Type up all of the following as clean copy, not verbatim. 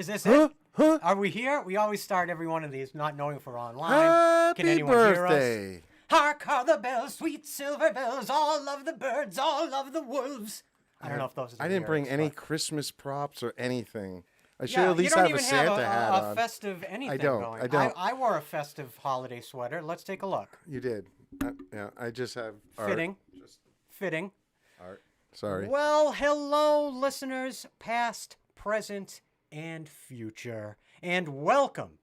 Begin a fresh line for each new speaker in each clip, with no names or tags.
Is this
Huh?
it?
Huh?
Are we here? We always start every one of these not knowing if we're online.
Happy
Can anyone hear us?
birthday.
Hark, how the bells, sweet silver bells, all love the birds, all love the wolves. I don't know if those are the
I didn't bring
lyrics,
any
but-
Christmas props or anything. I should
Yeah,
at least
you don't
have
even
a Santa
have
hat
a
on.
festive anything
don't,
going.
I don't.
I wore a festive holiday sweater. Let's take a look.
You did. Yeah, I just have art.
Fitting.
Just
Fitting.
art. Sorry.
Well, hello, listeners, past, present, and future. And welcome,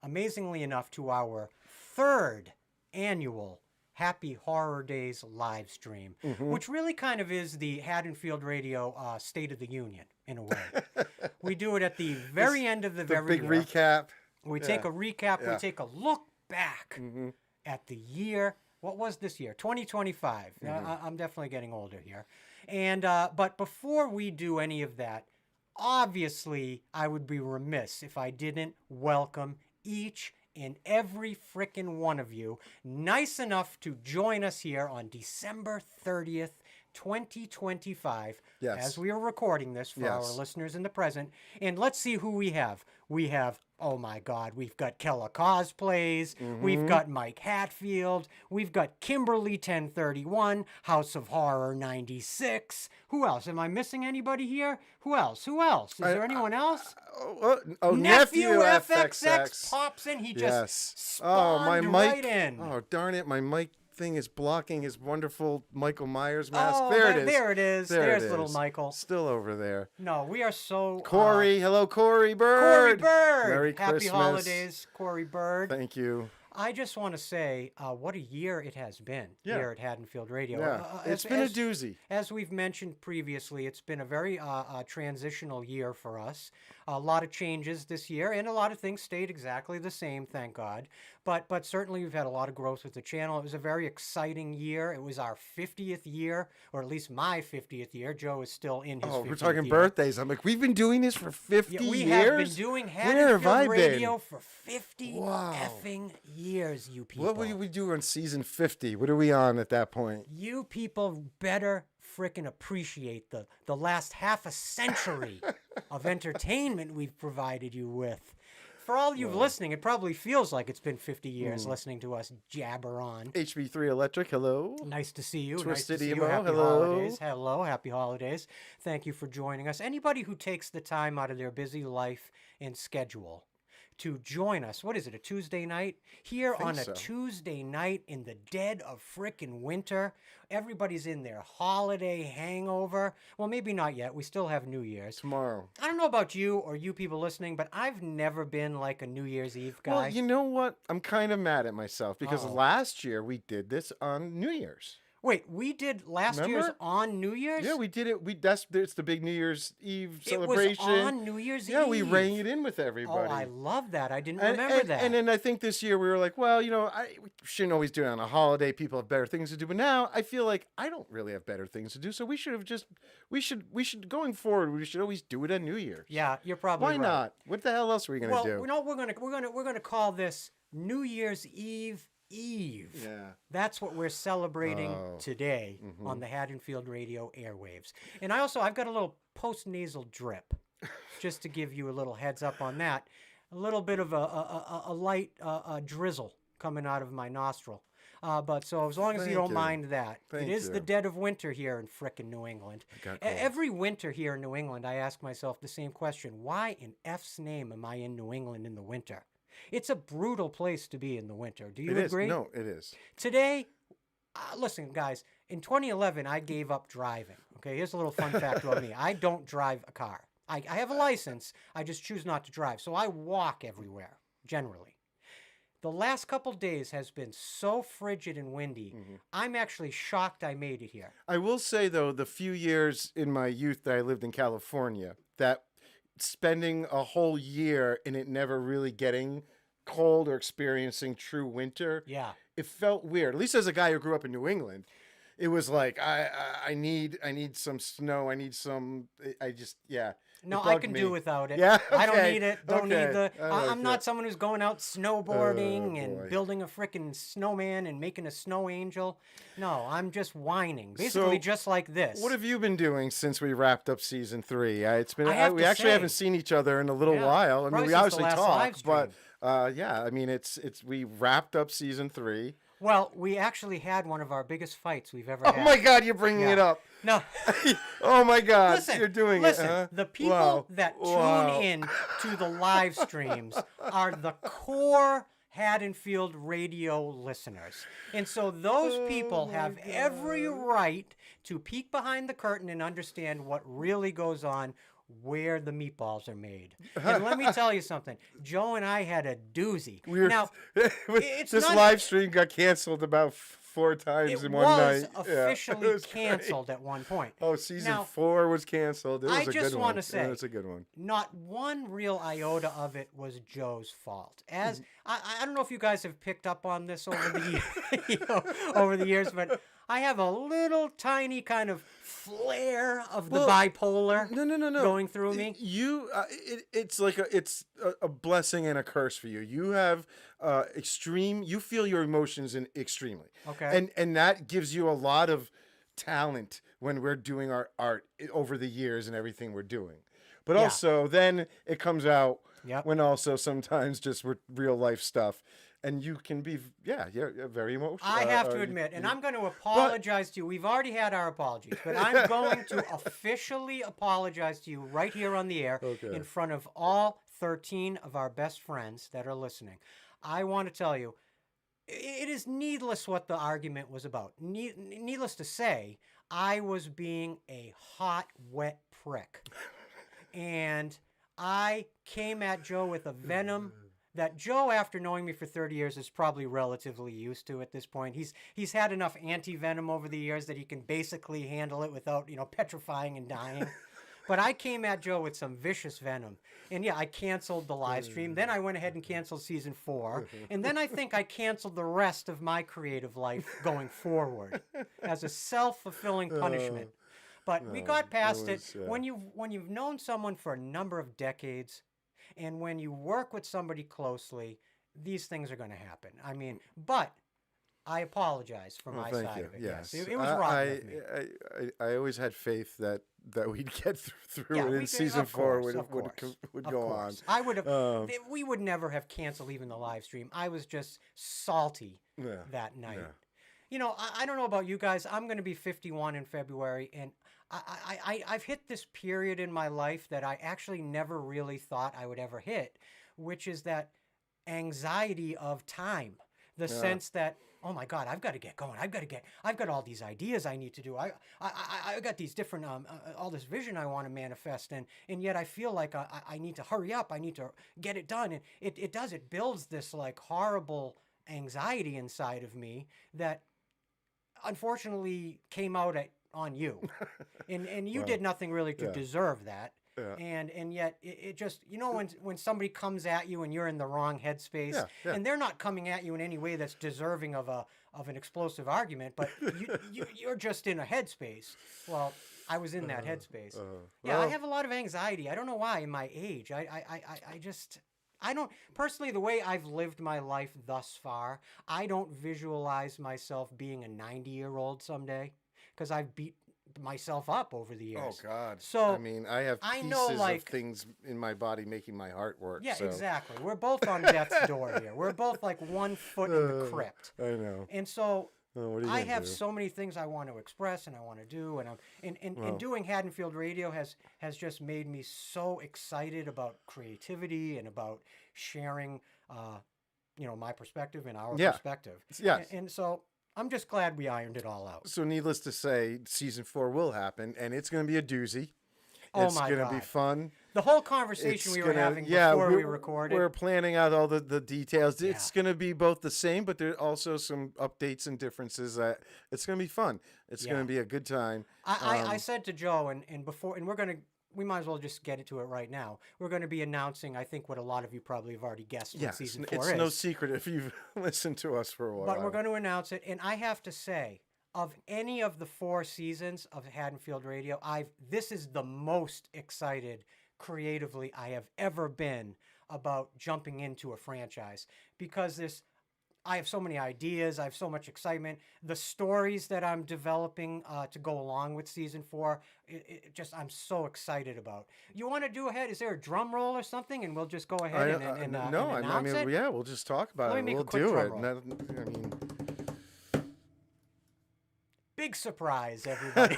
amazingly enough, to our third annual Happy Horror Days live stream, which really kind of is the Haddonfield Radio State of the Union, in a way. We do it at the very end of the very
Big
year.
recap.
We take a recap.
Yeah.
We take a look back at the year. What was this year? 2025. I'm definitely getting older here. And but before we do any of that, obviously I would be remiss if I didn't welcome each and every frickin' one of you nice enough to join us here on December 30th, 2025,
Yes.
as we are recording this for our
Yes.
listeners in the present. And let's see who we have. We have, oh my God, we've got Kella Cosplays, we've got Mike Hatfield, we've got Kimberly 1031, House of Horror 96. Who else? Am I missing anybody here? Who else? Is there anyone else?
Nephew FXX
pops in. He just
Yes.
spawned
my mic.
right in.
Oh, darn it. My mic thing is blocking his wonderful Michael Myers mask.
Oh,
there it is.
There it is.
There
There's
it
little
is.
Michael.
Still over there.
No, we are so...
Corey. Hello, Corey Bird.
Corey Bird.
Merry
Happy
Christmas.
holidays, Corey Bird.
Thank you.
I just want to say what a year it has been here at Haddonfield Radio.
Yeah. It's been a doozy.
As we've mentioned previously, it's been a very transitional year for us. A lot of changes this year, and a lot of things stayed exactly the same, thank God. But certainly we've had a lot of growth with the channel. It was a very exciting year. It was our 50th year, or at least my 50th year. Joe is still in his 50th
We're talking
year.
birthdays. I'm like, we've been doing this for 50
Yeah, we
years?
have been doing
Where have I
Haddonfield
been?
Radio for 50
Wow.
effing years, you people.
What will we do on season 50? What are we on at that point?
You people better frickin' appreciate the last half a century of entertainment we've provided you with. For all you listening, it probably feels like it's been 50 years listening to us jabber on.
HB3 Electric, hello.
Nice to see you.
Twisted
nice to see
Emo,
you. Happy
hello.
holidays. Hello, happy holidays. Thank you for joining us. Anybody who takes the time out of their busy life and schedule to join us, what is it, a Tuesday night? Here on a
so.
Tuesday night in the dead of frickin' winter. Everybody's in their holiday hangover. Well, maybe not yet. We still have New Year's.
Tomorrow.
I don't know about you or you people listening, but I've never been like a New Year's Eve guy.
Well, you know what? I'm kind of mad at myself because
Uh-oh.
last year we did this on New Year's.
Wait, we did last year's
Remember?
on New Year's?
Yeah, we did it. It's the big New Year's Eve
It
celebration.
was on New Year's Eve.
Yeah, we rang it in with
Oh,
everybody.
I love that. I didn't
and,
remember
and,
that.
And then I think this year we were like, well, we shouldn't always do it on a holiday. People have better things to do. But now I feel like I don't really have better things to do. So we should going forward. We should always do it on New Year's.
Yeah, you're probably
Why
right.
not? What the hell else are we gonna
Well,
do?
you know, we're gonna call this New Year's Eve.
Yeah.
That's what we're celebrating today on the Haddonfield Radio airwaves. And I've got a little post-nasal drip, just to give you a little heads up on that. A little bit of a light drizzle coming out of my nostril. But so as long as you
Thank
don't
you.
mind that.
Thank
It is the
you.
dead of winter here in frickin' New England.
got cold.
Every winter here in New England, I ask myself the same question. Why in F's name am I in New England in the winter? It's a brutal place to be in the winter. Do you
It is.
agree?
No, it is.
Today, listen, guys, in 2011, I gave up driving. Okay, here's a little fun fact about me. I don't drive a car. I have a license. I just choose not to drive. So I walk everywhere, generally. The last couple days has been so frigid and windy. I'm actually shocked I made it here.
I will say though, the few years in my youth that I lived in California, that spending a whole year and it never really getting cold or experiencing true winter,
Yeah.
it felt weird. At least as a guy who grew up in New England, it was like I need some snow. I need some. I just yeah.
No,
it
I
bugged
can
me.
do without it.
Yeah,
I don't
okay,
need it. Don't need
okay,
the.
I like
I'm not
it.
someone who's going out
Oh
snowboarding and
boy.
building a freaking snowman and making a snow angel. No, I'm just whining. Basically,
So,
just like this.
what have you been doing since we wrapped up season 3? It's been
I have
we
to
actually haven't
say,
seen each other in a little
yeah,
while. I mean,
probably
we
since the
obviously
last
talk,
live
but
stream.
yeah, I mean, it's we wrapped up season 3.
Well, we actually had one of our biggest fights we've ever
Oh
had.
my God, you're bringing
Yeah.
it up.
No.
Oh my God,
Listen,
you're doing
listen.
it. Huh?
The people
Wow.
that tune
Wow.
in to the live streams are the core Haddonfield radio listeners. And so those people
my
have every right to peek behind the curtain and understand what really goes on where the meatballs are made. And let me tell you something. Joe and I had a doozy.
We were,
Now, it's
this
not-
live stream got canceled about 4 times
it
in one night.
was
Yeah, it
officially
was great.
canceled at one point.
Oh, season
Now,
4 was canceled. It was
I
a good
just
one.
wanna say-
It was a good one.
Not one real iota of it was Joe's fault. As
Mm-hmm.
I don't know if you guys have picked up on this over the over the years, but I have a little tiny kind of flare of the
Well,
bipolar
No.
going through me.
You, it's like it's a blessing and a curse for you. You have extreme. You feel your emotions in extremely.
Okay.
And that gives you a lot of talent when we're doing our art over the years and everything we're doing. But
Yeah.
also, then it comes out
Yep.
when also sometimes just with real life stuff, and you can be you're very emotional.
I have to admit, and I'm going to apologize to you. We've already had our apologies, but I'm going to officially apologize to you right here on the air
Okay.
in front of all 13 of our best friends that are listening. I want to tell you, it is needless what the argument was about. Needless to say, I was being a hot, wet prick. And I came at Joe with a venom that Joe, after knowing me for 30 years, is probably relatively used to at this point. He's had enough anti-venom over the years that he can basically handle it without, petrifying and dying. But I came at Joe with some vicious venom. And yeah, I canceled the live stream. Then I went ahead and canceled season 4. And then I think I canceled the rest of my creative life going forward as a self-fulfilling punishment. But we got past it. When you've known someone for a number of decades, and when you work with somebody closely, these things are going to happen. I mean, but I apologize for my
Thank
side
you.
of it.
Yes,
It was rotten of me.
I always had faith that we'd get through
Yeah,
it,
we
and
could-
season
of
4
course,
would
of
go
course.
on.
I would have.
Um,
We would never have canceled even the live stream. I was just salty
Yeah,
that night.
yeah.
I don't know about you guys. I'm going to be 51 in February, and I've hit this period in my life that I actually never really thought I would ever hit, which is that anxiety of time. The sense that, oh my God, I've got to get going. I've got all these ideas I need to do. I got these different, all this vision I want to manifest, and yet I feel like I need to hurry up. I need to get it done. And it builds this like horrible anxiety inside of me that unfortunately came out on you. And you did nothing really to deserve that.
Yeah.
And yet it just, when somebody comes at you and you're in the wrong headspace,
Yeah.
and they're not coming at you in any way that's deserving of an explosive argument, but you're just in a headspace. Well, I was in that headspace. Yeah, I
well-
have a lot of anxiety. I don't know why in my age. I don't, personally, the way I've lived my life thus far, I don't visualize myself being a 90-year-old someday, because I've beat myself up over the
Oh
years.
God.
So,
I mean, I have
I
pieces
know, like-
of things in my body making my heart work.
Yeah,
so.
exactly. We're both on death's door here. We're both like 1 foot in the crypt.
I know.
And so
Oh, what are you
I
gonna
have
do?
so many things I want to express and I want to do, and doing Haddonfield Radio has just made me so excited about creativity and about sharing, my perspective and our
Yeah.
perspective.
Yes.
And so I'm just glad we ironed it all out.
So, needless to say, season 4 will happen, and it's going to be a doozy.
Oh
It's
my
going to be
God.
fun.
The whole conversation we were having before we recorded.
We're planning out all the details.
Yeah.
It's going to be both the same, but there are also some updates and differences. It's going to be fun. It's
Yeah.
going to be a good time.
I said to Joe and before, and we might as well just get into it right now. We're going to be announcing, I think, what a lot of you probably have already guessed what
Yes,
season 4
it's
is.
no secret if you've listened to us for a while.
But we're going to announce it, and I have to say, of any of the 4 seasons of Haddonfield Radio, this is the most excited creatively I have ever been about jumping into a franchise, because I have so many ideas. I have so much excitement. The stories that I'm developing to go along with season 4, I'm so excited about. You want to do ahead? Is there a drum roll or something, and we'll just go ahead and
no,
and
I
announce
mean,
it?
yeah, we'll just talk about
Let
it.
me make
We'll
a quick
do
drum
it.
roll.
I mean,
Big surprise, everybody.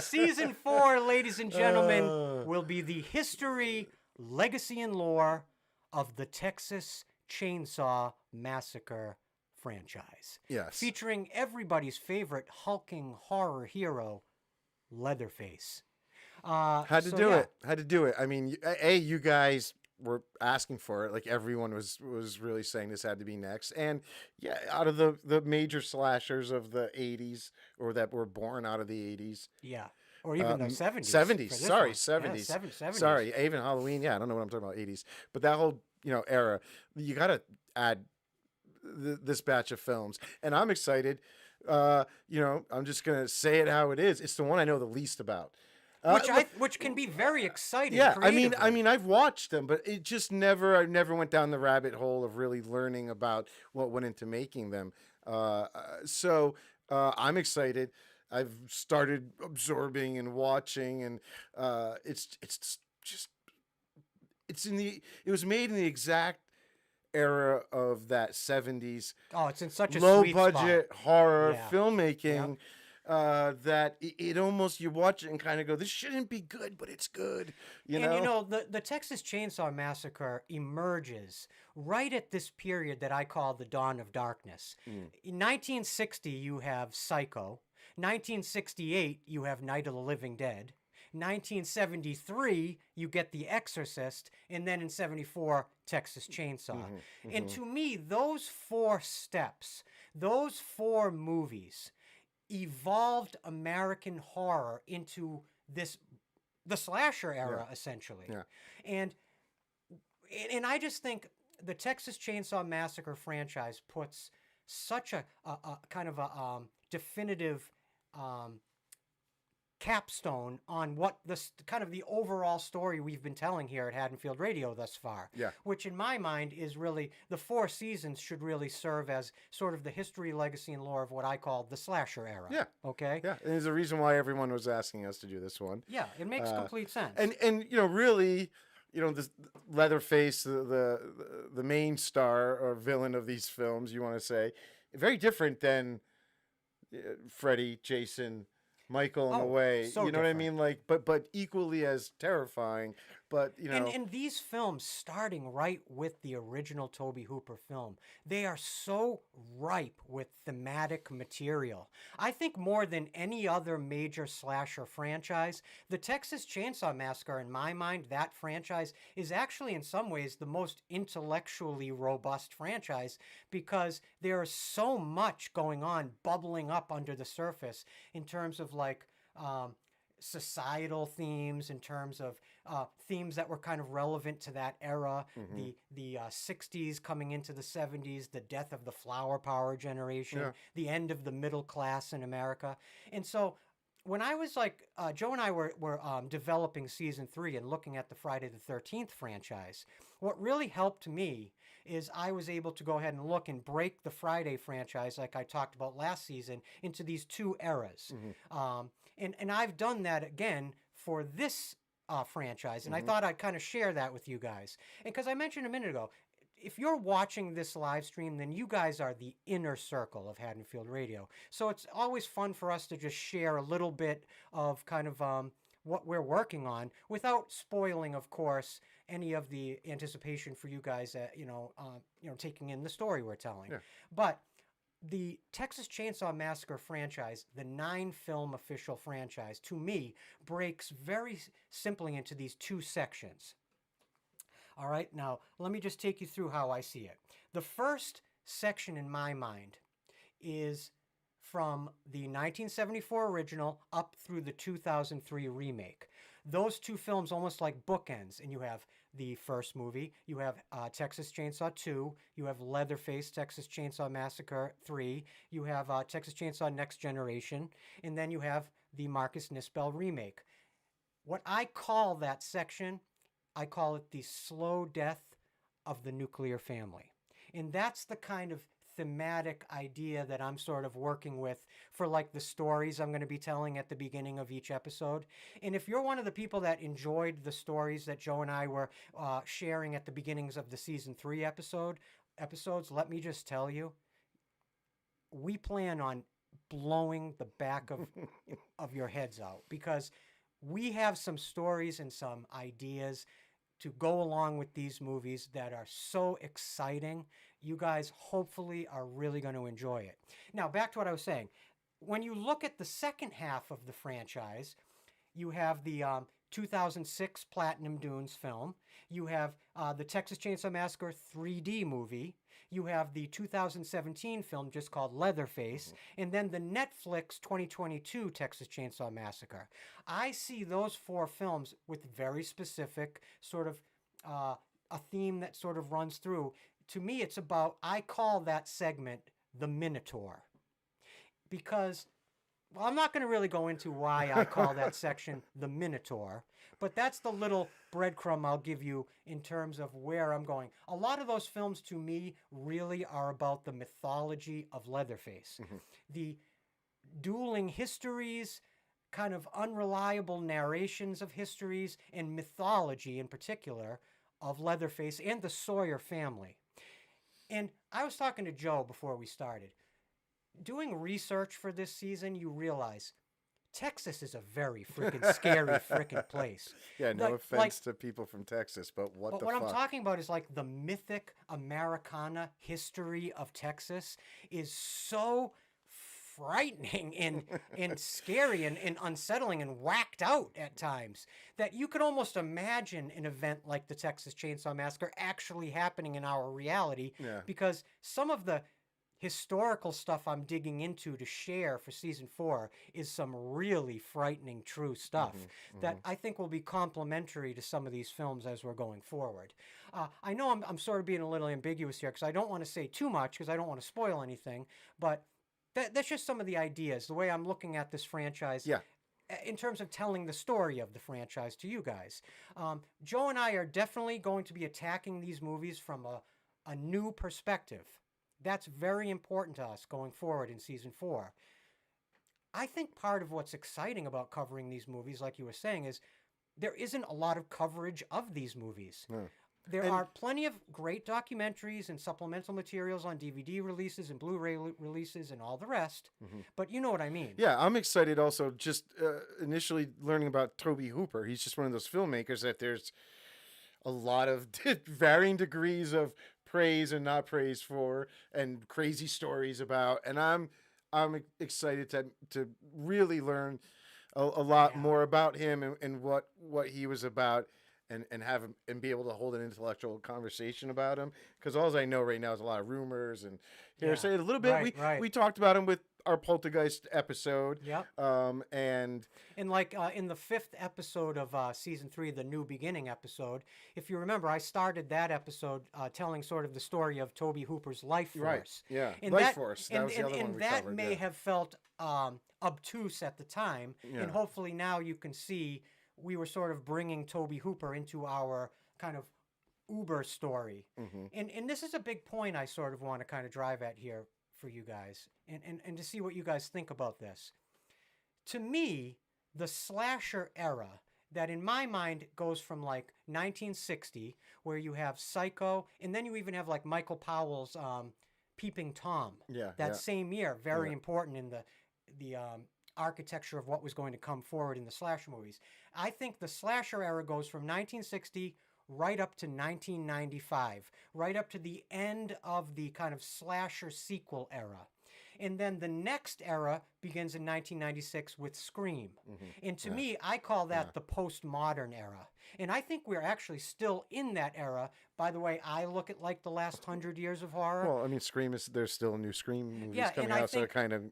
Season 4, ladies and gentlemen, will be the history, legacy, and lore of the Texas Chainsaw Massacre franchise.
yes.
Featuring everybody's favorite hulking horror hero, Leatherface.
Had to
so
do
yeah.
it. Had to do it. I mean, you guys were asking for it. Like everyone was really saying this had to be next. And yeah, out of the major slashers of the 80s, or that were born out of the 80s.
Yeah. Or even the 70s.
70s. Sorry,
one.
70s.
Yeah, 70s.
Sorry, even Halloween. Yeah, I don't know what I'm talking about. 80s. But that whole era, you got to add this batch of films, and I'm excited. I'm just gonna say it how it is. It's the one I know the least about.
Which can be very exciting.
Yeah,
creatively.
I mean, I've watched them, but it just I never went down the rabbit hole of really learning about what went into making them. So I'm excited. I've started absorbing and watching, and it was made in the exact era of that 70s
Oh, it's in such a
low
sweet
budget
spot.
horror
Yeah.
filmmaking. That it almost, you watch it and kind of go, this shouldn't be good, but it's good.
The Texas Chainsaw Massacre emerges right at this period that I call the dawn of darkness. In 1960, you have Psycho. 1968, you have Night of the Living Dead. 1973, you get The Exorcist, and then in 74, Texas Chainsaw. And to me, those 4 steps, those 4 movies evolved American horror into the slasher era, essentially.
Yeah.
And I just think the Texas Chainsaw Massacre franchise puts such a kind of a definitive capstone on what kind of the overall story we've been telling here at Haddonfield Radio thus far.
Yeah.
Which in my mind is really, the 4 seasons should really serve as sort of the history, legacy, and lore of what I call the slasher era.
Yeah.
Okay?
Yeah, and there's a reason why everyone was asking us to do this one.
Yeah, it makes complete sense.
And really, this Leatherface, the main star or villain of these films, you want to say, very different than Freddy, Jason, Michael in a way.
So
you know what I
different.
mean? Like, but equally as terrifying. But
And these films, starting right with the original Tobe Hooper film, they are so ripe with thematic material. I think more than any other major slasher franchise, the Texas Chainsaw Massacre, in my mind, that franchise is actually in some ways the most intellectually robust franchise, because there is so much going on, bubbling up under the surface in terms of societal themes, in terms of themes that were kind of relevant to that era, the 60s coming into the 70s, the death of the flower power generation, the end of the middle class in America. And so when I was Joe and I were developing season 3 and looking at the Friday the 13th franchise, what really helped me is I was able to go ahead and look and break the Friday franchise, like I talked about last season, into these 2 eras. And I've done that again for this franchise, and I thought I'd kind of share that with you guys. And because I mentioned a minute ago, if you're watching this live stream, then you guys are the inner circle of Haddonfield Radio. So it's always fun for us to just share a little bit of kind of what we're working on without spoiling, of course, any of the anticipation for you guys, taking in the story we're telling.
Yeah.
But the Texas Chainsaw Massacre franchise, the 9-film official franchise, to me, breaks very simply into these 2 sections. All right, now let me just take you through how I see it. The first section in my mind is from the 1974 original up through the 2003 remake. those two films almost like bookends. And you have the first movie, you have Texas Chainsaw 2, you have Leatherface, Texas Chainsaw Massacre 3, you have Texas Chainsaw Next Generation, and then you have the Marcus Nispel remake. What I call that section, I call it the slow death of the nuclear family. And that's the kind of thematic idea that I'm sort of working with for like the stories I'm going to be telling at the beginning of each episode. And if you're one of the people that enjoyed the stories that Joe and I were sharing at the beginnings of the season 3 episodes, let me just tell you, we plan on blowing the back of your heads out, because we have some stories and some ideas to go along with these movies that are so exciting. You guys hopefully are really going to enjoy it. Now, back to what I was saying. When you look at the second half of the franchise, you have the 2006 Platinum Dunes film. You have the Texas Chainsaw Massacre 3D movie. You have the 2017 film just called Leatherface. And then the Netflix 2022 Texas Chainsaw Massacre. I see those 4 films with very specific sort of a theme that sort of runs through. To me, it's about, I call that segment the Minotaur. Because, well, I'm not going to really go into why I call that section the Minotaur, but that's the little breadcrumb I'll give you in terms of where I'm going. A lot of those films, to me, really are about the mythology of Leatherface. The dueling histories, kind of unreliable narrations of histories, and mythology in particular of Leatherface and the Sawyer family. And I was talking to Joe before we started. Doing research for this season, you realize Texas is a very freaking scary freaking place.
Yeah, no offense to people from Texas, but what the fuck?
I'm talking about is like the mythic Americana history of Texas is so frightening and scary and unsettling and whacked out at times that you could almost imagine an event like the Texas Chainsaw Massacre actually happening in our reality, because some of the historical stuff I'm digging into to share for season 4 is some really frightening true stuff that I think will be complementary to some of these films as we're going forward. I know I'm sort of being a little ambiguous here because I don't want to say too much because I don't want to spoil anything, but that's just some of the ideas, the way I'm looking at this franchise. In terms of telling the story of the franchise to you guys. Joe and I are definitely going to be attacking these movies from a new perspective. That's very important to us going forward in season 4. I think part of what's exciting about covering these movies, like you were saying, is there isn't a lot of coverage of these movies. There are plenty of great documentaries and supplemental materials on DVD releases and Blu-ray releases and all the rest, but you know what I mean.
Yeah, I'm excited also just initially learning about Tobe Hooper. He's just one of those filmmakers that there's a lot of varying degrees of praise and not praise for, and crazy stories about, and I'm excited to really learn a lot more about him and what he was about, and have him and be able to hold an intellectual conversation about him, because all I know right now is a lot of rumors and hearsay. A little bit we talked about him with our Poltergeist episode. And
like in the 5th episode of season 3, the New Beginning episode, if you remember, I started that episode telling sort of the story of Tobe Hooper's Life Force.
And Life Force. That was the other one we
that
covered.
may have felt obtuse at the time, and hopefully now you can see we were sort of bringing Tobe Hooper into our kind of Uber story. And this is a big point I sort of want to kind of drive at here for you guys, and to see what you guys think about this. To me, the slasher era, that in my mind goes from like 1960, where you have Psycho, and then you even have like Michael Powell's Peeping Tom. Same year, very important in the architecture of what was going to come forward in the slasher movies. I think the slasher era goes from 1960 right up to 1995, right up to the end of the kind of slasher sequel era. And then the next era begins in 1996 with Scream. And to me, I call that the postmodern era. And I think we're actually still in that era. By the way, I look at like the last 100 years of horror.
Well, I mean, there's still new Scream movies coming out, so kind of,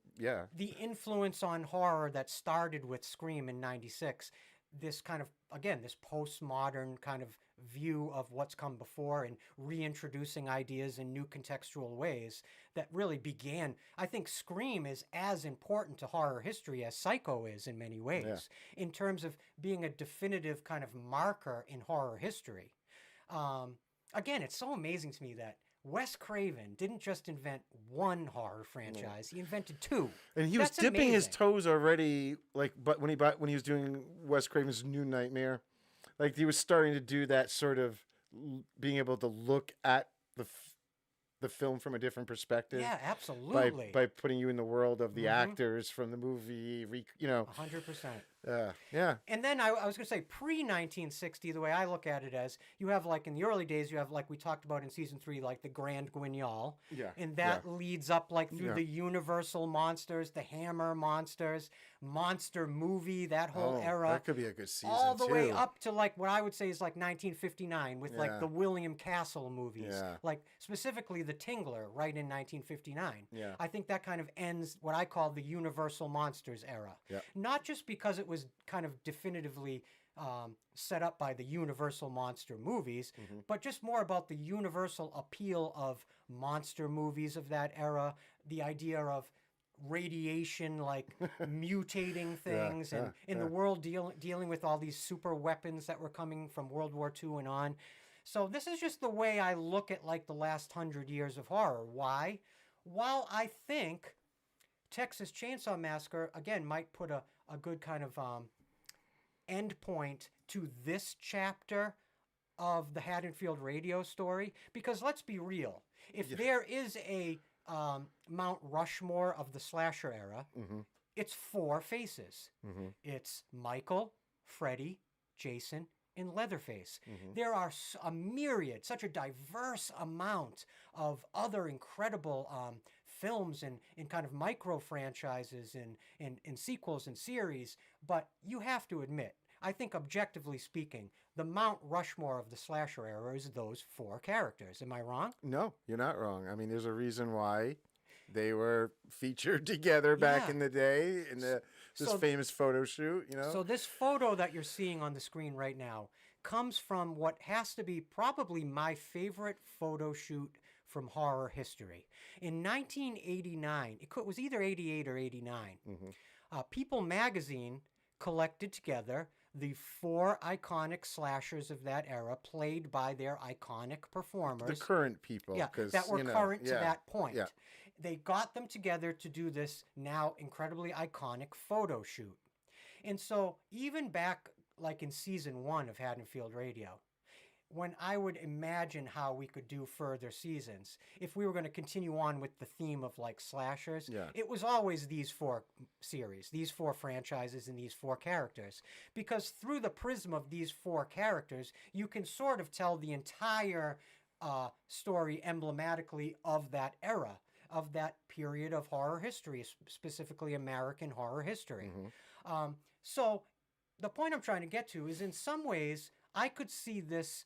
the influence on horror that started with Scream in 96, this kind of, again, this postmodern kind of view of what's come before and reintroducing ideas in new contextual ways that really began. I think Scream is as important to horror history as Psycho is in many ways, in terms of being a definitive kind of marker in horror history. Again, it's so amazing to me that Wes Craven didn't just invent one horror franchise; he invented two.
And he was
That's
dipping his
amazing.
toes already, like, but when he was doing Wes Craven's New Nightmare, like he was starting to do that sort of being able to look at the film from a different perspective.
Yeah, absolutely.
By putting you in the world of the actors from the movie,
100%.
yeah.
And then I was going to say pre-1960, the way I look at it as, you have like in the early days, you have like we talked about in season 3, like the Grand Guignol.
Yeah.
And that leads up like through the Universal monsters, the Hammer monsters, monster movie, that whole era.
That could be a good season
all the
too.
way up to like what I would say is like 1959 with like the William Castle movies.
Yeah.
Like specifically The Tingler right in 1959.
Yeah.
I think that kind of ends what I call the Universal Monsters era.
Yeah.
Not just because it was kind of definitively set up by the Universal monster movies, but just more about the universal appeal of monster movies of that era, the idea of radiation like mutating things, and in the world dealing with all these super weapons that were coming from World War II and on. So this is just the way I look at like the last 100 years of horror. Why? While I think Texas Chainsaw Massacre, again, might put a good kind of end point to this chapter of the Haddonfield radio story, because let's be real, if there is a Mount Rushmore of the slasher era, it's 4 faces. It's Michael, Freddy, Jason, and Leatherface. There are a myriad, such a diverse amount of other incredible films and kind of micro franchises and sequels and series, but you have to admit, I think objectively speaking, the Mount Rushmore of the slasher era is those 4 characters. Am I wrong?
No, you're not wrong. I mean, there's a reason why they were featured together back in the day in this famous photo shoot,
So this photo that you're seeing on the screen right now comes from what has to be probably my favorite photo shoot from horror history. In 1989, it was either 88 or 89, People magazine collected together the 4 iconic slashers of that era, played by their iconic performers.
The current people.
That were current to that point.
Yeah.
They got them together to do this now incredibly iconic photo shoot. And so even back like in season 1 of Haddonfield Radio, when I would imagine how we could do further seasons, if we were going to continue on with the theme of like slashers, it was always these 4 series, these 4 franchises, and these 4 characters. Because through the prism of these 4 characters, you can sort of tell the entire story emblematically of that era, of that period of horror history, specifically American horror history. So the point I'm trying to get to is, in some ways, I could see this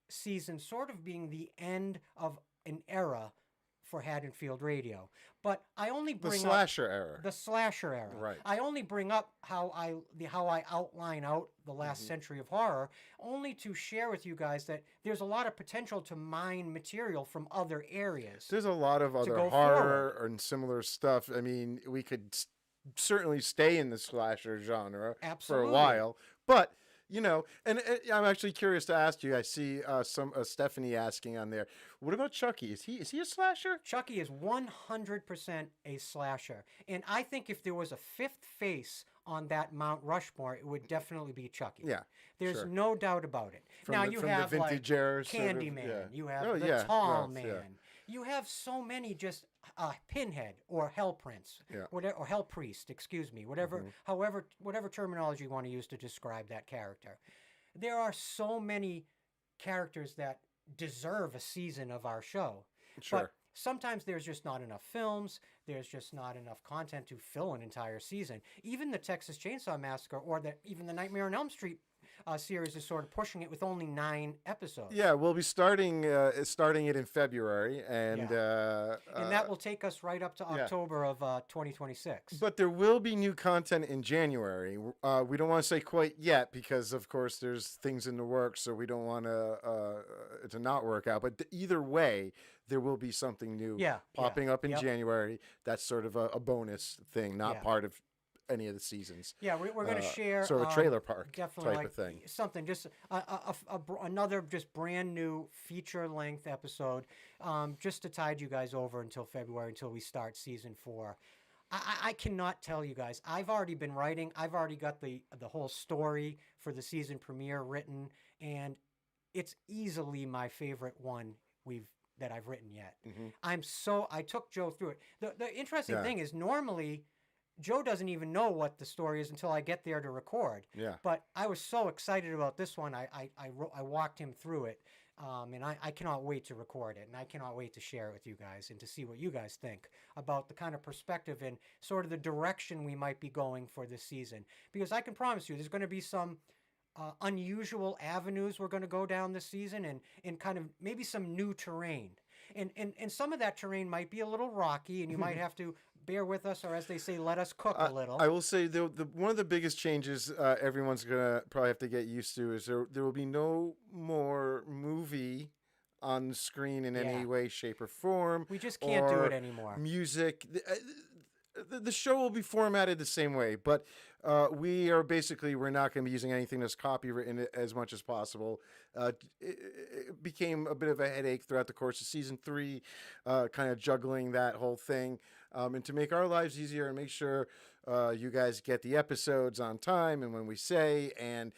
season sort of being the end of an era for Haddonfield Radio. But I only bring
the slasher era.
The slasher era.
Right.
I only bring up how I outline out the last century of horror, only to share with you guys that there's a lot of potential to mine material from other areas.
There's a lot of other horror and similar stuff. I mean, we could certainly stay in the slasher genre for a while, but and I'm actually curious to ask you. I see Stephanie asking on there. What about Chucky? Is he a slasher?
Chucky is 100% a slasher, and I think if there was a 5th face on that Mount Rushmore, it would definitely be Chucky.
Yeah,
there's no doubt about it.
You have
the vintage
like era,
Candyman. You have the Tall Man. You have so many just Pinhead or Hell Prince, or Hell Priest, excuse me, whatever terminology you want to use to describe that character. There are so many characters that deserve a season of our show. But sometimes there's just not enough films. There's just not enough content to fill an entire season. Even the Texas Chainsaw Massacre, or even the Nightmare on Elm Street series is sort of pushing it with only 9 episodes.
Yeah, we'll be starting it in February, and
And that will take us right up to
yeah.
October of 2026.
But there will be new content in January. We don't want to say quite yet because, of course, there's things in the works, so we don't want to not work out. But either way, there will be something new popping up in January. That's sort of a bonus thing, not part of any of the seasons.
Yeah, we're going to share
sort of a trailer park
definitely
type of thing.
Something, just another just brand new feature length episode, just to tide you guys over until February, until we start season 4. I cannot tell you guys. I've already been writing. I've already got the whole story for the season premiere written, and it's easily my favorite one that I've written yet. I took Joe through it. The interesting thing is, normally Joe doesn't even know what the story is until I get there to record.
Yeah.
But I was so excited about this one. I walked him through it. And I cannot wait to record it, and I cannot wait to share it with you guys and to see what you guys think about the kind of perspective and sort of the direction we might be going for this season. Because I can promise you, there's going to be some unusual avenues we're going to go down this season, and kind of maybe some new terrain. And some of that terrain might be a little rocky, and you might have to bear with us, or as they say, let us cook a little.
I will say the one of the biggest changes everyone's gonna probably have to get used to is there will be no more movie on the screen in any way, shape, or form.
We just can't do it anymore.
Music. The show will be formatted the same way, but we're not going to be using anything that's copywritten as much as possible. It became a bit of a headache throughout the course of season 3, kind of juggling that whole thing. And to make our lives easier and make sure you guys get the episodes on time and when we say, and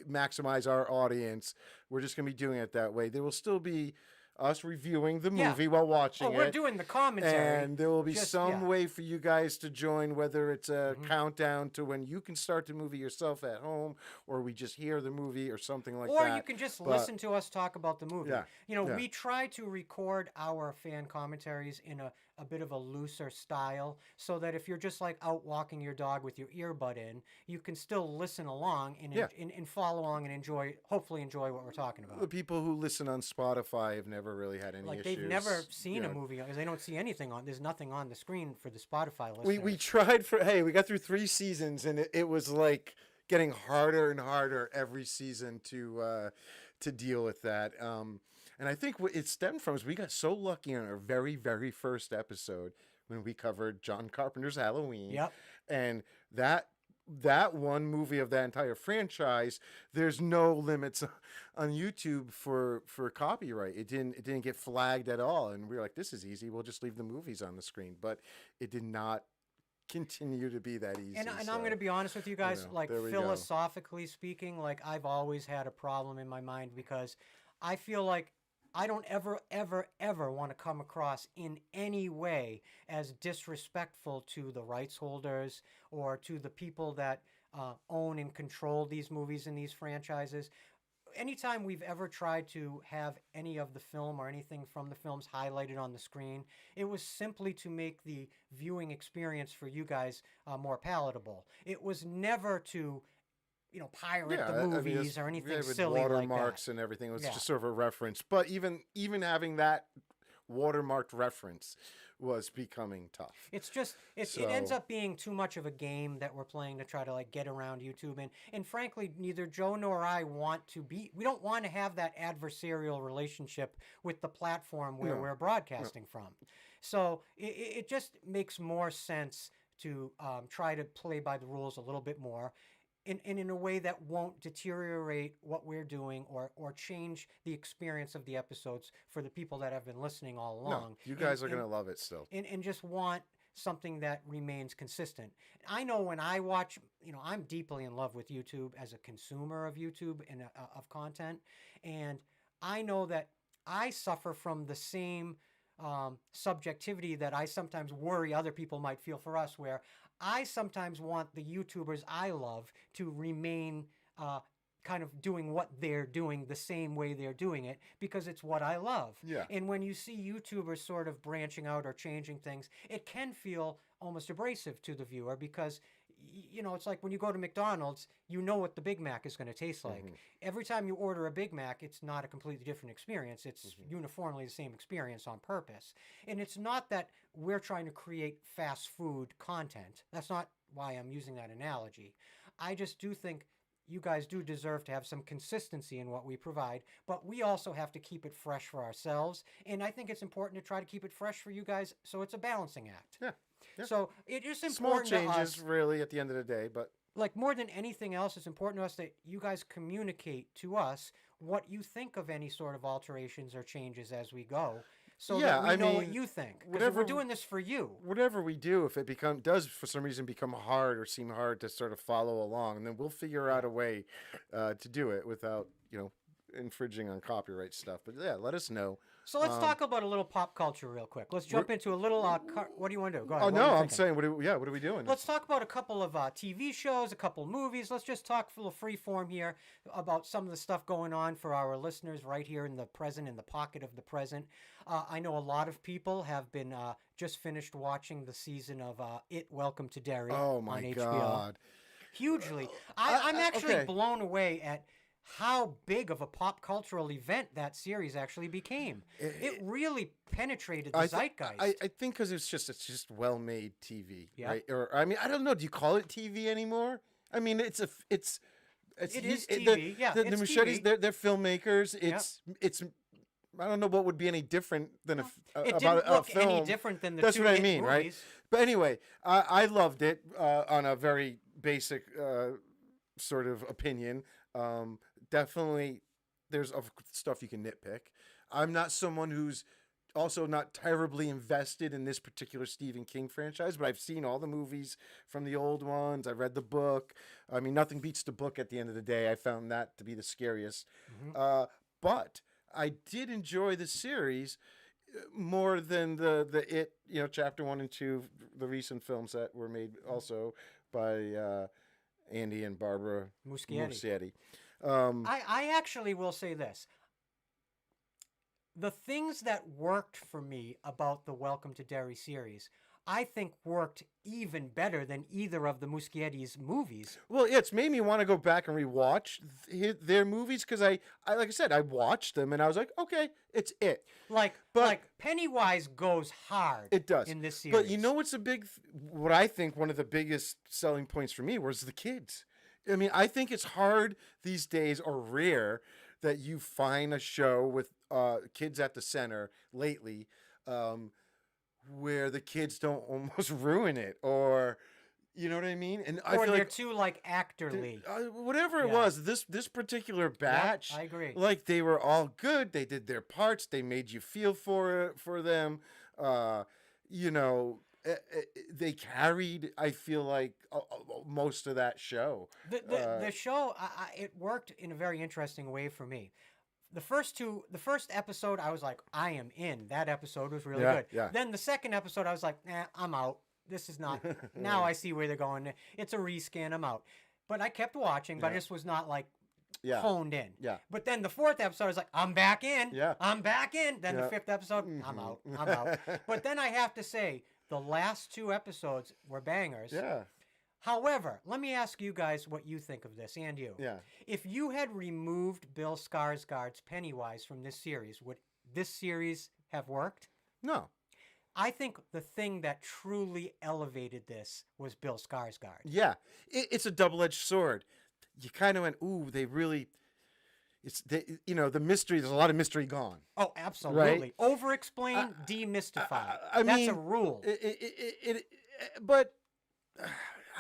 maximize our audience, we're just going to be doing it that way. There will still be us reviewing the movie while watching it.
We're doing the commentary.
And there will be some way for you guys to join, whether it's a countdown to when you can start the movie yourself at home, or we just hear the movie or something like that.
Or you can just listen to us talk about the movie. We try to record our fan commentaries in a bit of a looser style, so that if you're just like out walking your dog with your earbud in, you can still listen along and follow along and hopefully enjoy what we're talking about.
The people who listen on Spotify have never really had any issues.
They've never seen a movie because they don't see anything there's nothing on the screen for the Spotify listeners.
We tried we got through 3 seasons, and it was like getting harder and harder every season to deal with that. And I think what it stemmed from is we got so lucky on our very, very first episode when we covered John Carpenter's Halloween.
Yep.
And that one movie of that entire franchise, there's no limits on YouTube for copyright. It didn't get flagged at all. And we were like, this is easy. We'll just leave the movies on the screen. But it did not continue to be that easy.
And I'm going to be honest with you guys, philosophically speaking, I've always had a problem in my mind, because I feel like I don't ever, ever, ever want to come across in any way as disrespectful to the rights holders or to the people that own and control these movies and these franchises. Anytime we've ever tried to have any of the film or anything from the films highlighted on the screen, it was simply to make the viewing experience for you guys more palatable. It was never to pirate the movies or anything silly like that.
Watermarks and everything. It was just sort of a reference. But even having that watermarked reference was becoming tough.
It's just it ends up being too much of a game that we're playing to try to get around YouTube, and frankly, neither Joe nor I want to be. We don't want to have that adversarial relationship with the platform where we're broadcasting from. So it just makes more sense to try to play by the rules a little bit more. In a way that won't deteriorate what we're doing or change the experience of the episodes for the people that have been listening all along.
No, you guys are going to love it still.
And just want something that remains consistent. I know when I watch, I'm deeply in love with YouTube as a consumer of YouTube and of content. And I know that I suffer from the same subjectivity that I sometimes worry other people might feel for us, where I sometimes want the YouTubers I love to remain kind of doing what they're doing the same way they're doing it, because it's what I love.
Yeah.
And when you see YouTubers sort of branching out or changing things, it can feel almost abrasive to the viewer, because you know, it's like when you go to McDonald's, you know what the Big Mac is going to taste like. Every time you order a Big Mac, it's not a completely different experience. It's uniformly the same experience on purpose. And it's not that we're trying to create fast food content. That's not why I'm using that analogy. I just do think you guys do deserve to have some consistency in what we provide, but we also have to keep it fresh for ourselves. And I think it's important to try to keep it fresh for you guys, so it's a balancing act.
Yeah. Yeah.
So it is
Small
important to
changes,
us,
really, at the end of the day, but
like more than anything else, it's important to us that you guys communicate to us what you think of any sort of alterations or changes as we go, so
Yeah,
that we
I
know what
mean,
you think. Because
whatever-
we're doing this for you.
whatever we do, if it does for some reason become hard or seem hard to sort of follow along, and then we'll figure out a way to do it without, infringing on copyright stuff. But yeah, let us know.
So let's talk about a little pop culture real quick. Let's jump into a little. What do you want to do? Go ahead.
Oh
What
no,
are you
I'm
thinking?
saying, what are we doing?
Let's talk about a couple of TV shows, a couple movies. Let's just talk a little free form here about some of the stuff going on for our listeners right here in the present, in the pocket of the present. I know a lot of people have been just finished watching the season of It Welcome to Derry
Oh
on
my
HBO.
God.
Hugely. I'm actually
okay.
blown away at how big of a pop cultural event that series actually became. It really penetrated the zeitgeist.
I think because it's just well-made TV,
Yeah.
right? Or I mean, I don't know. Do you call it TV anymore? I mean, it is
TV, yeah,
The
it's
Machetes,
TV.
they're filmmakers. It's. I don't know what would be any different than
It
about
didn't
a
look
film.
any different than the
That's
two
what I
hit
mean, right?
movies.
But anyway, I loved it on a very basic sort of opinion. Definitely, there's stuff you can nitpick. I'm not someone who's also not terribly invested in this particular Stephen King franchise, but I've seen all the movies from the old ones. I've read the book. I mean, nothing beats the book at the end of the day. I found that to be the scariest. But I did enjoy the series more than the It, chapter 1 and 2, the recent films that were made also by Andy and Barbara
Muschietti.
Muschietti.
I actually will say this. The things that worked for me about the Welcome to Derry series, I think worked even better than either of the Muschietti's movies.
Well, yeah, it's made me want to go back and rewatch their movies because I like I said, I watched them and I was like, okay, it's it.
Like Pennywise goes hard.
It does
in this series.
But you know what's what I think one of the biggest selling points for me was the kids. I mean, I think it's hard these days, or rare, that you find a show with kids at the center lately, where the kids don't almost ruin it, or you know what I mean? And I
or
feel
they're
like
too actorly.
whatever it
Yeah.
was, this particular batch,
I agree.
like they were all good. They did their parts. They made you feel for them. They carried, I feel like, most of that show.
The show, it worked in a very interesting way for me. The first episode, I was like, I am in. That episode was really good.
Yeah.
Then the second episode, I was like, nah, I'm out. This is not. Now I see where they're going. It's a reskin. I'm out. But I kept watching, but I just was not like honed in.
Yeah.
But then the fourth episode, I was like, I'm back in.
Yeah.
I'm back in. Then the
Yeah.
fifth episode, I'm out. I'm out. But then I have to say, the last two episodes were bangers.
Yeah.
However, let me ask you guys what you think of this, and you.
Yeah.
If you had removed Bill Skarsgård's Pennywise from this series, would this series have worked?
No.
I think the thing that truly elevated this was Bill Skarsgård.
Yeah. It's a double-edged sword. You kind of went, ooh, they really. The mystery. There's a lot of mystery gone.
Oh, absolutely. Over-explain, demystify. That's
mean,
a rule.
But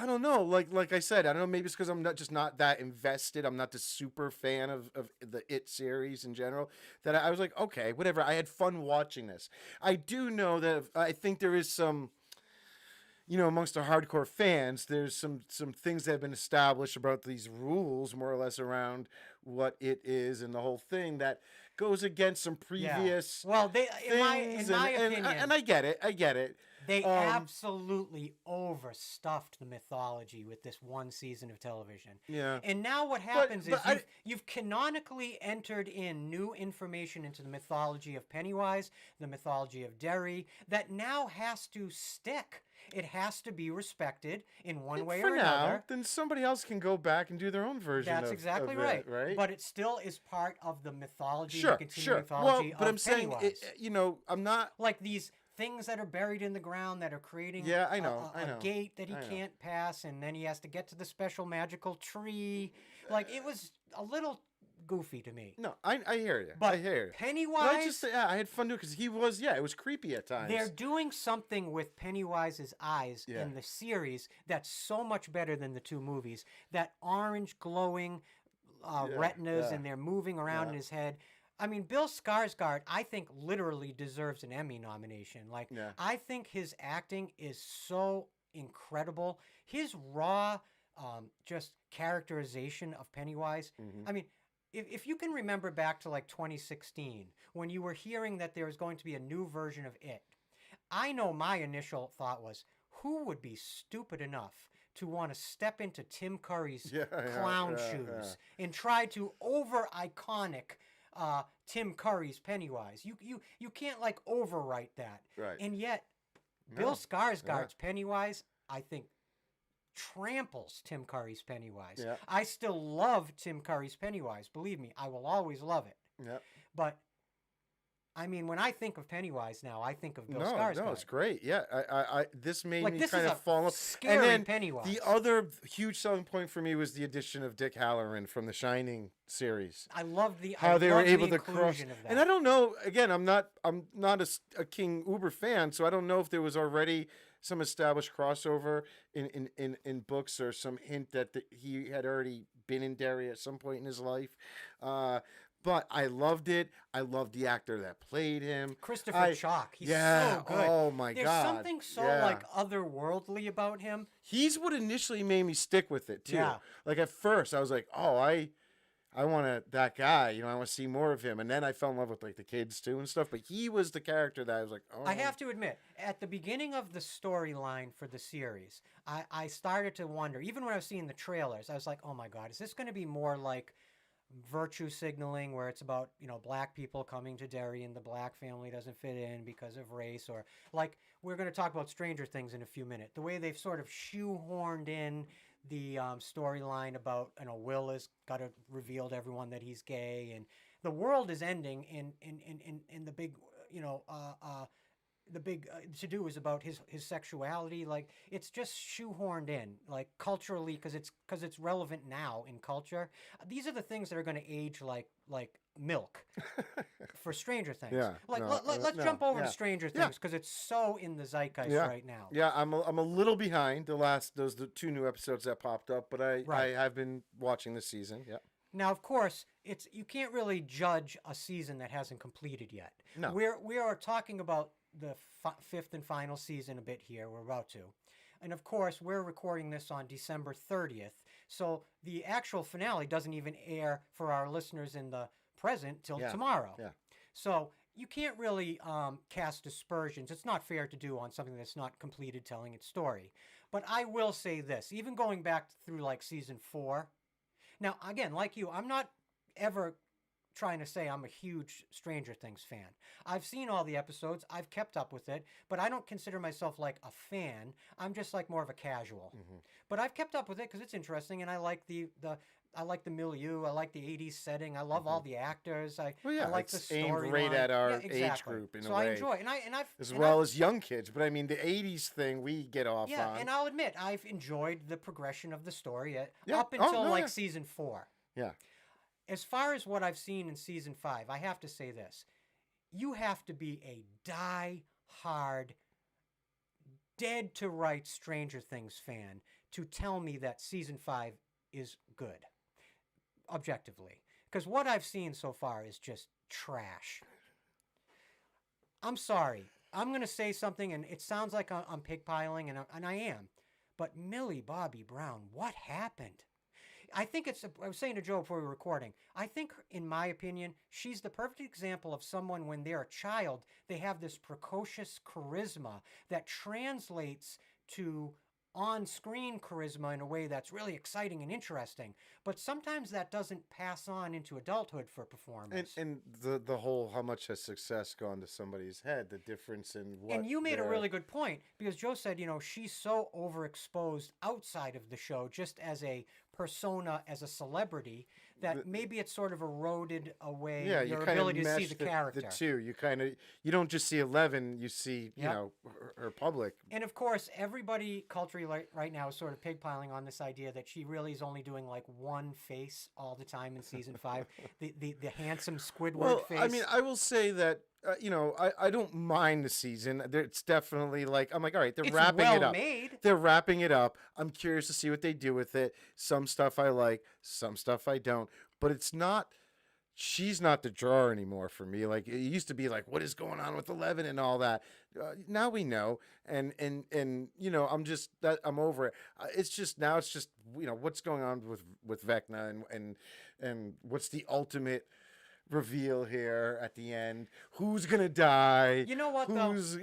I don't know. Like I said, I don't know. Maybe it's because I'm not that invested. I'm not the super fan of the It series in general. That I was like, okay, whatever. I had fun watching this. I do know that I think there is some. Amongst the hardcore fans, there's some things that have been established about these rules, more or less, around what it is and the whole thing that goes against some previous
Well, in my
things.
opinion,
and I get it.
They absolutely overstuffed the mythology with this one season of television.
Yeah.
And now what happens
but
is you've canonically entered in new information into the mythology of Pennywise, the mythology of Derry, that now has to stick. It has to be respected in one way
For
or
now,
another.
then somebody else can go back and do their own version
That's
of
exactly
of
right.
it, right?
But it still is part of the mythology, the
Sure,
continuing
sure. Well,
mythology
but
of
I'm saying,
Pennywise.
I'm not.
Like these things that are buried in the ground that are creating
Yeah, I know, I know.
a gate that he
I know.
can't pass, and then he has to get to the special magical tree. Like, it was a little goofy to me.
No, I hear you.
But
I hear you.
Pennywise,
But I just, I had fun doing because he was, it was creepy at times.
they're doing something with Pennywise's eyes
Yeah.
in the series that's so much better than the two movies. That orange glowing retinas,
yeah.
and they're moving around in his head. I mean, Bill Skarsgård, I think, literally deserves an Emmy nomination. Like,
Yeah.
I think his acting is so incredible. His raw, just characterization of Pennywise. I mean, if you can remember back to like 2016, when you were hearing that there was going to be a new version of It, I know my initial thought was, who would be stupid enough to want to step into Tim Curry's clown shoes and try to over-iconic Tim Curry's Pennywise? You can't like overwrite that.
Right.
And yet, Bill Skarsgård's Pennywise, I think, tramples Tim Curry's Pennywise.
Yeah.
I still love Tim Curry's Pennywise. Believe me, I will always love it.
Yeah.
But I mean, when I think of Pennywise now, I think of Bill Skarsgård.
No, it's great. Yeah, this made
Like,
me
this
kind
is
of
a
fall off.
scary
And then
Pennywise.
the other huge selling point for me was the addition of Dick Halloran from the Shining series.
I love the
How they were able to
inclusion
cross,
of that.
and I don't know. Again, I'm not a King Uber fan, so I don't know if there was already some established crossover in books or some hint that he had already been in Derry at some point in his life. But I loved it. I loved the actor that played him.
Christopher Chalk. He's
yeah,
so good.
oh my
There's
God.
something so
Yeah.
like otherworldly about him.
He's what initially made me stick with it too.
Yeah.
Like at first, I was like, "Oh, I want that guy. You know, I want to see more of him." And then I fell in love with like the kids too and stuff. But he was the character that I was like, "Oh."
I have to admit, at the beginning of the storyline for the series, I started to wonder, even when I was seeing the trailers, I was like, oh my God, is this going to be more like virtue signaling, where it's about, black people coming to Derry and the black family doesn't fit in because of race? Or like, we're going to talk about Stranger Things in a few minutes, the way they've sort of shoehorned in the storyline about, Will has got to reveal to everyone that he's gay, and the world is ending in the big, the big to-do is about his sexuality. Like, it's just shoehorned in, like, culturally, because it's relevant now in culture. These are the things that are going to age like milk for Stranger Things.
Yeah,
Like,
no,
let's
no,
jump over
yeah.
to Stranger Things, because it's so in the zeitgeist
Yeah.
right now.
Yeah, I'm a little behind the two new episodes that popped up, but I have been watching this season. Yeah.
Now, of course, you can't really judge a season that hasn't completed yet.
No.
We are talking about the fifth and final season a bit here. We're about to. And of course, we're recording this on December 30th. So the actual finale doesn't even air for our listeners in the present till tomorrow.
Yeah.
So you can't really cast aspersions. It's not fair to do on something that's not completed telling its story. But I will say this, even going back through like season 4. Now, again, like you, I'm not ever trying to say I'm a huge Stranger Things fan. I've seen all the episodes. I've kept up with it, but I don't consider myself like a fan. I'm just like more of a casual.
Mm-hmm.
But I've kept up with it because it's interesting, and I like the milieu. I like the 80s setting. I love all the actors. I like the
it's aimed
storyline.
right at our age
exactly.
group in
so
a way.
I enjoy it, and
as young kids. But I mean, the '80s thing we get off
yeah,
on.
and I'll admit I've enjoyed the progression of the story up
Oh,
until
no, yeah.
season 4.
Yeah.
As far as what I've seen in season 5, I have to say this. You have to be a die-hard, dead-to-rights Stranger Things fan to tell me that season 5 is good, objectively. Because what I've seen so far is just trash. I'm sorry. I'm going to say something, and it sounds like I'm pigpiling, and I am. But Millie Bobby Brown, what happened? I think I was saying to Joe before we were recording, I think, in my opinion, she's the perfect example of someone when they're a child, they have this precocious charisma that translates to on-screen charisma in a way that's really exciting and interesting. But sometimes that doesn't pass on into adulthood for
And
performers.
and the whole how much has success gone to somebody's head, the difference in what
And you made a
their-
really good point because Joe said, she's so overexposed outside of the show just as a persona, as a celebrity, that maybe it's sort of eroded away
yeah, you
your
kind of
ability to see
mesh
the character.
the two. You don't just see 11, you see
Yep.
her public.
And of course, everybody culturally right now is sort of pigpiling on this idea that she really is only doing like one face all the time in season 5, the handsome Squidward
Well,
face.
I mean, I will say that I don't mind the season. It's definitely like I'm like, all right, they're
it's
wrapping
well
it up.
made.
They're wrapping it up. I'm curious to see what they do with it. Some stuff I like, some stuff I don't. But it's not. She's not the draw anymore for me. Like it used to be, like what is going on with 11 and all that. Now we know, and I'm over it. It's just now. It's just what's going on with Vecna and what's the ultimate reveal here at the end. Who's gonna die?
You know what,
Who's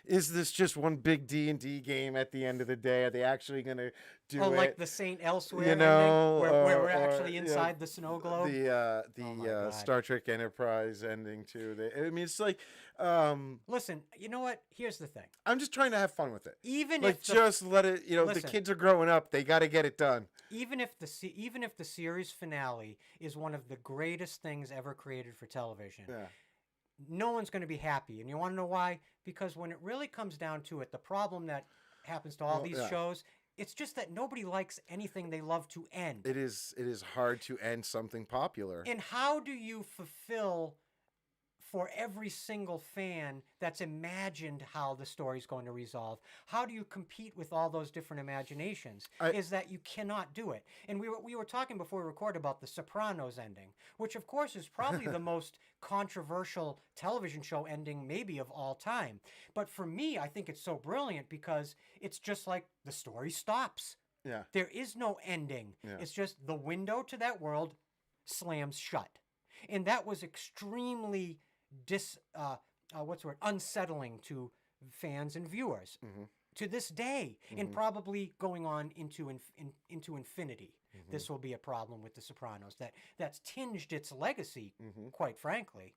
is this just one big D&D game at the end of the day? Are they actually gonna do it?
Like the Saint Elsewhere
You know,
ending, where we're
or,
actually inside the snow globe.
The
Oh my God.
Star Trek Enterprise ending too. I mean, it's like
Listen, you know what? Here's the thing.
I'm just trying to have fun with it.
Even
Like
if the,
just let it. The
Listen.
kids are growing up. They got to get it done.
even if the series finale is one of the greatest things ever created for television,
Yeah.
no one's going to be happy. And you want to know why? Because when it really comes down to it, the problem that happens to all these
yeah.
shows, it's just that nobody likes anything they love to end.
It is hard to end something popular.
And how do you fulfill for every single fan that's imagined how the story's going to resolve? How do you compete with all those different imaginations? Is that you cannot do it. And we were talking before we recorded about the Sopranos ending, which of course is probably the most controversial television show ending maybe of all time. But for me, I think it's so brilliant because it's just like the story stops.
Yeah.
There is no ending.
Yeah.
It's just the window to that world slams shut. And that was extremely unsettling to fans and viewers to this day, and probably going on into infinity. This will be a problem with The Sopranos that's tinged its legacy, quite frankly.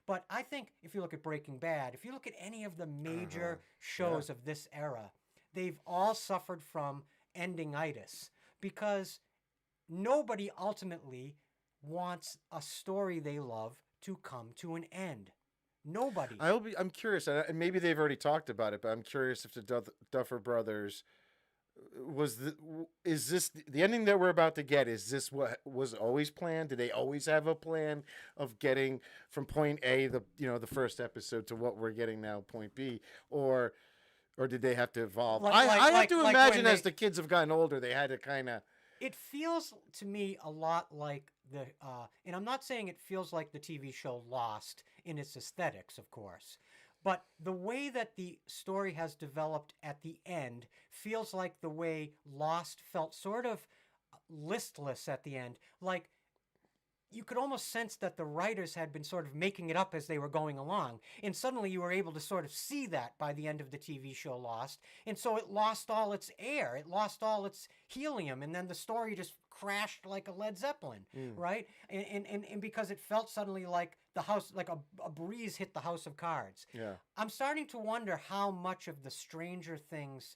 But I think if you look at Breaking Bad, if you look at any of the major shows of this era, they've all suffered from endingitis because nobody ultimately wants a story they love to come to an end. Nobody.
I'm curious, and maybe they've already talked about it, but I'm curious if the Duffer Brothers is this the ending that we're about to get? Is this what was always planned? Did they always have a plan of getting from point A, the first episode, to what we're getting now, point B, or did they have to evolve? I have to imagine as the kids have gotten older, they had to kind of.
It feels to me a lot like and I'm not saying it feels like the TV show Lost in its aesthetics, of course, but the way that the story has developed at the end feels like the way Lost felt sort of listless at the end. Like you could almost sense that the writers had been sort of making it up as they were going along. And suddenly you were able to sort of see that by the end of the TV show Lost. And so it lost all its air. It lost all its helium. And then the story just crashed like a Led Zeppelin, right? And because it felt suddenly like the house, like a breeze hit the House of Cards.
Yeah.
I'm starting to wonder how much of the Stranger Things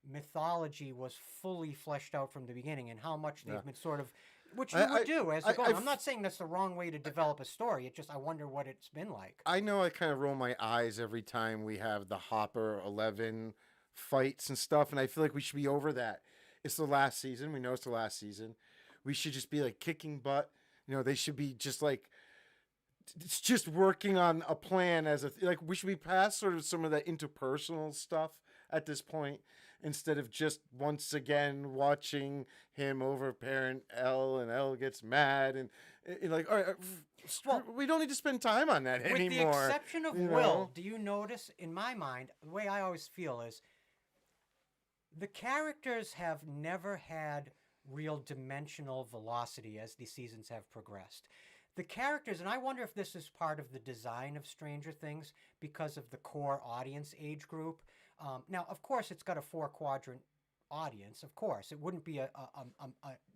mythology was fully fleshed out from the beginning and how much they've been sort of... Which you would do as you go. I'm not saying that's the wrong way to develop a story. It's just I wonder what it's been like.
I know I kind of roll my eyes every time we have the Hopper 11 fights and stuff, and I feel like we should be over that. It's the last season. We know it's the last season. We should just be like kicking butt. They should be just like it's just working on a plan like we should be past sort of some of that interpersonal stuff at this point, instead of just once again watching him overparent Elle and Elle gets mad and like, all right, we don't need to spend time on that anymore.
With the exception of Will, do you notice, in my mind, the way I always feel is the characters have never had real dimensional velocity as the seasons have progressed. The characters, and I wonder if this is part of the design of Stranger Things because of the core audience age group. Now, of course, it's got a 4 quadrant audience. Of course, it wouldn't be a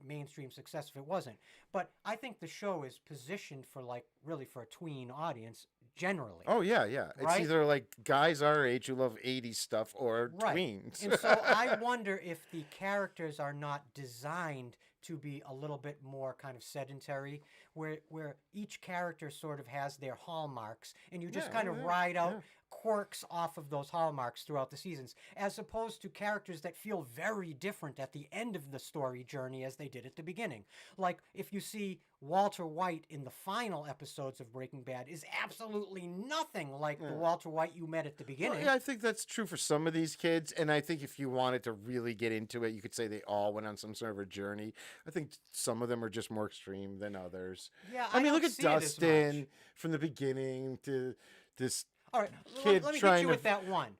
mainstream success if it wasn't. But I think the show is positioned for really for a tween audience generally.
Oh yeah, yeah. It's
Right?
either like guys our age who love 80s stuff or
Right.
tweens.
And so I wonder if the characters are not designed to be a little bit more kind of sedentary, where each character sort of has their hallmarks, and you just
Yeah,
kind of
yeah,
ride out
yeah.
quirks off of those hallmarks throughout the seasons, as opposed to characters that feel very different at the end of the story journey as they did at the beginning. Like if you see Walter White in the final episodes of Breaking Bad is absolutely nothing like the Walter White you met at the
Well,
beginning.
yeah, I think that's true for some of these kids, and I think if you wanted to really get into it, you could say they all went on some sort of a journey. I think some of them are just more extreme than others.
Yeah,
I mean,
don't
look at
see it as
Dustin
much.
from the beginning to this
All right,
kid
let me get
trying
you
to.
with that one.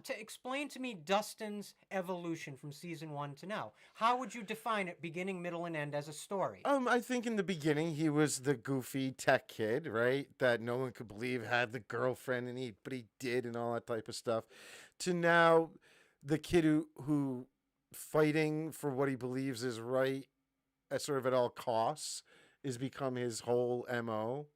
To explain to me Dustin's evolution from season 1 to now. How would you define it, beginning, middle, and end, as a story?
I think in the beginning he was the goofy tech kid, right? That no one could believe had the girlfriend, but he did, and all that type of stuff. To now, the kid who fighting for what he believes is right, sort of at all costs, is become his whole mo.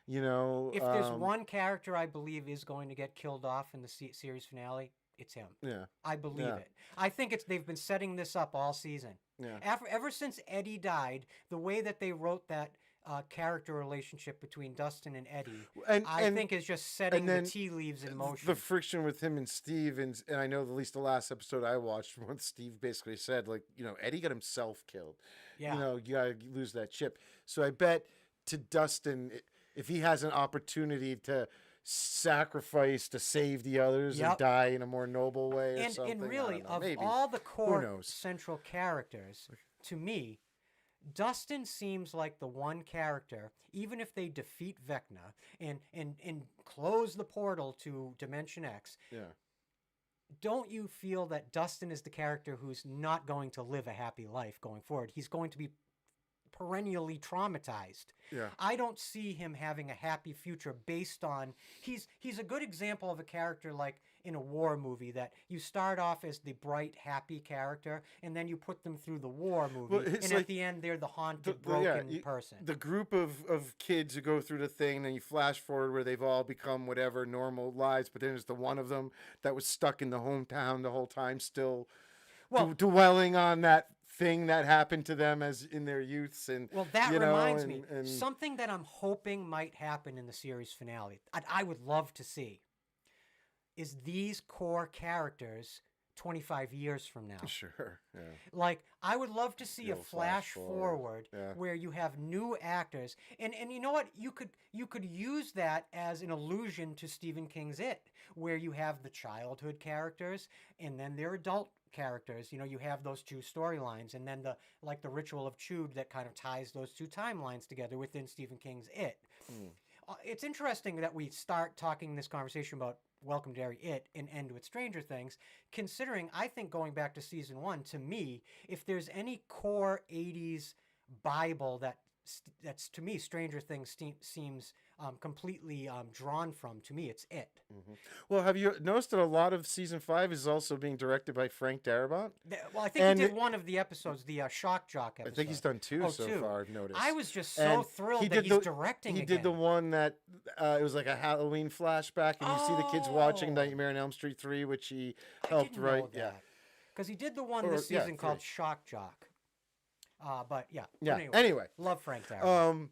You know,
If there's one character I believe is going to get killed off in the series finale, it's him.
yeah,
I believe
Yeah.
it. I think they've been setting this up all season.
yeah.
Ever since Eddie died, the way that they wrote that character relationship between Dustin and Eddie, I think is just setting the
then
tea leaves in motion.
The friction with him and Steve, and I know at least the last episode I watched, when Steve basically said, like, Eddie got himself killed.
Yeah.
You gotta lose that chip. So I bet to Dustin, if he has an opportunity to sacrifice to save the others and
Yep.
die in a more noble way or something.
And
I
really,
don't know,
of
maybe.
all the core
knows?
central characters, to me, Dustin seems like the one character, even if they defeat Vecna and close the portal to Dimension X,
Yeah.
don't you feel that Dustin is the character who's not going to live a happy life going forward? He's going to be perennially traumatized.
Yeah.
I don't see him having a happy future based on he's a good example of a character like in a war movie that you start off as the bright, happy character and then you put them through the war movie
Well, it's
and
like
at the end they're the haunted,
yeah,
broken person.
The group of kids who go through the thing, and you flash forward where they've all become whatever normal lives, but then there's the one of them that was stuck in the hometown the whole time, still dwelling on that thing that happened to them as in their youths. And
Well, that reminds me, something that I'm hoping might happen in the series finale, I would love to see, is these core characters 25 years from now.
Sure, yeah.
Like, I would love to see a
Little
flash
flash
forward
yeah.
where you have new actors. And you know what? You could use that as an allusion to Stephen King's It, where you have the childhood characters and then their adult characters. You have those two storylines, and then the Ritual of Chud that kind of ties those two timelines together within Stephen King's It. It's interesting that we start talking this conversation about Welcome to Derry It and end with Stranger Things, considering I think going back to season 1, to me, if there's any core 80s Bible that's to me Stranger Things seems completely drawn from, to me it's It.
Well, have you noticed that a lot of season 5 is also being directed by Frank Darabont?
Well, I think he did one of the episodes, the Shock Jock episode.
I think he's done two so far, I've noticed.
I was just so thrilled that he's directing
He did the one that, it was like a Halloween flashback, and you see the kids watching Nightmare on Elm Street 3, which he helped write. Yeah.
Because he did the one this season called Shock Jock. But yeah.
Yeah.
Anyway. Love Frank Darabont.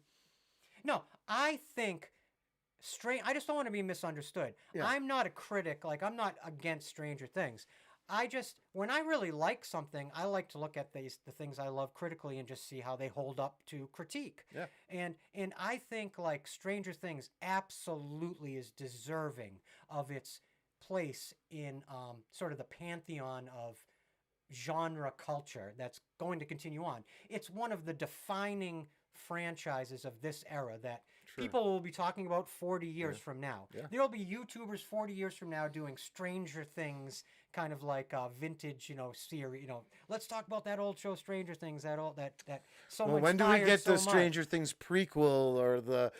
No, I think I just don't want to be misunderstood.
Yeah.
I'm not a critic. I'm not against Stranger Things. When I really like something, I like to look at the things I love critically and just see how they hold up to critique.
Yeah.
And I think Stranger Things absolutely is deserving of its place in sort of the pantheon of genre culture that's going to continue on. It's one of the defining franchises of this era that people will be talking about 40 years from now.
Yeah.
There'll be YouTubers 40 years from now doing Stranger Things kind of like vintage, series. Let's talk about that old show, Stranger Things. That so
Well, when do we
inspired
get
so
the
much.
Stranger Things prequel, or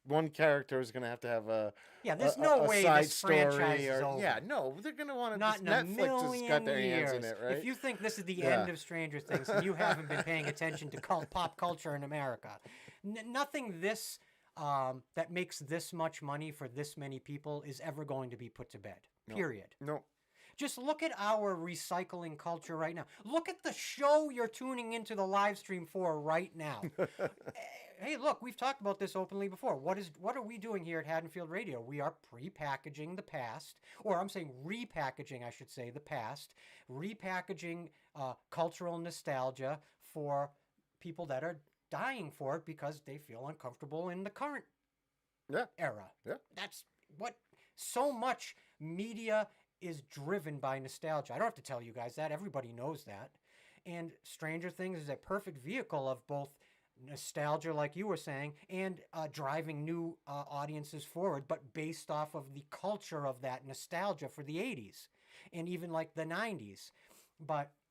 one character is going to have
Yeah, there's no
a
way
side
this franchise
story,
is
or
over.
yeah, no, they're going to want to.
Not in a
Netflix has got
million
their hands in
years.
it, right?
If you think this is the
Yeah.
end of Stranger Things, then you haven't been paying attention to pop culture in America. Nothing this that makes this much money for this many people is ever going to be put to bed. Period.
No.
Just look at our recycling culture right now. Look at the show you're tuning into the live stream for right now. Hey, look, we've talked about this openly before. What are we doing here at Haddonfield Radio? We are pre-packaging the past, or I'm saying repackaging, I should say, the past, repackaging cultural nostalgia for people that are dying for it because they feel uncomfortable in the current era.
Yeah.
That's what so much media is driven by nostalgia. I don't have to tell you guys that. Everybody knows that. And Stranger Things is a perfect vehicle of both nostalgia, like you were saying, and driving new audiences forward, but based off of the culture of that nostalgia for the 80s and even like the 90s.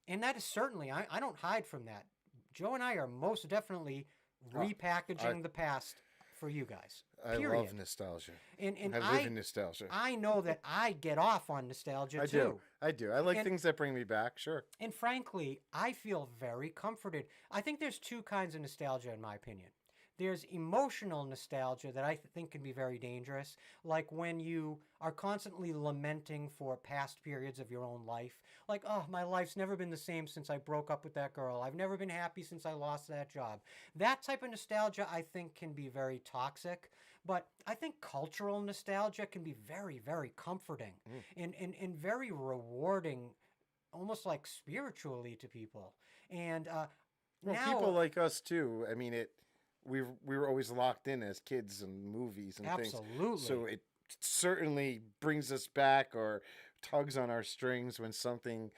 And that is certainly, I don't hide from that. Joe and I are most definitely repackaging the past for you guys. Period.
I love nostalgia.
And
I live in nostalgia.
I know that I get off on nostalgia too.
I do. I like things that bring me back, sure.
And frankly, I feel very comforted. I think there's two kinds of nostalgia, in my opinion. There's emotional nostalgia that I think can be very dangerous, like when you are constantly lamenting for past periods of your own life. Like, oh, my life's never been the same since I broke up with that girl. I've never been happy since I lost that job. That type of nostalgia, I think, can be very toxic. But I think cultural nostalgia can be very, very comforting and very rewarding, almost like spiritually to people. And now,
people like us too. I mean, we were always locked in as kids and movies and things.
absolutely.
So it certainly brings us back or tugs on our strings when something,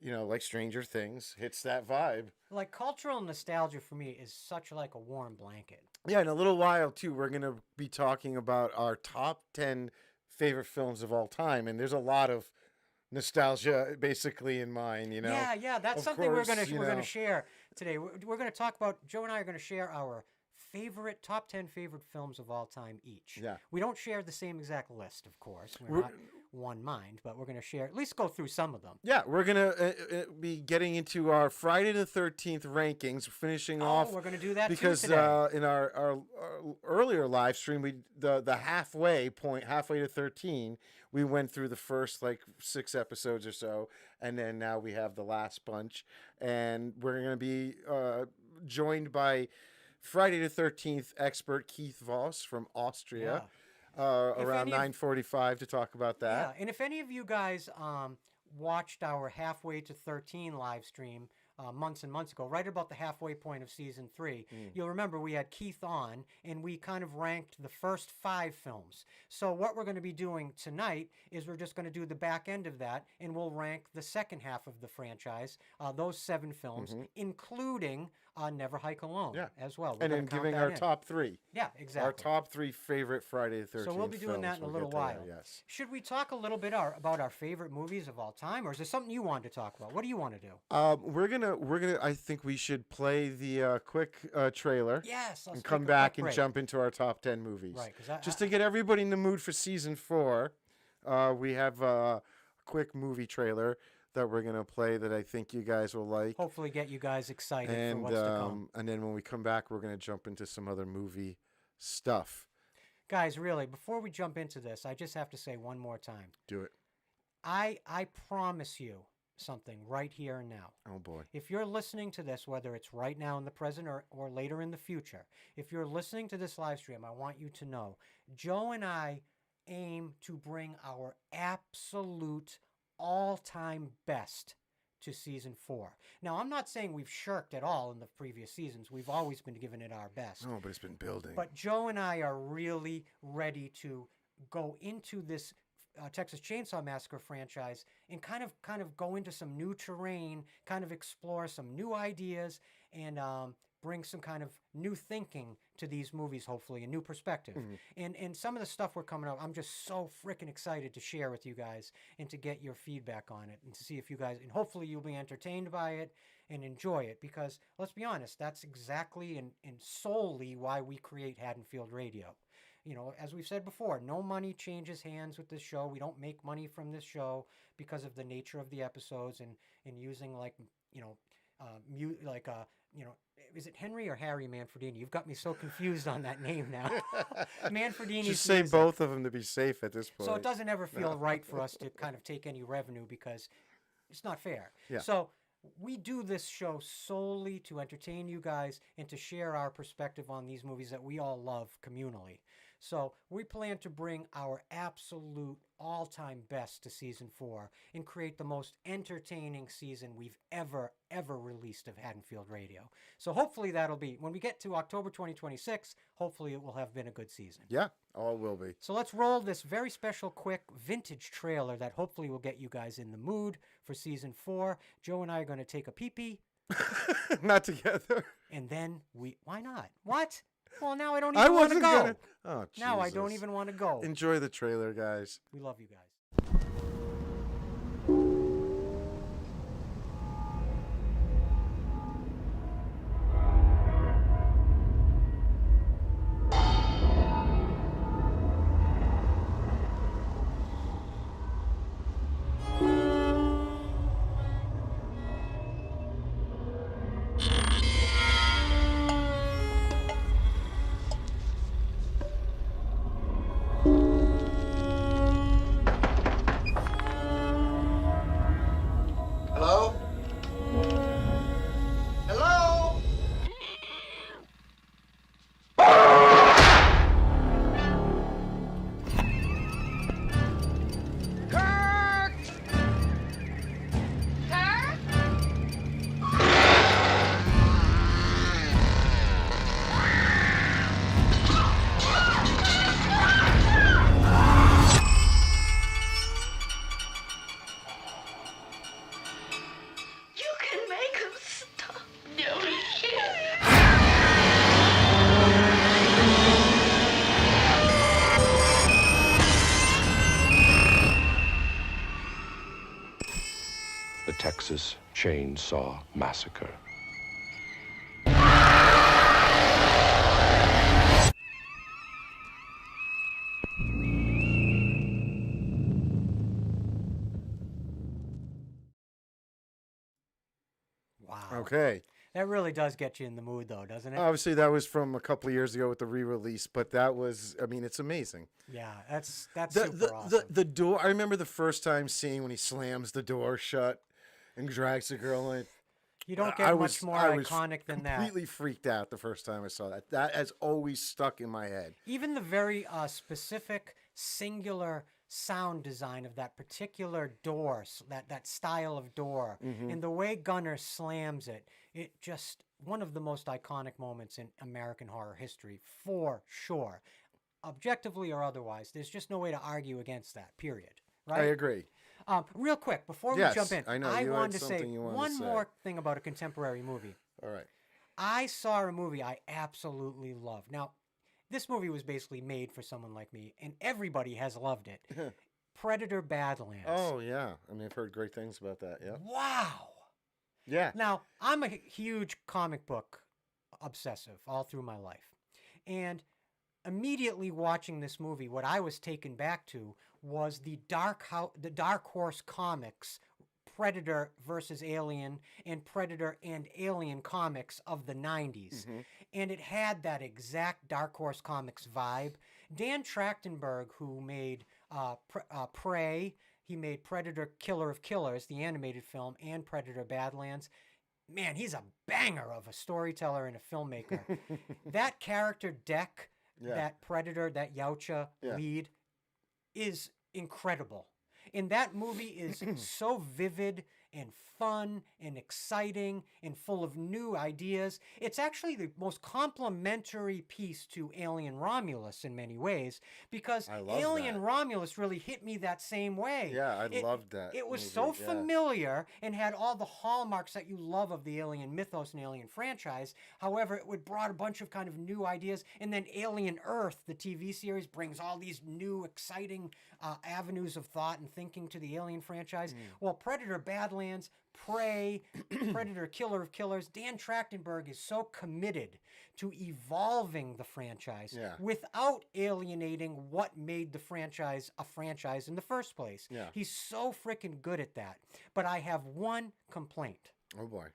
like Stranger Things hits that vibe.
Like cultural nostalgia for me is such like a warm blanket.
Yeah, in a little while too, we're going to be talking about our top 10 favorite films of all time, and there's a lot of nostalgia basically in mine,
Yeah, that's
Of
something
course,
we're gonna share today. We're going to talk about, Joe and I are going to share our top 10 favorite films of all time each.
Yeah.
We don't share the same exact list, of course. We're not one mind, but we're going to share, at least go through some of them.
Yeah, we're going to be getting into our Friday the 13th rankings, finishing off.
We're going to do that
because
too today.
In our earlier live stream, the halfway point, halfway to 13, we went through the first 6 episodes or so, and then now we have the last bunch, and we're going to be joined by Friday the 13th expert Keith Voss from Austria around 9:45 to talk about that.
Yeah, and if any of you guys watched our halfway to 13 live stream months and months ago, right about the halfway point of season 3, you'll remember we had Keith on, and we kind of ranked the first 5 films. So what we're going to be doing tonight is we're just going to do the back end of that, and we'll rank the second half of the franchise, those 7 films, including Never Hike Alone as well. We're
And then
gonna count
giving
that
our
in.
top 3.
Yeah, exactly.
Our top 3 favorite Friday the 13th
So we'll be doing that in a
films.
little
We'll get to
while.
that, yes.
Should we talk a little bit about our favorite movies of all time, or is there something you wanted to talk about? What do you want to do?
We're gonna. I think we should play the quick trailer.
Yes, let's
And come
take a
back
quick
and
break.
jump into our top 10 movies.
Right, 'cause
just to get everybody in the mood for season 4, we have a quick movie trailer that we're gonna play that I think you guys will like.
Hopefully, get you guys excited for
And
what's to come.
and then when we come back, we're gonna jump into some other movie stuff.
Guys, really, before we jump into this, I just have to say one more time.
Do it.
I promise you something right here and now.
Oh boy.
If you're listening to this, whether it's right now in the present or later in the future, if you're listening to this live stream, I want you to know Joe and I aim to bring our absolute all-time best to season 4. Now, I'm not saying we've shirked at all in the previous seasons. We've always been giving it our best.
Oh, but it's been building.
But Joe and I are really ready to go into this Texas Chainsaw Massacre franchise and kind of go into some new terrain, kind of explore some new ideas, and bring some kind of new thinking to these movies, hopefully, a new perspective. And some of the stuff we're coming up, I'm just so freaking excited to share with you guys and to get your feedback on it and to see if you guys, and hopefully you'll be entertained by it and enjoy it, because let's be honest, that's exactly and solely why we create Haddonfield Radio. You know, as we've said before, no money changes hands with this show. We don't make money from this show because of the nature of the episodes and using like, you know, you know, is it Henry or Harry Manfredini? You've got me so confused on that name now. Manfredini's
Just say
music.
both of them to be safe at this point.
So it doesn't ever feel right for us to kind of take any revenue because it's not fair.
Yeah.
So we do this show solely to entertain you guys and to share our perspective on these movies that we all love communally. So we plan to bring our absolute all-time best to season 4 and create the most entertaining season we've ever released of Haddonfield Radio. So hopefully that'll be, when we get to October 2026, hopefully it will have been a good season.
Yeah, all will be.
So let's roll this very special, quick, vintage trailer that hopefully will get you guys in the mood for season 4. Joe and I are going to take a pee-pee.
Not together.
And then why not? What? Well, now I don't even want to go.
Oh,
now I don't
Jesus.
even want to go.
Enjoy the trailer, guys.
We love you guys.
Hello? Hello? Kirk! Kirk?
You can make him stop. No, he can't.
The Texas Chainsaw Massacre.
Wow.
Okay.
That really does get you in the mood, though, doesn't it?
Obviously, that was from a couple of years ago with the re-release, but that was, I mean, it's amazing.
Yeah, that's
The,
super
the,
awesome.
the door, I remember the first time seeing when he slams the door shut and drags the girl in.
You don't
I
get
was-
much more
I was
iconic than that.
Completely freaked out the first time I saw that. That has always stuck in my head.
Even the very specific, singular sound design of that particular door, that style of door, and the way Gunner slams it, it just one of the most iconic moments in American horror history, for sure. Objectively or otherwise, there's just no way to argue against that, period. Right?
I agree.
Real quick, before
Yes,
we jump in,
I know, you had
wanted to say
something you wanted to
one
say.
more thing about a contemporary movie.
All right.
I saw a movie I absolutely loved. Now, this movie was basically made for someone like me, and everybody has loved it. Predator Badlands.
Oh, yeah. I mean, I've heard great things about that. Yeah.
Wow.
Yeah.
Now, I'm a huge comic book obsessive all through my life. And immediately watching this movie, what I was taken back to was the Dark Horse Comics Predator versus Alien and Predator and Alien comics of the 90s. And it had that exact Dark Horse Comics vibe. Dan Trachtenberg, who made Prey, he made Predator Killer of Killers, the animated film, and Predator Badlands. Man, he's a banger of a storyteller and a filmmaker. That character Deck,
Yeah.
that Predator, that Yautja
Yeah.
lead, is incredible. And that movie is so vivid and fun and exciting and full of new ideas. It's actually the most complementary piece to Alien Romulus in many ways, because
I love
Alien
that.
Romulus really hit me that same way.
Yeah, I loved that
It was
movie,
so
yeah.
familiar and had all the hallmarks that you love of the Alien mythos and Alien franchise. However, it would brought a bunch of kind of new ideas, and then Alien Earth, the TV series, brings all these new exciting avenues of thought and thinking to the Alien franchise. Well, Predator Badlands, Prey, Predator Killer of Killers, Dan Trachtenberg is so committed to evolving the franchise
Yeah.
without alienating what made the franchise a franchise in the first place.
Yeah.
He's so freaking good at that. But I have one complaint.
Oh boy.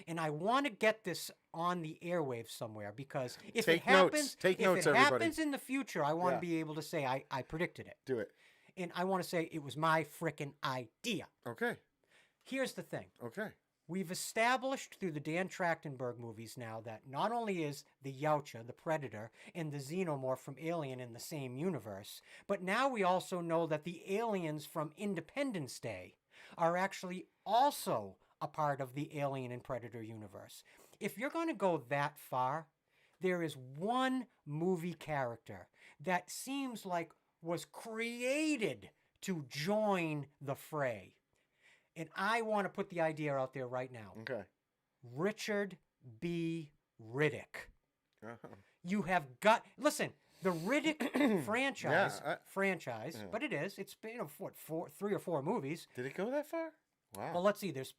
And I want to get this on the airwaves somewhere, because if
Take
it happens,
notes. Take
if
notes,
it
everybody.
happens in the future, I want
Yeah.
to be able to say I predicted it.
Do it.
And I want to say it was my frickin' idea.
Okay.
Here's the thing.
Okay.
We've established through the Dan Trachtenberg movies now that not only is the Yautja, the Predator, and the Xenomorph from Alien in the same universe, but now we also know that the aliens from Independence Day are actually also a part of the Alien and Predator universe. If you're going to go that far, there is one movie character that seems like was created to join the fray. And I want to put the idea out there right now.
Okay.
Richard B. Riddick.
Uh-huh.
You have got, listen, the Riddick franchise,
Yeah.
but it is. It's been, three or four movies.
Did it go that far? Wow.
Well, let's see. There's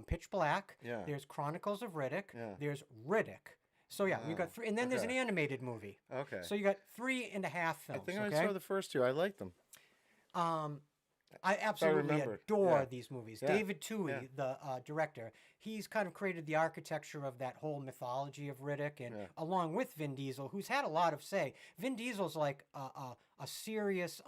Pitch Black.
Yeah.
There's Chronicles of Riddick.
Yeah.
There's Riddick. So yeah, we got three, and then there's an
Okay.
animated movie.
Okay.
So you got 3.5
I
films.
think
okay?
I saw the first two. I liked them.
I absolutely
remember.
adore
Yeah.
these movies.
Yeah.
David Toohey,
Yeah.
the director, he's kind of created the architecture of that whole mythology of Riddick, and
Yeah.
along with Vin Diesel, who's had a lot of say. Vin Diesel's like a serious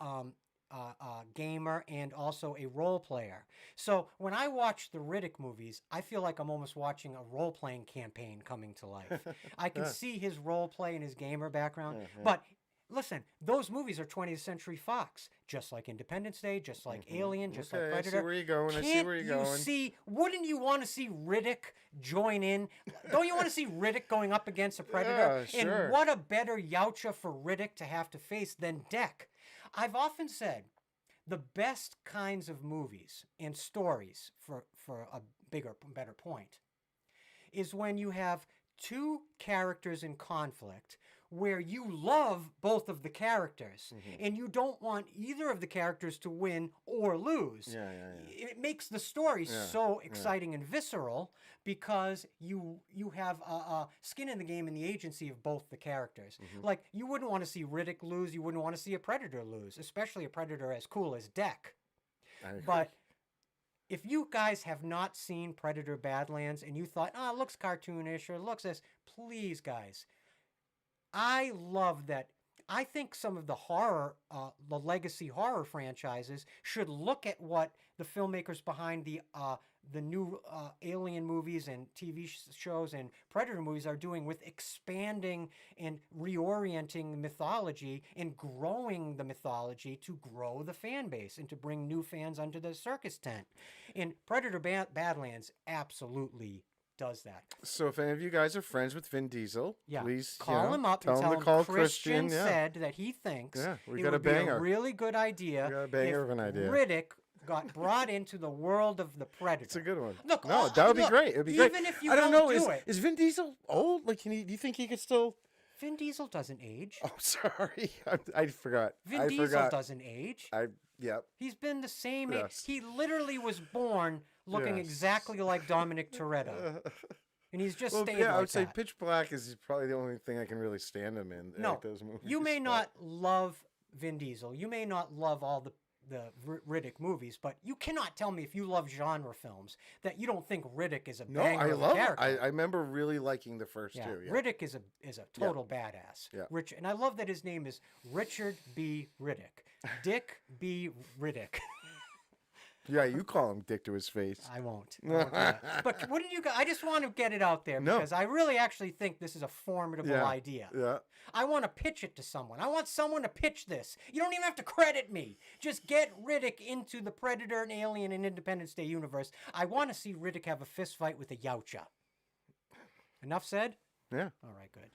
gamer and also a role player. So when I watch the Riddick movies, I feel like I'm almost watching a role-playing campaign coming to life. I can see his role play and his gamer background, but listen, those movies are 20th Century Fox, just like Independence Day, just like Alien, just like
Okay,
Predator.
I see where you're going. I see
Can't
where you're
you
going.
see? Wouldn't you want to see Riddick join in? Don't you want to see Riddick going up against a Predator?
Yeah, sure.
And what a better Yautja for Riddick to have to face than Deck. I've often said the best kinds of movies and stories, for a better point, is when you have two characters in conflict where you love both of the characters and you don't want either of the characters to win or lose.
Yeah.
It makes the story
Yeah,
so exciting and visceral because you have a skin in the game and the agency of both the characters. Like, you wouldn't want to see Riddick lose, you wouldn't want to see a Predator lose, especially a Predator as cool as Deck.
I agree.
But if you guys have not seen Predator Badlands and you thought, it looks cartoonish or it looks this, please, guys, I love that. I think some of the the legacy horror franchises should look at what the filmmakers behind the new Alien movies and TV shows and Predator movies are doing with expanding and reorienting mythology and growing the mythology to grow the fan base and to bring new fans onto the circus tent. And Predator Badlands absolutely does that.
So if any of you guys are friends with Vin Diesel,
Yeah,
please
call him up
tell
and
him
tell
to call
him Christian
Yeah.
said that he thinks
Yeah, we
it
got a
would be a
banger.
really good idea
We got a banger
if
of an idea.
Riddick got brought into the world of the Predator.
It's a good one.
Look,
no, that would be
look,
great. It'd be great.
even if you
I don't
won't
know.
do it.
Is Vin Diesel old? Like, do you think he could still?
Vin Diesel doesn't age.
Oh, sorry, I forgot.
Vin
I
Diesel
forgot.
doesn't age.
Yep.
He's been the same age.
Yes.
He literally was born looking
Yes.
exactly like Dominic Toretto. And he's just
Well,
stayed
yeah, I
like
would say
that.
Pitch Black is probably the only thing I can really stand him in.
No,
like those movies.
you may
but-
not love Vin Diesel. You may not love all the Riddick movies, but you cannot tell me if you love genre films that you don't think Riddick is a
No,
banger
I
of a
love it.
character.
I remember really liking the first
Yeah,
two. Yeah.
Riddick is a total badass.
Yeah.
And I love that his name is Richard B. Riddick. Dick B. Riddick.
Yeah, you call him Dick to his face.
I won't. I won't do that. But wouldn't you? I just want to get it out there
No.
because I really actually think this is a formidable idea.
Yeah.
I want to pitch it to someone. I want someone to pitch this. You don't even have to credit me. Just get Riddick into the Predator and Alien and Independence Day universe. I want to see Riddick have a fist fight with a Yautja. Enough said?
Yeah.
All right, good.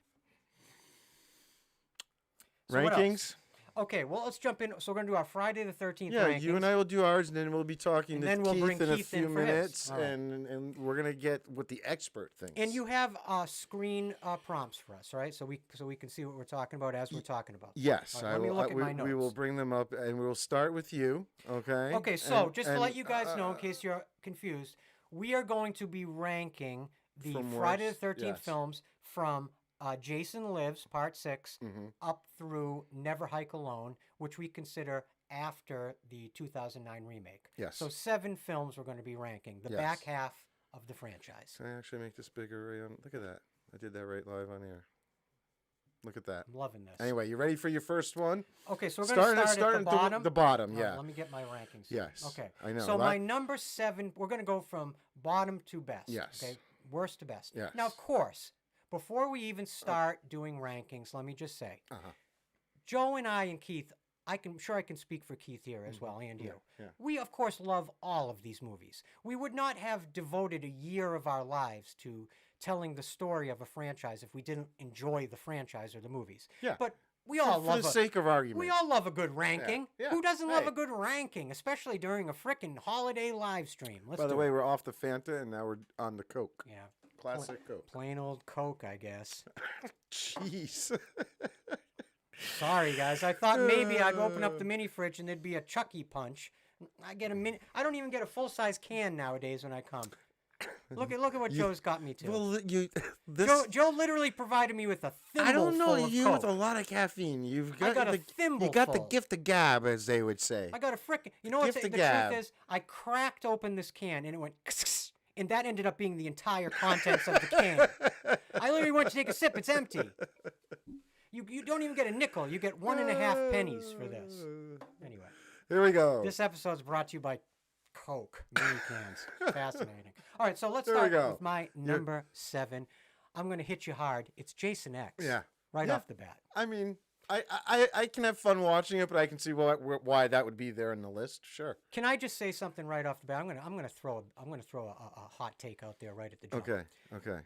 So what else?
Rankings?
Okay, well, let's jump in. So we're going to do our Friday the 13th
Yeah,
rankings.
you and I will do ours, and then we'll be talking
And
to
then we'll bring
Keith in a
Keith in
few
for his.
minutes,
All right.
and we're gonna get what the expert thinks.
And you have screen prompts for us, right? So we can see what we're talking about as we're talking about.
Yes,
All right, let me look at my
we will
notes.
bring them up, and we'll start with you. Okay.
Okay, so
And-
just to
and,
let you guys know, in case you're confused, we are going to be ranking the
From
Friday the
worst,
13th
yes.
films from Jason Lives, Part 6,
Mm-hmm.
up through Never Hike Alone, which we consider after the 2009 remake.
Yes.
So 7 films we're going to be ranking, the
Yes.
back half of the franchise.
Can I actually make this bigger? Right on? Look at that. I did that right live on air. Look at that.
I'm loving this.
Anyway, you ready for your first one?
Okay, so we're going to start at the bottom.
The bottom,
All right,
yeah.
let me get my rankings.
Yes,
Okay.
I know,
So
that-
my number 7, we're going to go from bottom to best.
Yes.
Okay. Worst to best.
Yes.
Now, of course, before we even start doing rankings, let me just say,
Uh-huh.
Joe and I and Keith, I can speak for Keith here as well, and you.
Mm-hmm. yeah.
We of course love all of these movies. We would not have devoted a year of our lives to telling the story of a franchise if we didn't enjoy the franchise or the movies.
Yeah.
But we all
For
love
the
a-
sake of argument.
we all love a good ranking.
Yeah.
Who doesn't love
Hey.
a good ranking, especially during a frickin' holiday live stream? Let's
By the
do
way,
it.
we're off the Fanta, and now we're on the Coke.
Yeah.
Classic Coke.
Plain old Coke, I guess.
Jeez.
Sorry, guys. I thought maybe I'd open up the mini fridge and there'd be a Chucky punch. I get a mini. I don't even get a full size can nowadays when I come. Look at what Joe's got me to.
Well, you this.
Joe literally provided me with a thimble
I don't know
full of
you
Coke.
with a lot of caffeine. You've got,
got a
the,
thimble
You got the
full.
gift of gab, as they would say.
I got a frickin'. You know what
Gift
the
of gab.
truth is? I cracked open this can and it went, and that ended up being the entire contents of the can. I literally went to take a sip. It's empty. You don't even get a nickel. You get 1.5 pennies for this. Anyway,
Here we go.
this episode's brought to you by Coke mini cans. Fascinating. All right, so let's
There we
start
go.
with my number 7. I'm going to hit you hard. It's Jason X.
Yeah.
Right
Yeah.
off the bat.
I mean, I can have fun watching it, but I can see why that would be there in the list. Sure.
Can I just say something right off the bat? I'm gonna throw a hot take out there right at the jump.
Okay.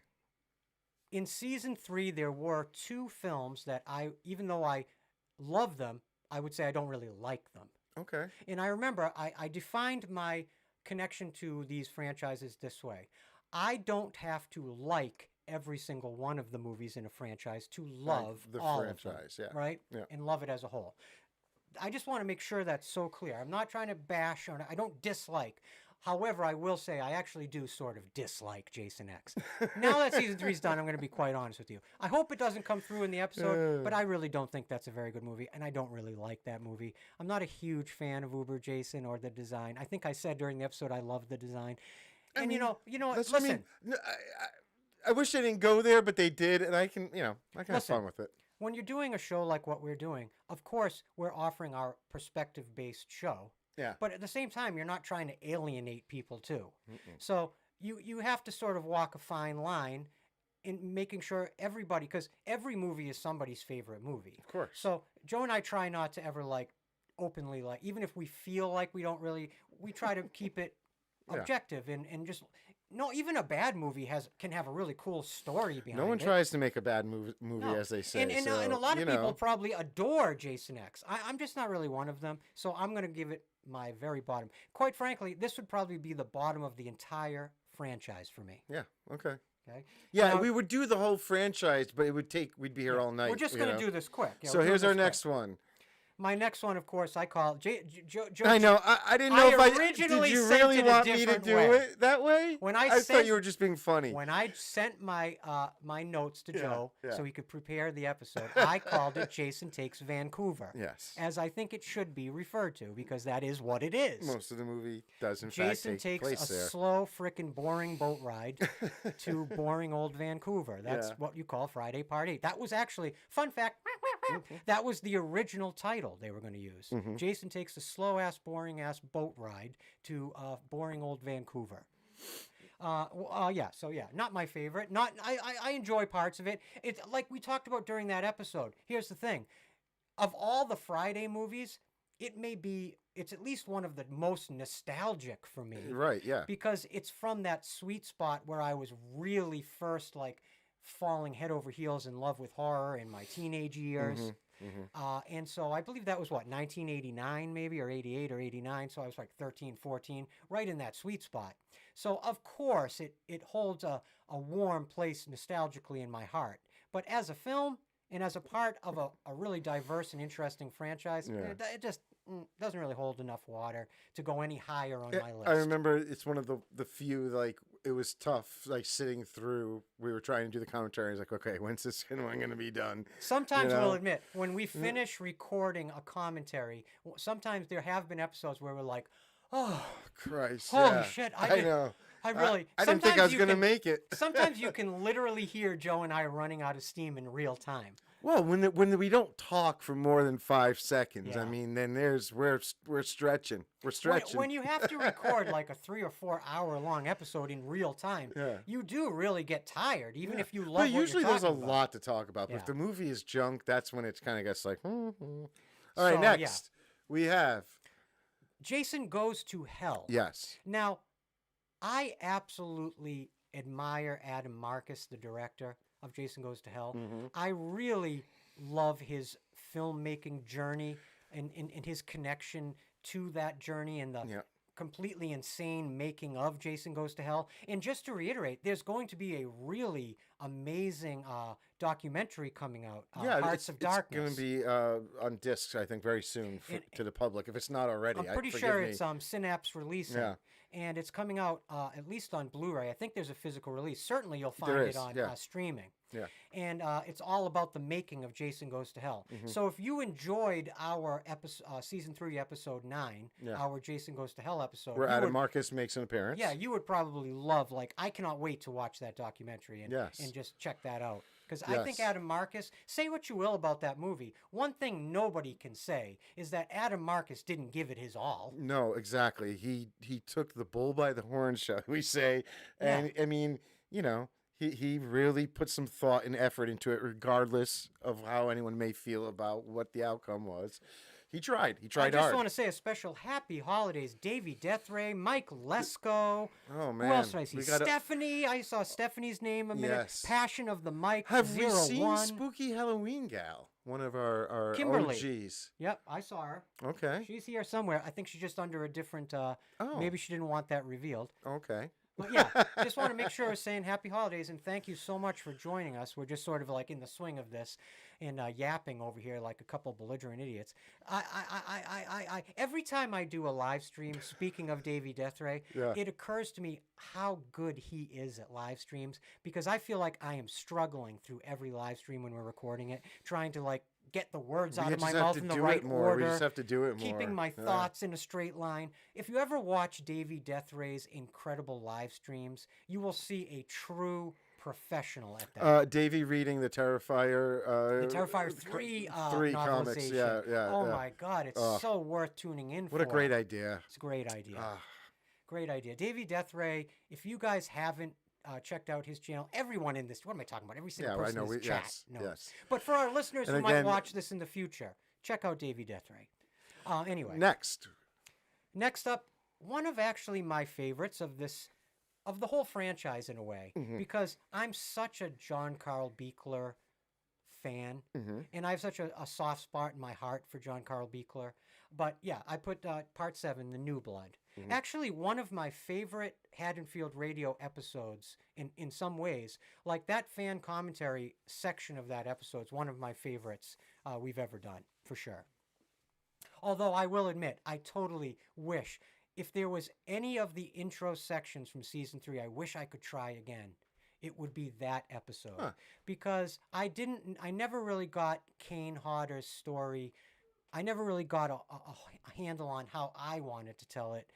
In season 3, there were 2 films that even though I love them, I would say I don't really like them.
Okay.
And I remember I defined my connection to these franchises this way: I don't have to like every single one of the movies in a franchise to love
the
all
franchise,
of them,
yeah.
right?
Yeah.
And love it as a whole. I just want to make sure that's so clear. I'm not trying to bash on it. I don't dislike. However, I will say I actually do sort of dislike Jason X. Now that season 3's done, I'm going to be quite honest with you. I hope it doesn't come through in the episode, but I really don't think that's a very good movie, and I don't really like that movie. I'm not a huge fan of Uber Jason or the design. I think I said during the episode I love the design. And you know,
That's
listen.
what I mean. I wish they didn't go there, but they did, and I can have
Listen.
fun with it.
When you're doing a show like what we're doing, of course, we're offering our perspective-based show.
Yeah.
But at the same time, you're not trying to alienate people too. So you have to sort of walk a fine line in making sure everybody, because every movie is somebody's favorite movie.
Of course.
So Joe and I try not to ever openly even if we feel like we don't really, we try to keep it
Yeah.
objective and just. No, even a bad movie can have a really cool story behind it.
No one tries to make a bad movie,
No.
as they say.
And a
so,
lot of
you
people
know.
probably adore Jason X. I'm just not really one of them, so I'm going to give it my very bottom. Quite frankly, this would probably be the bottom of the entire franchise for me.
Yeah. Okay.
Okay.
Yeah,
Now-
we would do the whole franchise, but we'd be here all night.
We're just
you
going
know.
to do this quick. Yeah,
So
we're doing
here's our
this quick.
next one.
My next one, of course, I call Joe.
I know. I didn't know if
originally
did you
sent
really
it a
want me to
different
do
way.
it that way?
When I
thought
sent-
you were just being funny.
When I sent my my notes to
Yeah,
Joe
yeah.
so he could prepare the episode, I called it Jason Takes Vancouver.
Yes.
As I think it should be referred to, because that is what it is.
Most of the movie does in
Jason
fact take
takes
place
a
there.
slow, frickin' boring boat ride to boring old Vancouver. That's
Yeah.
what you call Friday Part 8. That was actually, fun fact, that was the original title title they were going to use. Jason takes a slow-ass, boring-ass boat ride to boring old Vancouver. Not my favorite. Not I enjoy parts of it. It's like we talked about during that episode. Here's the thing. Of all the Friday movies, it's at least one of the most nostalgic for me.
Right, yeah.
Because it's from that sweet spot where I was really first like falling head over heels in love with horror in my teenage years. And so I believe that was 1989 maybe, or 88 or 89. So I was like 13, 14, right in that sweet spot. So of course it holds a warm place nostalgically in my heart. But as a film and as a part of a really diverse and interesting franchise, it just doesn't really hold enough water to go any higher on my list.
I remember it's one of the few, like, it was tough, like, sitting through. We were trying to do the commentary. I was like, okay, when's this one going to be done?
Sometimes we'll admit, when we finish recording a commentary, sometimes there have been episodes where we're like, oh,
Christ.
holy shit.
I know.
I really.
I didn't think I was going to make it.
Sometimes you can literally hear Joe and I running out of steam in real time.
Well, when we don't talk for more than 5 seconds,
Yeah.
I mean, then we're stretching. We're stretching.
When you have to record like a 3 or 4 hour long episode in real time, you do really get tired, even if you love
But
what
usually
you're
there's a
talking about.
lot to talk about. But if
Yeah.
the movie is junk, that's when it's kind of gets like, All
So,
right,
yeah.
next we have
Jason Goes to Hell.
yes.
Now, I absolutely admire Adam Marcus, the director of Jason Goes to Hell. I really love his filmmaking journey and his connection to that journey and the completely insane making of Jason Goes to Hell. And just to reiterate, there's going to be a really amazing documentary coming out, Hearts of Darkness.
It's going to be on discs, I think, very soon to the public, if it's not already.
I'm pretty sure it's Synapse releasing.
Yeah.
And it's coming out at least on Blu-ray. I think there's a physical release. Certainly you'll find
There
it
is,
on
yeah.
streaming.
Yeah.
And it's all about the making of Jason Goes to Hell. So if you enjoyed our season 3, episode 9, our Jason Goes to Hell episode,
where Adam Marcus makes an appearance.
yeah, you would probably love. Like, I cannot wait to watch that documentary and
Yes.
and just check that out. Because I think
Yes.
Adam Marcus, say what you will about that movie, one thing nobody can say is that Adam Marcus didn't give it his all.
No, exactly. He took the bull by the horns, shall we say? And I mean, he really put some thought and effort into it, regardless of how anyone may feel about what the outcome was. He tried. He tried
I just
hard.
want to say a special happy holidays, Davey Deathray, Mike Lesko.
Oh man,
Who else did I see?
we gotta-
Stephanie. I saw Stephanie's name a minute.
Yes.
Passion of the Mike.
Have we
01.
seen Spooky Halloween Gal? One of our
Kimberly.
OGs.
Yep, I saw her.
Okay.
She's here somewhere. I think she's just under a different. Maybe she didn't want that revealed.
Okay.
But yeah, just want to make sure I was saying happy holidays and thank you so much for joining us. We're just sort of like in the swing of this and yapping over here like a couple belligerent idiots. I every time I do a live stream, speaking of Davey Deathray, it occurs to me how good he is at live streams, because I feel like I am struggling through every live stream when we're recording it, trying to like get the words out of my mouth in the right order.
We just have to do it more.
Keeping my thoughts in a straight line. If you ever watch Davey Deathray's incredible live streams, you will see a true professional at that.
Davey reading the Terrifier.
The Terrifier 3
three comics.
novelization.
Yeah.
Oh my God, it's so worth tuning in for.
What a great idea.
It's a great idea. Great idea. Davey Deathray, if you guys haven't checked out his channel, everyone in this, what am I talking about? Every single person
I know.
in this chat knows.
Yes.
But for our listeners
And
who might
again-
watch this in the future, check out Davey Deathray. Anyway. Next up, one of actually my favorites of the whole franchise in a way, because I'm such a John Carl Buechler fan, and I have such a soft spot in my heart for John Carl Buechler. But yeah, I put Part 7, The New Blood. Actually, one of my favorite Haddonfield radio episodes in some ways. Like that fan commentary section of that episode is one of my favorites we've ever done, for sure. Although I will admit, I totally wish, if there was any of the intro sections from season 3, I wish I could try again. It would be that episode. Because I never really got Kane Hodder's story. I never really got a handle on how I wanted to tell it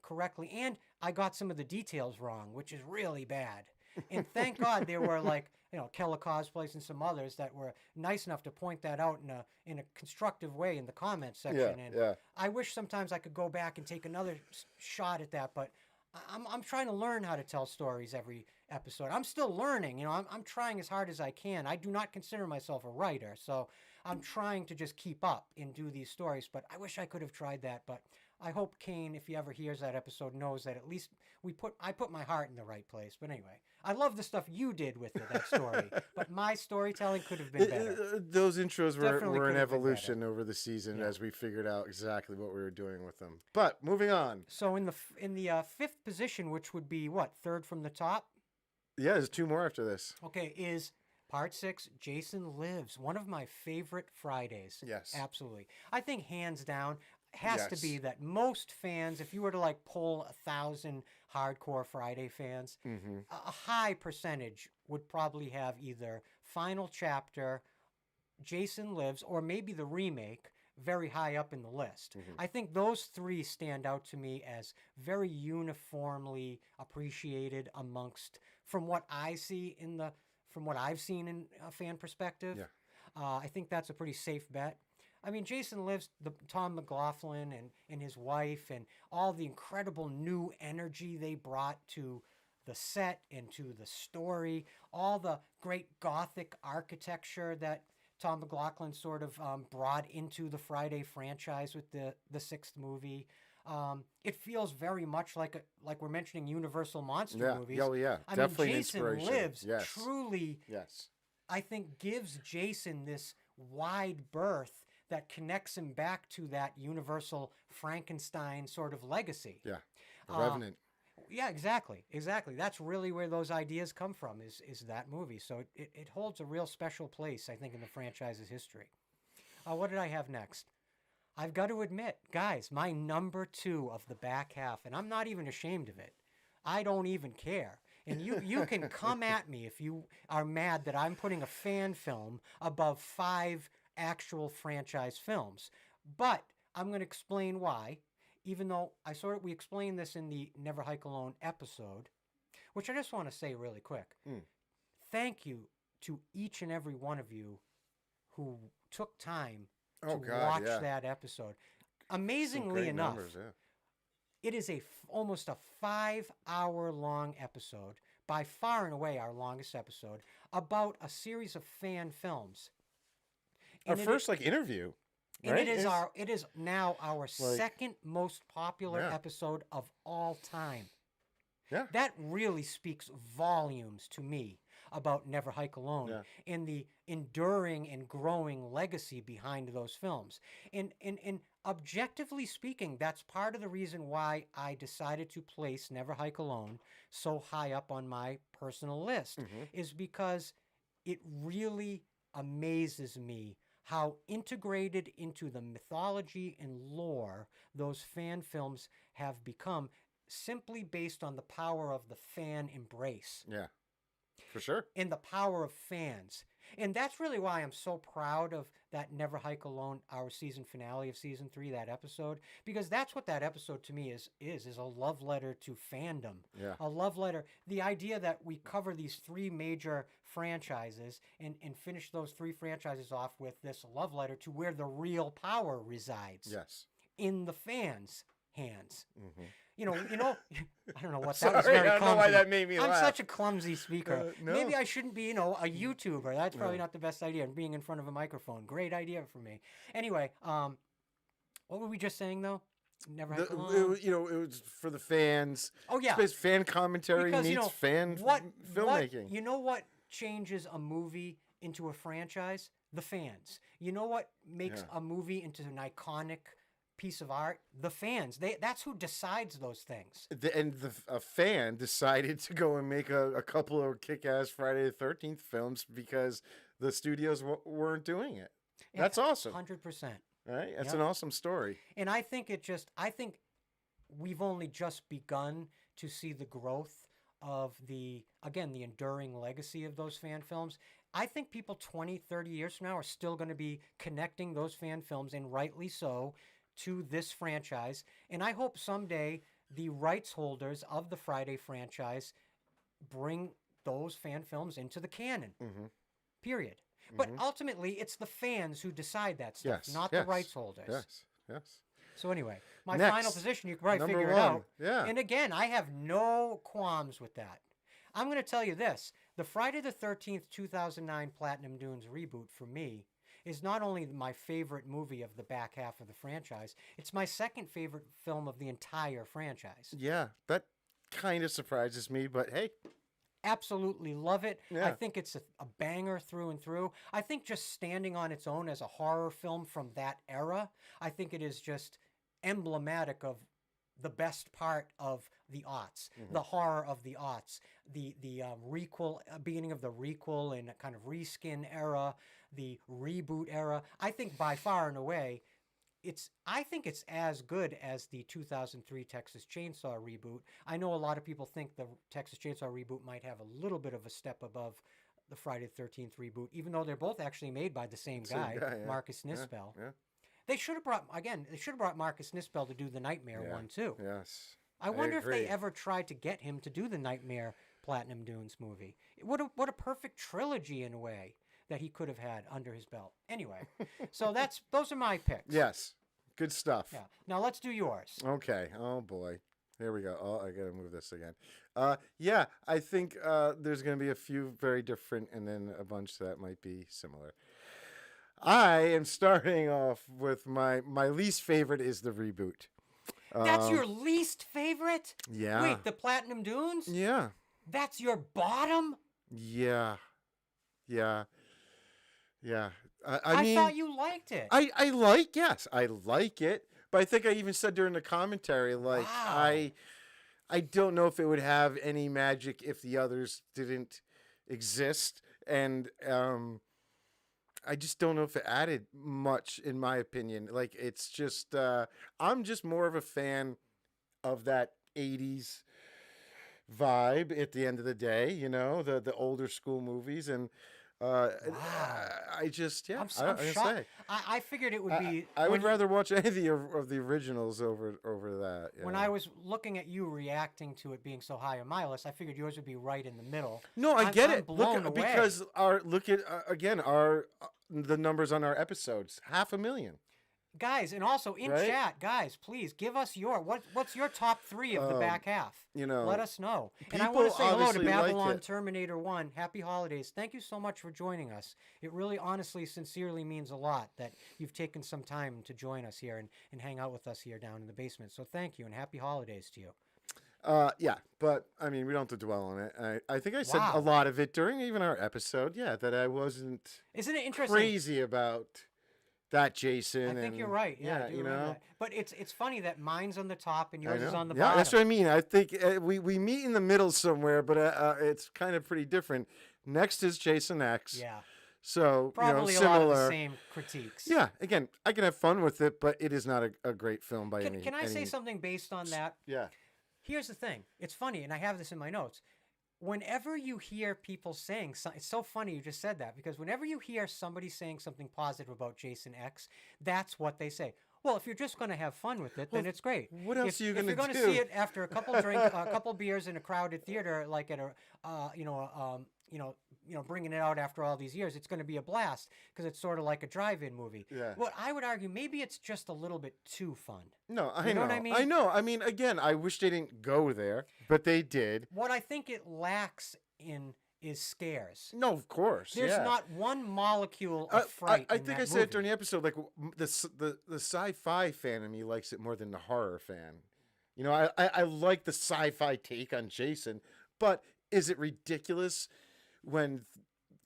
correctly. And I got some of the details wrong, which is really bad. And thank God there were like, Killer Cosplays and some others that were nice enough to point that out in a constructive way in the comments section. And
yeah.
I wish sometimes I could go back and take another shot at that, but I'm trying to learn how to tell stories every episode. I'm still learning, I'm trying as hard as I can. I do not consider myself a writer, so I'm trying to just keep up and do these stories, but I wish I could have tried that. But I hope Kane, if he ever hears that episode, knows that at least I put my heart in the right place. But anyway, I love the stuff you did with it, that story, but my storytelling could have been better.
Those intros
Definitely
were an
could have been
evolution
better.
over the season as we figured out exactly what we were doing with them. But moving on.
So in the fifth position, which would be what, third from the top?
Yeah, there's two more after this.
Okay, is Part 6, Jason Lives, one of my favorite Fridays.
Yes.
Absolutely. I think hands down has to
Yes.
be that most fans, if you were to like poll 1,000 hardcore Friday fans, a high percentage would probably have either Final Chapter, Jason Lives, or maybe the remake very high up in the list. I think those three stand out to me as very uniformly appreciated amongst, from what I see from what I've seen in a fan perspective.
Yeah.
I think that's a pretty safe bet. I mean, Jason Lives, Tom McLaughlin and his wife, and all the incredible new energy they brought to the set and to the story, all the great Gothic architecture that Tom McLaughlin sort of brought into the Friday franchise with the sixth movie. It feels very much like we're mentioning Universal monster movies.
Oh, yeah.
I
Definitely
mean,
an
Jason
inspiration.
Lives
Yes.
truly,
Yes.
I think, gives Jason this wide berth that connects him back to that Universal Frankenstein sort of legacy.
Yeah. The Revenant.
Yeah, exactly. That's really where those ideas come from, is that movie. So it holds a real special place, I think, in the franchise's history. What did I have next? I've got to admit, guys, my number 2 of the back half, and I'm not even ashamed of it. I don't even care. And you can come at me if you are mad that I'm putting a fan film above 5 actual franchise films. But I'm going to explain why, even though we explained this in the Never Hike Alone episode, which I just want to say really quick. Thank you to each and every one of you who took time to watch that episode. Amazingly enough, it is almost a 5-hour-long episode, by far and away our longest episode, about a series of fan films.
Our first interview.
And
right?
it is now our second most popular episode of all time.
Yeah.
That really speaks volumes to me about Never Hike Alone and the enduring and growing legacy behind those films. And objectively speaking, that's part of the reason why I decided to place Never Hike Alone so high up on my personal list, is because it really amazes me how integrated into the mythology and lore those fan films have become, simply based on the power of the fan embrace.
Yeah, for sure.
And the power of fans. And that's really why I'm so proud of that Never Hike Alone, our season finale of season 3, that episode, because that's what that episode to me is a love letter to fandom.
Yeah.
A love letter. The idea that we cover these 3 major franchises and finish those 3 franchises off with this love letter to where the real power resides.
Yes.
In the fans' hands. I don't know what
Sorry,
that was very
I don't know
clumsy.
why that made me
I'm
laugh.
such a clumsy speaker.
No.
Maybe I shouldn't be, a YouTuber. That's probably not the best idea. Being in front of a microphone, great idea for me. Anyway, what were we just saying though? Never Hike Alone.
It was for the fans.
Oh, yeah.
It's fan commentary
Because,
meets fan filmmaking.
You know what changes a movie into a franchise? The fans. You know what makes a movie into an iconic piece of art? The fans. That's who decides those things.
A fan decided to go and make a couple of kick-ass Friday the 13th films because the studios weren't doing it. That's awesome.
100%.
Right? That's an awesome story.
And I think I think we've only just begun to see the growth of the enduring legacy of those fan films. I think people 20, 30 years from now are still going to be connecting those fan films, and rightly so, to this franchise. And I hope someday the rights holders of the Friday franchise bring those fan films into the canon.
Mm-hmm.
Period. But ultimately, it's the fans who decide that stuff,
Yes.
not
yes,
the rights holders.
Yes. Yes.
So anyway, my
Next,
final position, you can probably
number
figure it
one.
out.
Yeah.
And again, I have no qualms with that. I'm going to tell you this. The Friday the 13th, 2009 Platinum Dunes reboot for me is not only my favorite movie of the back half of the franchise, it's my second favorite film of the entire franchise.
Yeah. That kind of surprises me, but hey.
Absolutely love it. I
Yeah.
think it's a banger through and through. I think just standing on its own as a horror film from that era, I think it is just emblematic of the best part of the aughts, the horror of the aughts, the requel, beginning of the requel and kind of reskin era, the reboot era. I think by far and away, I think it's as good as the 2003 Texas Chainsaw reboot. I know a lot of people think the Texas Chainsaw reboot might have a little bit of a step above the Friday the 13th reboot, even though they're both actually made by the same guy,
yeah.
Marcus
Yeah,
Nispel.
Yeah.
They should have brought Marcus Nispel to do the Nightmare one too.
Yes.
I wonder if they
agree.
ever tried to get him to do the Nightmare Platinum Dunes movie. What a perfect trilogy in a way that he could have had under his belt. Anyway, so those are my picks.
Yes. Good stuff.
Yeah. Now let's do yours.
Okay. Oh boy. Here we go. Oh, I gotta move this again. Yeah, I think there's gonna be a few very different, and then a bunch that might be similar. I am starting off with my least favorite is the reboot.
That's your least favorite?
Yeah.
Wait, the Platinum Dunes?
Yeah.
That's your bottom?
Yeah. Yeah. Yeah. I
I
mean,
thought you liked it.
I like it, but I think I even said during the commentary, like,
Wow.
I don't know if it would have any magic if the others didn't exist, and I just don't know if it added much, in my opinion. Like, it's just I'm just more of a fan of that '80s vibe at the end of the day, you know, the older school movies, and I just
I'm
I don't
shocked.
say.
I figured it would be.
I would
when you-
rather watch any of the originals over that.
When
yeah.
I was looking at you reacting to it being so high on my list, I figured yours would be right in the middle.
No, I get
I'm
it.
blown
Look,
away.
because look at again the numbers on our episodes, 500,000.
Guys, and also in
Right?
chat, guys, please give us what's your top three of the back half?
You know,
Let us know. And I want to
people
say hello to
obviously like
Babylon
it.
Terminator 1. Happy holidays. Thank you so much for joining us. It really, honestly, sincerely means a lot that you've taken some time to join us here and hang out with us here down in the basement. So thank you and happy holidays to you.
Yeah, but I mean, we don't have to dwell on it. I think I said
Wow.
a lot of it during even our episode. Yeah, that I wasn't
Isn't it interesting?
crazy about that Jason.
I think
and,
you're right. Yeah, I do
you
remember
know.
that. But it's funny that mine's on the top and
I
yours is
know.
on the
Yeah,
bottom.
that's what I mean. I think we meet in the middle somewhere, but it's kind of pretty different. Next is Jason X.
Yeah,
So
probably
similar.
a lot of the same critiques.
Yeah, again, I can have fun with it, but it is not a great film by
Can,
any.
can I say
any-
something based on that?
Yeah.
Here's the thing. It's funny, and I have this in my notes. Whenever you hear people saying it's so funny you just said that, because whenever you hear somebody saying something positive about Jason X, that's what they say. Well, if you're just going to have fun with it, then it's great.
what else
if,
are you
if
gonna
you're going to
do?
see it after a couple a couple beers in a crowded theater, like at a bringing it out after all these years, it's going to be a blast because it's sort of like a drive-in movie.
Yeah.
Well, I would argue maybe it's just a little bit too fun.
No, I
You know
know.
what I mean?
I know. I mean, again, I wish they didn't go there, but they did.
What I think it lacks in is scares.
No, of course.
There's
yeah.
not one molecule of fright.
I
in
think
that
I said it
movie.
during the episode. Like the sci-fi fan of me likes it more than the horror fan. You know, I like the sci-fi take on Jason, but is it ridiculous when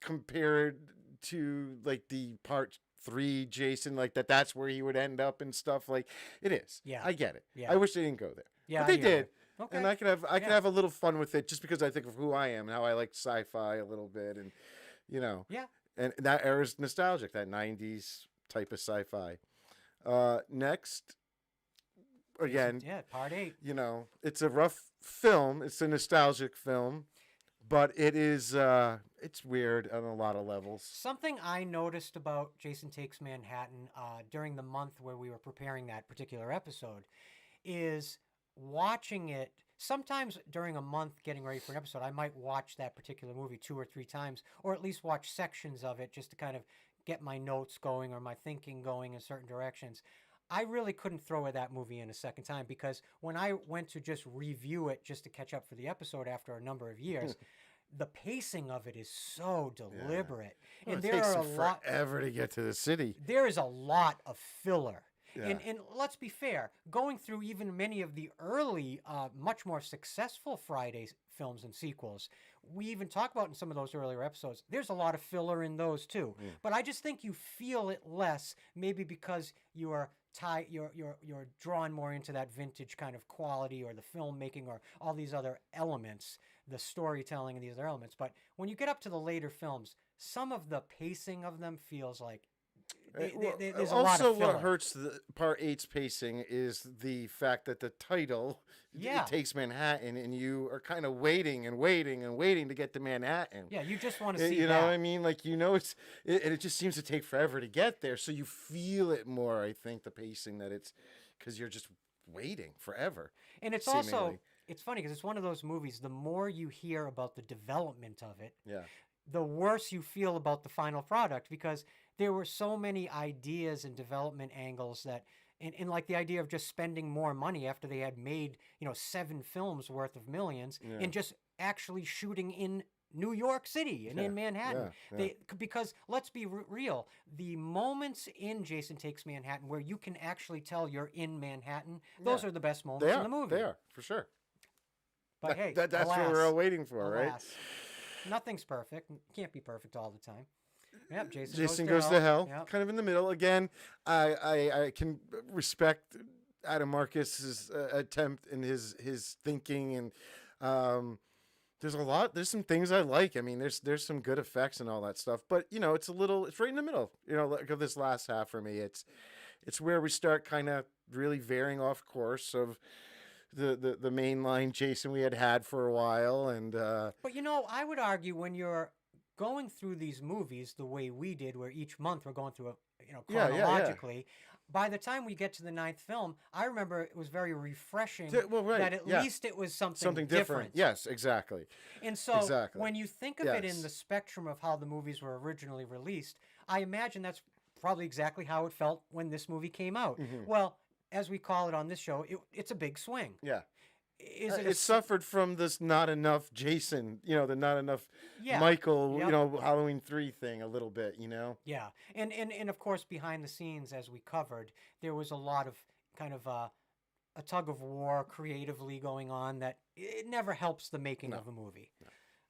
compared to like the part 3 Jason, like that's where he would end up and stuff? Like it is.
Yeah.
I get it.
Yeah.
I wish they didn't go there.
Yeah,
but they
I hear you.
did.
Okay.
And I can
Yeah.
have a little fun with it just because I think of who I am and how I like sci-fi a little bit, and you know.
Yeah.
And that era is nostalgic, that 90s type of sci-fi. Next, again,
Yeah, part 8.
you know, it's a rough film. It's a nostalgic film, but it is it's weird on a lot of levels.
Something I noticed about Jason Takes Manhattan during the month where we were preparing that particular episode is watching it sometimes during a month getting ready for an episode, I might watch that particular movie 2 or 3 times, or at least watch sections of it just to kind of get my notes going or my thinking going in certain directions. I really couldn't throw that movie in a second time because when I went to just review it just to catch up for the episode after a number of years, the pacing of it is so deliberate.
Well,
And
it
there
takes
are a
them
lot
forever to get to the city.
there is a lot of filler.
Yeah.
And let's be fair, going through even many of the early, much more successful Friday films and sequels, we even talk about in some of those earlier episodes, there's a lot of filler in those too. But I just think you feel it less, maybe because you are you're drawn more into that vintage kind of quality or the filmmaking or all these other elements, the storytelling and these other elements. But when you get up to the later films, some of the pacing of them feels like there's a lot
Also,
of filler.
what hurts the Part 8's pacing is the fact that the title it takes Manhattan, and you are kind of waiting and waiting and waiting to get to Manhattan.
Yeah, you just want to see
You
that.
know what I mean? Like, it just seems to take forever to get there, so you feel it more. I think the pacing that it's because you're just waiting forever.
And it's also,
seemingly.
it's funny because it's one of those movies, the more you hear about the development of it,
Yeah.
the worse you feel about the final product because there were so many ideas and development angles that, and like the idea of just spending more money after they had made, 7 films worth of millions and just actually shooting in New York City and in Manhattan. Because let's be real, the moments in Jason Takes Manhattan where you can actually tell you're in Manhattan, those are the best moments in the movie.
They are, for sure.
But hey,
That's what we're all waiting for, right?
alas, nothing's perfect. Can't be perfect all the time. Yep,
Jason goes to hell.
Yep.
Kind of in the middle. Again, I can respect Adam Marcus's attempt and his thinking, and there's some things I like. I mean, there's some good effects and all that stuff, but it's right in the middle. Like of this last half for me, it's where we start kind of really veering off course of the mainline Jason we had for a while, and
But I would argue when you're going through these movies the way we did, where each month we're going through chronologically. By the time we get to the 9th film, I remember it was very refreshing that at least it was something different.
Yes, exactly.
And so
Exactly.
when you think of it in
Yes.
the spectrum of how the movies were originally released, I imagine that's probably exactly how it felt when this movie came out. Well, as we call it on this show, it's a big swing.
Yeah.
Is it
It suffered from this not enough Jason, the not enough
Yeah.
Michael,
Yep.
Halloween 3 thing a little bit,
Yeah, and of course behind the scenes, as we covered, there was a lot of kind of a tug of war creatively going on that it never helps the making of a movie.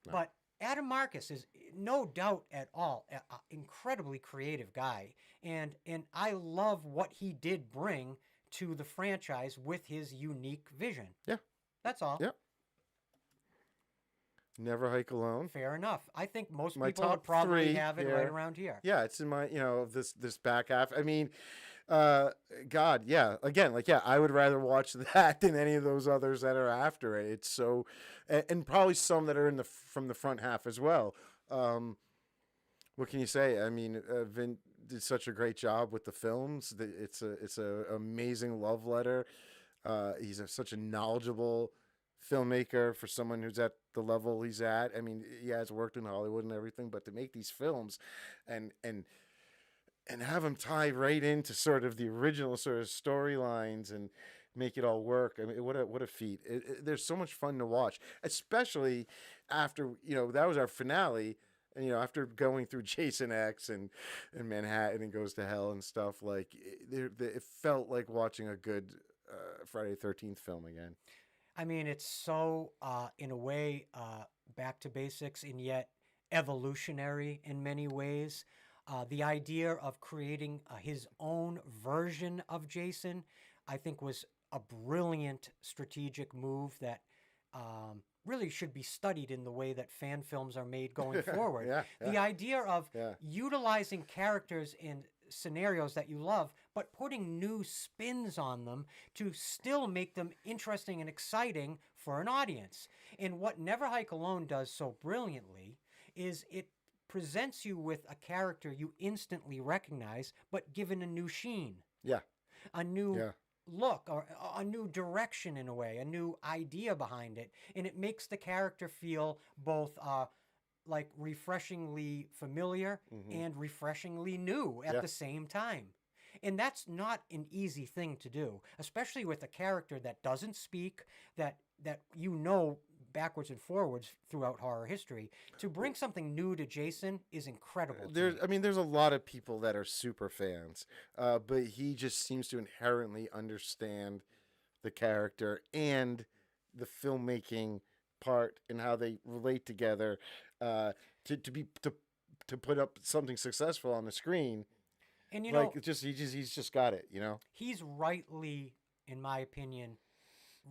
But Adam Marcus is no doubt at all an incredibly creative guy, and I love what he did bring to the franchise with his unique vision.
Yeah.
That's all.
Yep. Never Hike Alone.
Fair enough. I think most
My
people
top
would probably
3
have it
here.
right around here.
Yeah, it's in my, this back half. I mean, God, yeah. Again, I would rather watch that than any of those others that are after it. It's so, and probably some that are from the front half as well. What can you say? I mean, Vin did such a great job with the films. It's a amazing love letter. He's such a knowledgeable filmmaker for someone who's at the level he's at. I mean, he has worked in Hollywood and everything, but to make these films and have them tie right into sort of the original sort of storylines and make it all work. I mean, what a feat. There's so much fun to watch, especially after, that was our finale. And, after going through Jason X and Manhattan and Goes to Hell and stuff, it felt like watching a good Friday the 13th film again.
I mean, it's so, in a way, back to basics and yet evolutionary in many ways. The idea of creating his own version of Jason, I think, was a brilliant strategic move that really should be studied in the way that fan films are made going forward. The idea of utilizing characters in scenarios that you love, but putting new spins on them to still make them interesting and exciting for an audience. And what Never Hike Alone does so brilliantly is it presents you with a character you instantly recognize, but given a new sheen.
Yeah.
A new look or a new direction in a way, a new idea behind it, and it makes the character feel both like refreshingly familiar and refreshingly new at
Yeah.
the same time. And that's not an easy thing to do, especially with a character that doesn't speak, that backwards and forwards throughout horror history. To bring something new to Jason is incredible. To me.
There's a lot of people that are super fans, but he just seems to inherently understand the character and the filmmaking part and how they relate together to put up something successful on the screen.
And
Like he's just got it, you know.
he's rightly, in my opinion,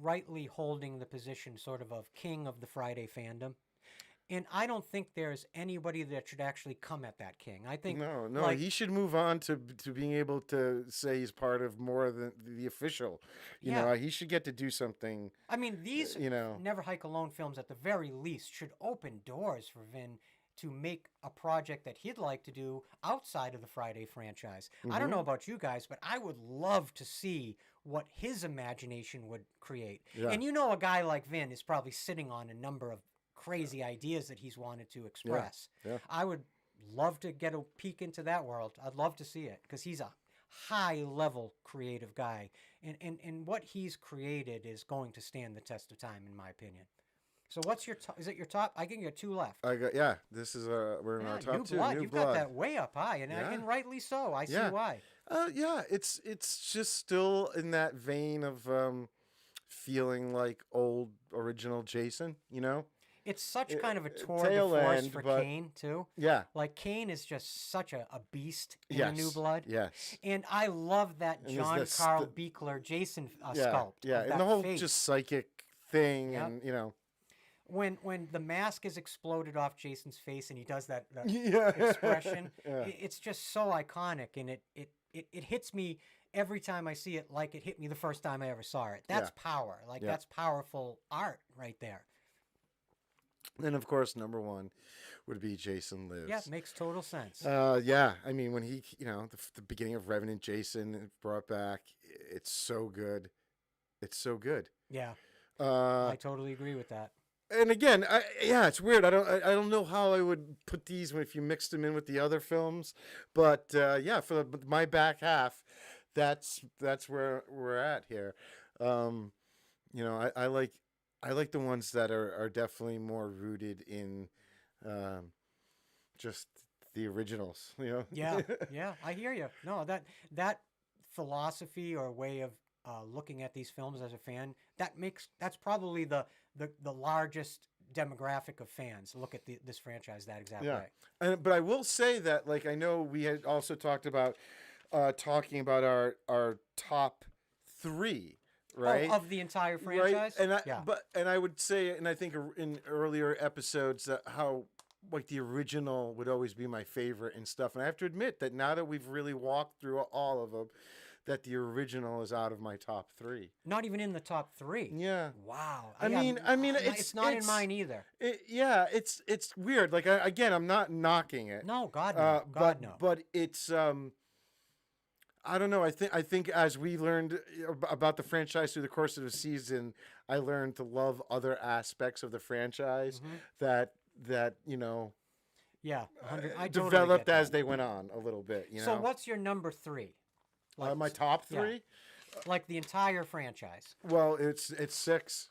rightly holding the position sort of king of the Friday fandom. And I don't think there's anybody that should actually come at that king. I think
No,
like,
he should move on to being able to say he's part of more than the official. You know,
Yeah.
he should get to do something.
I mean, these
you know.
Never Hike Alone films, at the very least, should open doors for Vin to make a project that he'd like to do outside of the Friday franchise. I don't know about you guys, but I would love to see what his imagination would create.
Yeah.
And a guy like Vin is probably sitting on a number of crazy ideas that he's wanted to express.
Yeah.
I would love to get a peek into that world. I'd love to see it because he's a high level creative guy. And what he's created is going to stand the test of time, in my opinion. So what's your is it your top? I think you got 2 left.
This is we're in our top
New
2.
Blood.
New
You've
Blood.
got that way up high, and
Yeah.
and rightly so. I see
Yeah.
why.
It's just still in that vein of feeling like old original Jason, you know?
It's such kind of a tour de
tail
force
end,
for
but-
Kane too.
Yeah.
Like Kane is just such a beast in
Yes.
the New Blood.
Yes.
And I love that
there's
John
this-
Carl Beekler Jason
Yeah.
sculpt.
Yeah.
of
And
that
the whole
face.
just psychic thing
Yep.
and, you know.
when the mask is exploded off Jason's face and he does that
Yeah.
expression,
Yeah.
it's just so iconic, and it hits me every time I see it like it hit me the first time I ever saw it. That's
Yeah.
power. Like
Yeah.
that's powerful art right there.
And of course, number 1 would be Jason Lives.
Yeah, it makes total sense.
Yeah. I mean, when he, the beginning of Revenant Jason brought back, it's so good. It's so good.
Yeah,
Uh,
I totally agree with that.
and again, it's weird. I don't know how I would put these if you mixed them in with the other films, but for my back half, that's where we're at here. I like the ones that are definitely more rooted in just the originals. You know.
Yeah, I hear you. No, that philosophy or way of looking at these films as a fan, that's probably the largest demographic of fans look at this franchise that exact way.
But I will say that, like, I know we had also talked about talking about our top 3, right?
Of the entire franchise.
Right? And I would say, and I think in earlier episodes, that how like the original would always be my favorite and stuff. And I have to admit that now that we've really walked through all of them, that the original is out of my top 3.
Not even in the top 3.
Yeah.
Wow.
I mean,
it's not in mine either.
It's weird. Like, again, I'm not knocking it.
No, God no. No.
But it's I don't know. I think as we learned about the franchise through the course of the season, I learned to love other aspects of the franchise that
Yeah, 100. I totally
developed
get
as
that.
they went on a little bit. You know.
So what's your number 3?
My top 3?
Like the entire franchise.
Well, it's 6.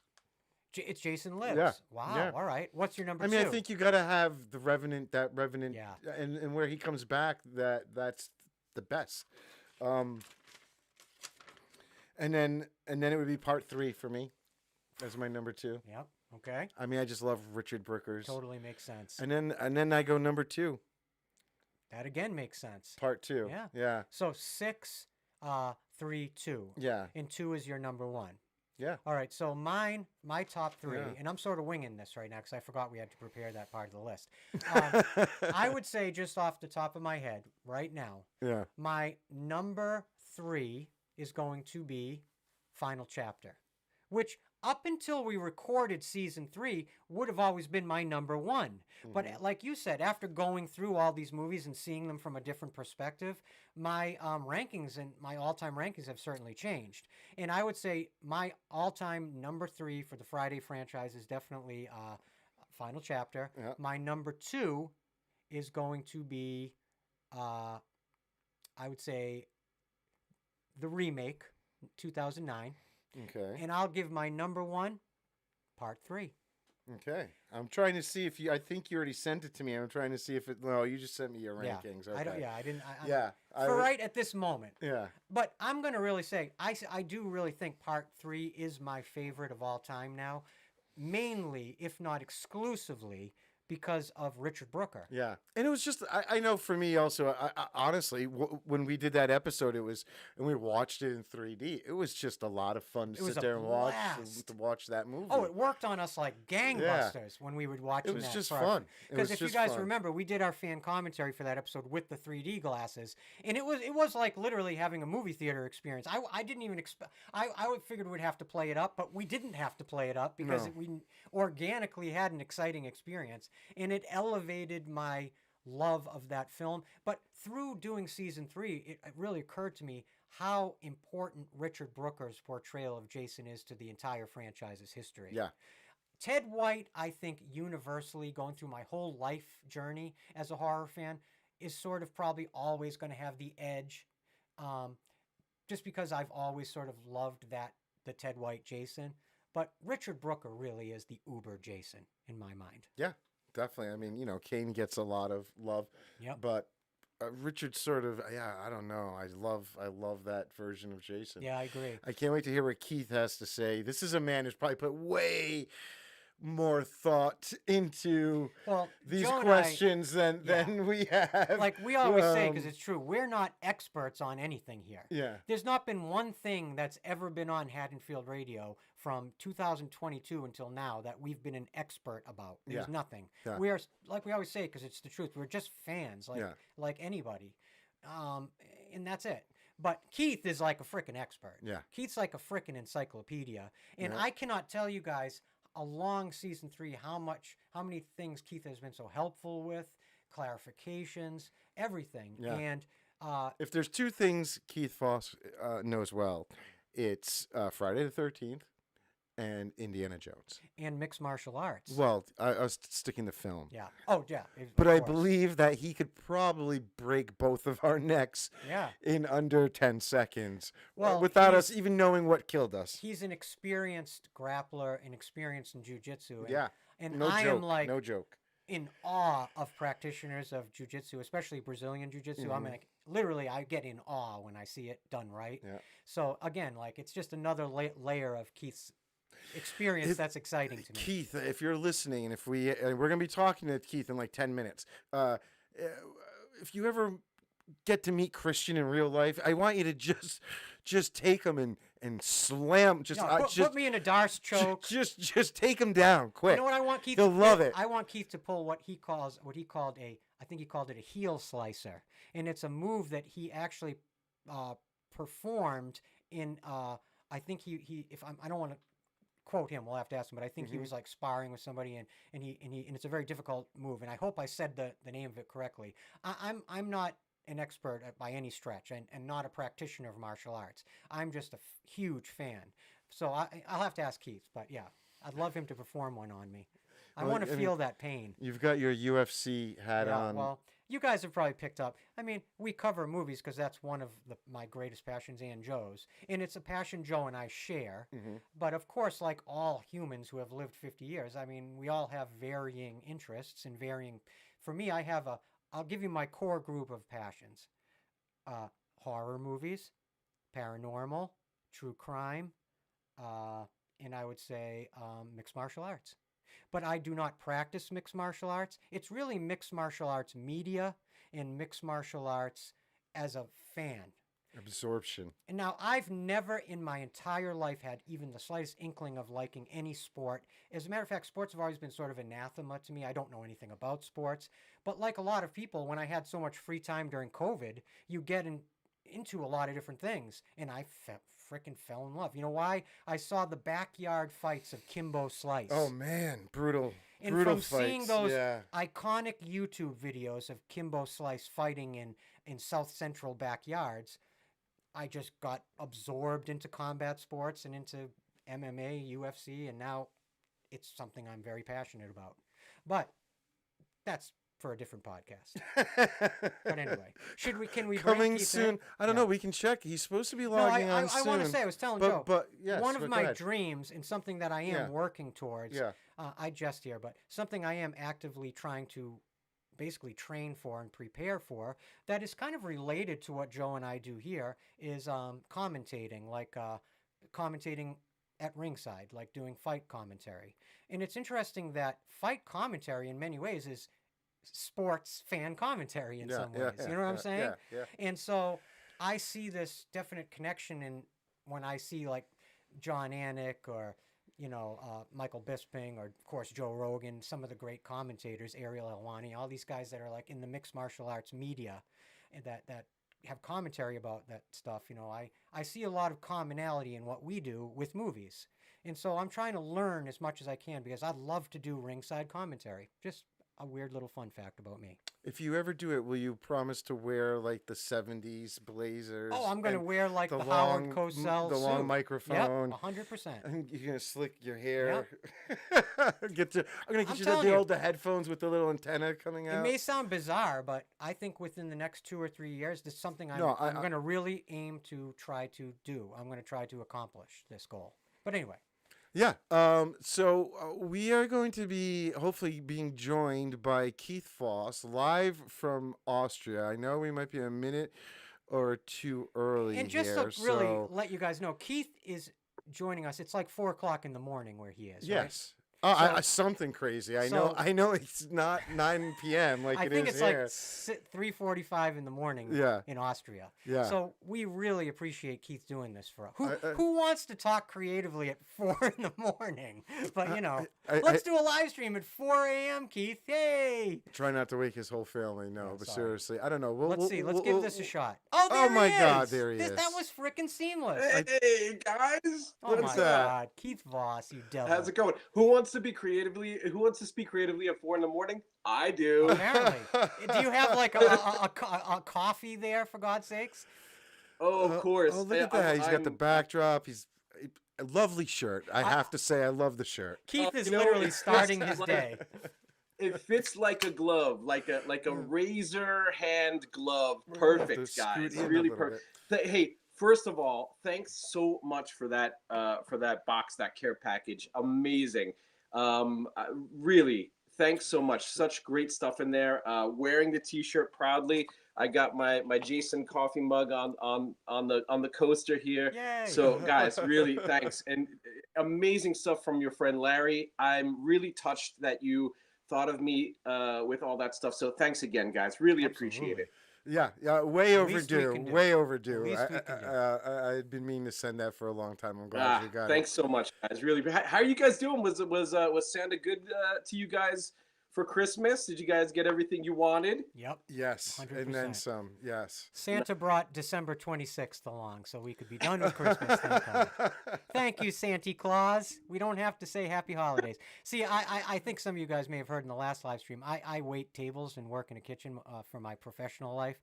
It's Jason Lives.
Yeah,
Wow.
yeah.
All right. What's your number 2?
I think you got to have the Revenant.
Yeah.
And where he comes back, that's the best. And then it would be part 3 for me as my number 2.
Yep. Okay.
I mean, I just love Richard Brookers.
Totally makes sense.
And then I go number 2,
That again makes sense.
part 2.
Yeah.
Yeah.
So 6, 3, 2.
Yeah.
And 2 is your number 1.
Yeah.
All right. So my top 3,
Yeah.
and I'm sort of winging this right now because I forgot we had to prepare that part of the list. I would say just off the top of my head right now,
Yeah.
my number 3 is going to be Final Chapter, which up until we recorded season 3, would have always been my number one. But like you said, after going through all these movies and seeing them from a different perspective, my rankings and my all-time rankings have certainly changed. And I would say my all-time number 3 for the Friday franchise is definitely Final Chapter.
Yeah.
My number 2 is going to be, I would say, the remake, 2009.
Okay.
And I'll give my number 1, Part 3.
Okay. I'm trying to see if you. I think you already sent it to me. I'm trying to see if it. No, you just sent me your rankings. Okay.
I don't. Yeah, I didn't.
Yeah.
For right at this moment.
Yeah.
But I'm going to really say, I do really think Part 3 is my favorite of all time now. Mainly, if not exclusively, because of Richard Brooker.
Yeah, and it was just I know for me also. I honestly, when we did that episode, it was and we watched it in 3D. It was just a lot of fun to
was
sit
a
there and
blast.
watch that movie.
Oh, it worked on us like gangbusters when we would watch
It was
that.
just fun. It
Because
was
if you
just
guys
fun.
remember, we did our fan commentary for that episode with the 3D glasses, and it was like literally having a movie theater experience. I didn't even expect. I figured we'd have to play it up, but we didn't have to play it up because
No.
we organically had an exciting experience, and it elevated my love of that film. But through doing season 3, it really occurred to me how important Richard Brooker's portrayal of Jason is to the entire franchise's history.
Yeah.
Ted White, I think universally going through my whole life journey as a horror fan, is sort of probably always going to have the edge, just because I've always sort of loved the Ted White Jason. But Richard Brooker really is the uber Jason in my mind.
Yeah, definitely. I mean, Kane gets a lot of love,
Yep.
but Richard sort of, I don't know. I love that version of Jason.
Yeah, I agree.
I can't wait to hear what Keith has to say. This is a man who's probably put way more thought into these
Joe and
questions than we have.
Like we always say, because it's true, we're not experts on anything here.
Yeah.
There's not been one thing that's ever been on Haddonfield Radio from 2022 until now that we've been an expert about. There's
Yeah.
nothing.
Yeah.
We are, like we always say, because it's the truth, we're just fans, like anybody. And that's it. But Keith is like a freaking expert.
Yeah.
Keith's like a freaking encyclopedia. And
Yeah.
I cannot tell you guys along season 3 how many things Keith has been so helpful with, clarifications, everything.
Yeah.
And
if there's two things Keith Foss knows well, it's Friday the 13th and Indiana Jones.
and mixed martial arts.
Well, I was sticking to film.
Yeah. Oh, yeah.
But
of
I
course.
believe that he could probably break both of our necks
Yeah.
in under 10 seconds
Well,
without
he's-
us even knowing what killed us.
He's an experienced grappler and experienced in jiu-jitsu. And,
Yeah.
And
No
I
joke.
am like
no joke.
in awe of practitioners of jiu-jitsu, especially Brazilian jiu-jitsu. I'm like, literally, I get in awe when I see it done right.
Yeah.
So again, like it's just another layer of Keith's experience that's exciting to me.
Keith, if you're listening, and we're gonna be talking to Keith in like 10 minutes. If you ever get to meet Christian in real life, I want you to just take him and slam.
Put me in a Darce choke.
Just take him down quick.
You know what I want Keith?
He'll
to
love
pull?
it.
I want Keith to pull what he called I think he called it a heel slicer, and it's a move that he actually performed in. I think he if I don't want to quote him, we'll have to ask him, but I think he was like sparring with somebody, and it's a very difficult move, and I hope I said the name of it correctly. I'm not an expert by any stretch, and not a practitioner of martial arts. I'm just a huge fan. So I'll have to ask Keith, but yeah, I'd love him to perform one on me. I want to feel that pain.
You've got your UFC hat on.
Well, you guys have probably picked up. I mean, we cover movies because that's one of my greatest passions and Joe's. And it's a passion Joe and I share. But of course, like all humans who have lived 50 years, I mean, we all have varying interests and varying. For me, I'll give you my core group of passions. Horror movies, paranormal, true crime, and I would say mixed martial arts. But I do not practice mixed martial arts. It's really mixed martial arts media and mixed martial arts as a fan.
Absorption.
And now I've never in my entire life had even the slightest inkling of liking any sport. As a matter of fact, sports have always been sort of anathema to me. I don't know anything about sports. But like a lot of people, when I had so much free time during COVID, you get into a lot of different things, and I freaking fell in love. You know why? I saw the backyard fights of Kimbo Slice.
Oh man, brutal.
And
Brutal
from
fights.
seeing those
yeah.
iconic YouTube videos of Kimbo Slice fighting in South Central backyards, I just got absorbed into combat sports and into MMA, UFC, and now it's something I'm very passionate about. But that's for a different podcast. But anyway, can we bring
Coming
Keith
soon?
in?
I don't
Yeah.
know. We can check. He's supposed to be
No,
logging
I
on soon.
want to say, I was telling Joe,
but yes,
one of
go
my
ahead.
dreams and something that I am
Yeah.
working towards,
Yeah.
I jest here, but something I am actively trying to basically train for and prepare for that is kind of related to what Joe and I do here is commentating, like commentating at ringside, like doing fight commentary. And it's interesting that fight commentary in many ways is sports fan commentary in some ways. You know what I'm saying?
Yeah, yeah.
And so I see this definite connection in when I see like John Anik or Michael Bisping or of course Joe Rogan, some of the great commentators, Ariel Helwani, all these guys that are like in the mixed martial arts media and that have commentary about that stuff. I see a lot of commonality in what we do with movies. And so I'm trying to learn as much as I can because I'd love to do ringside commentary. Just a weird little fun fact about me.
If you ever do it, will you promise to wear like the '70s blazers?
Oh, I'm going to
and
wear like the
long,
Howard Cosell
the long
suit.
microphone.
Yep, 100%.
And you're gonna slick your hair.
Yep.
I'm gonna
I'm
get you
telling you.
the headphones with the little antenna coming
It
out.
may sound bizarre, but I think within the next 2 or 3 years, this is something I'm going to really aim to try to do. I'm going to try to accomplish this goal. But anyway.
Yeah. So we are going to be hopefully being joined by Keith Voss live from Austria. I know we might be a minute or two early
And just
here,
to really
so
let you guys know, Keith is joining us. It's like 4 o'clock in the morning where he is.
yes.
So-
Something crazy. I
so-
know it's not 9 p.m. like
I
it
think
is
it's
here.
like 3:45 in the morning
Yeah.
in Austria.
Yeah.
So we really appreciate Keith doing this for us.
I-
Who wants to talk creatively at 4 in the morning? But
I-
let's do a live stream at 4 a.m. Keith. Yay!
Try not to wake his whole family. No,
Yeah,
but
sorry.
seriously, I don't know.
Let's see. Let's give this a shot.
Oh
There
my
he
God,
is.
there he is.
That was freaking seamless.
Hey guys,
Oh
What's
my
that?
God, Keith Voss, you devil.
how's it going? Who wants to speak creatively at 4 in the morning? I do.
Apparently, do you have like a coffee there for God's sakes?
Oh, of course.
Oh, look at that. He's got the
I'm-
backdrop. He's a lovely shirt. I have to say, I love the shirt.
Keith is
you know,
literally
it's
starting
just
his
like-
day.
It fits like a glove, like a razor hand glove.
We're gonna have to
Perfect,
scoot
guys.
in a
Really
little
perfect. Hey, first of all, thanks so much for that box, that care package. Amazing. Really, thanks so much. Such great stuff in there. Wearing the T-shirt proudly. I got my Jason coffee mug on the coaster here.
Yay.
So guys, really thanks, and amazing stuff from your friend Larry. I'm really touched that you thought of me with all that stuff. So thanks again, guys. Really appreciate it.
Yeah, way
The least we
overdue.
can do.
Way overdue.
The least we can do.
I'd been meaning to send that for a long time. I'm glad you got
Thanks so much, guys. Really, how are you guys doing? Was Santa good to you guys for Christmas? Did you guys get everything you wanted?
Yep.
it. Yes, and then
100%.
some. Yes.
Santa brought December 26th along so we could be done with Christmas. Thank God. Thank you, Santa Claus. We don't have to say happy holidays. See, I think some of you guys may have heard in the last live stream, I wait tables and work in a kitchen for my professional life.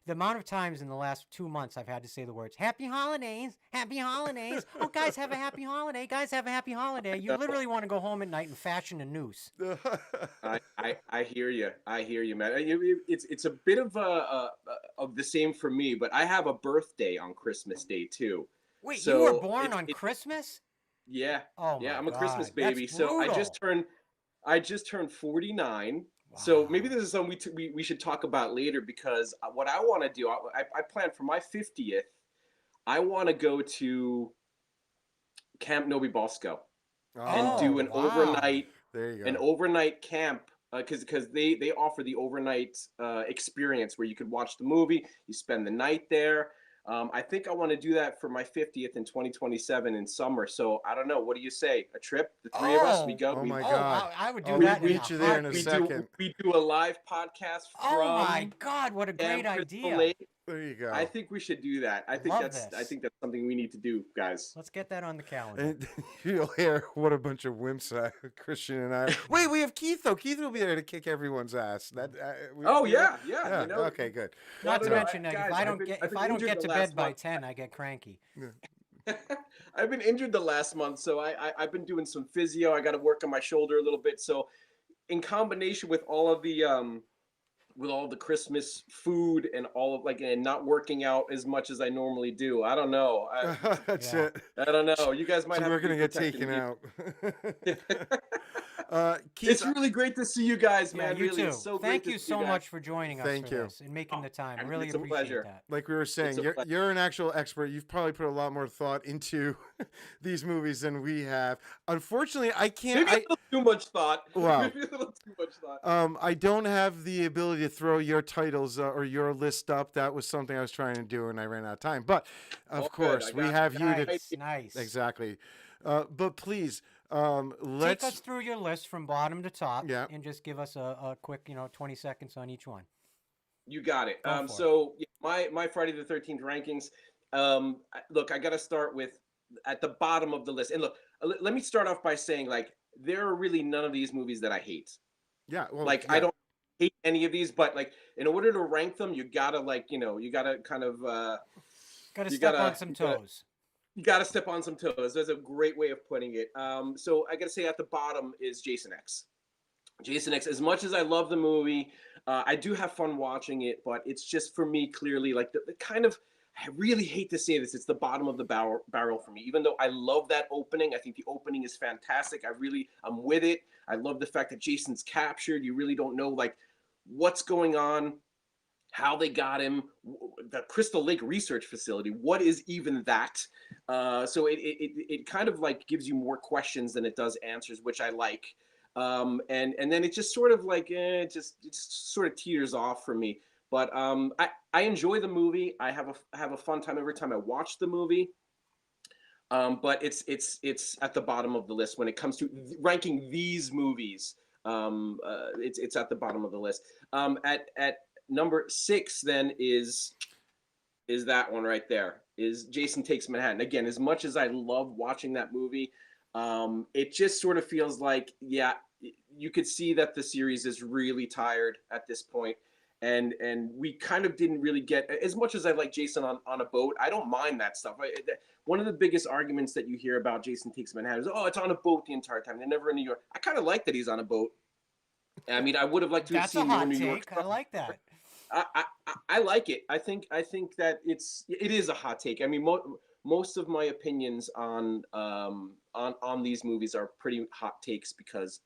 The amount of times in the last 2 months I've had to say the words, happy holidays, happy holidays. Oh, guys, have a happy holiday. Guys, have a happy holiday. You literally want to go home at night and fashion a noose.
I hear you. I hear you, man. It's a bit of the same for me, but I have a birthday on Christmas Day too.
Wait,
So
you were born
it-
on
it-
Christmas?
Yeah.
Oh,
Yeah,
my
I'm a Christmas
God,
baby.
that's
So
brutal.
I just turned 49. So
Wow.
maybe this is something we should talk about later, because what I want to do, I plan for my 50th. I want to go to Camp Novi Bosco and do an
Oh, wow.
There you go.
an overnight camp, because they offer the overnight experience where you could watch the movie, you spend the night there. I think I want to do that for my 50th in 2027 in summer. So I don't know. What do you say? A trip? The three of us, we go.
Oh
we,
my
Oh,
God.
I would do
Oh,
that
we'll
in
meet
a
you there in a
heartbeat.
second.
we do a live podcast from
Oh my God, what a great
Camp Crystal
idea.
Lake.
There you go.
I think we should do that. I think
Love
that's
this.
something we need to do, guys.
Let's get that on the calendar.
And you'll hear what a bunch of wimps Christian and I. Wait, we have Keith though. Keith will be there to kick everyone's ass. That.
Oh
we-
yeah.
Yeah.
You know,
Okay. Good.
Not to
no,
mention,
guys,
if I don't get
I've
if
been
I don't
injured
get
the
to
last
bed by
month.
10, I get cranky.
I've been injured the last month, so I've been doing some physio. I got to work on my shoulder a little bit. So, in combination with all of the Christmas food and all of and not working out as much as I normally do, I don't know.
That's
Yeah.
it.
I don't know. You guys might
So
have
we're
to be
gonna get
protecting
taken
me.
out. Keith,
It's really great to see you guys,
Yeah,
man.
you
really,
too.
it's so
Thank
great
you
to see
so
guys.
much for joining us
Thank
for
you.
this and making the time.
I mean,
Really
it's a
appreciate
pleasure.
that.
like we were saying,
a
you're
pleasure.
you're an actual expert. You've probably put a lot more thought into these movies than we have. Unfortunately, I can't.
Maybe a little too much thought.
Wow.
Maybe a little too much thought.
I don't have the ability to throw your titles or your list up. That was something I was trying to do, and I ran out of time. But of
All good.
course,
I
we
got
have
you.
you to
Nice, nice.
exactly. But please,
Take
let's.
us through your list from bottom to top,
Yeah.
and just give us a quick, 20 seconds on each one.
You got it.
Go for
So yeah, my Friday the 13th rankings. Look, I got to start with at the bottom of the list. And look, let me start off by saying there are really none of these movies that I hate.
Yeah. Well,
I
yeah.
don't hate any of these, but in order to rank them, you gotta you gotta kind of
Got to
You
step
gotta-
on some
you gotta-
toes.
you gotta step on some toes. That's a great way of putting it. So I gotta say at the bottom is Jason X. Jason X. As much as I love the movie, I do have fun watching it, but it's just for me clearly the kind of. I really hate to say this. It's the bottom of the barrel for me. Even though I love that opening, I think the opening is fantastic. I'm with it. I love the fact that Jason's captured. You really don't know what's going on, how they got him, the Crystal Lake Research Facility. What is even that? So it kind of gives you more questions than it does answers, which I like. And then it just sort of it just sort of teeters off for me. But I enjoy the movie. I have a fun time every time I watch the movie. But it's at the bottom of the list when it comes to ranking these movies. It's at the bottom of the list. At number 6 then is that one right there. Is Jason Takes Manhattan. Again, as much as I love watching that movie, it just sort of feels you could see that the series is really tired at this point. And we kind of didn't really get, as much as I like Jason on a boat, I don't mind that stuff. One of the biggest arguments that you hear about Jason Takes Manhattan is, it's on a boat the entire time. They're never in New York. I kind of like that he's on a boat. I mean, I would have liked to have
That's a
seen more
hot
New York
take. I like that.
I like it. I think that it is a hot take. I mean, most of my opinions on these movies are pretty hot takes because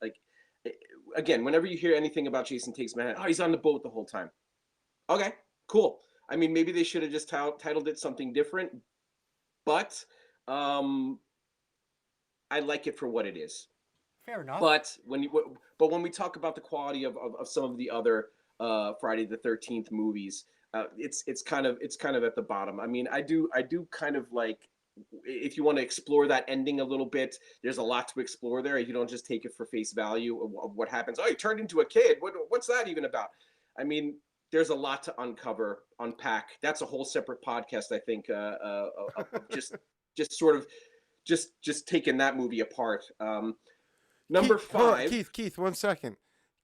again, whenever you hear anything about Jason Takes Manhattan, he's on the boat the whole time. Okay, cool. I mean, maybe they should have just titled it something different, but I like it for what it is.
Fair enough.
But when we talk about the quality of some of the other Friday the 13th movies, it's kind of at the bottom. I mean, I do kind of if you want to explore that ending a little bit, there's a lot to explore there. You don't just take it for face value of what happens. Oh, he turned into a kid. What's that even about? I mean, there's a lot to unpack. That's a whole separate podcast, I think. Just sort of just taking that movie apart. Number
Keith, hold on,
5.
Keith, 1 second.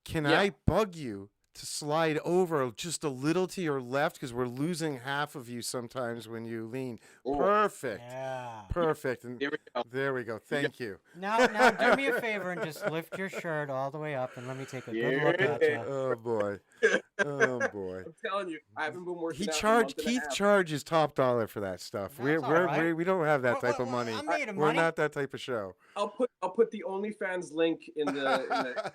Can
Yeah.
I bug you to slide over just a little to your left because we're losing half of you sometimes when you lean?
Oh.
Perfect.
Yeah.
Perfect. And
There we go.
there we go. Thank you.
Now do me a favor and just lift your shirt all the way up and let me take a good look at
Yeah.
you.
Oh boy. Oh boy.
I'm telling you, I haven't been working.
He
out in a
charged.
month and a
Keith
half.
charges top dollar for that stuff.
That's all right.
We don't have that type of
Well,
money.
I'm made of
We're
money.
not that type of show.
I'll put the OnlyFans link in the.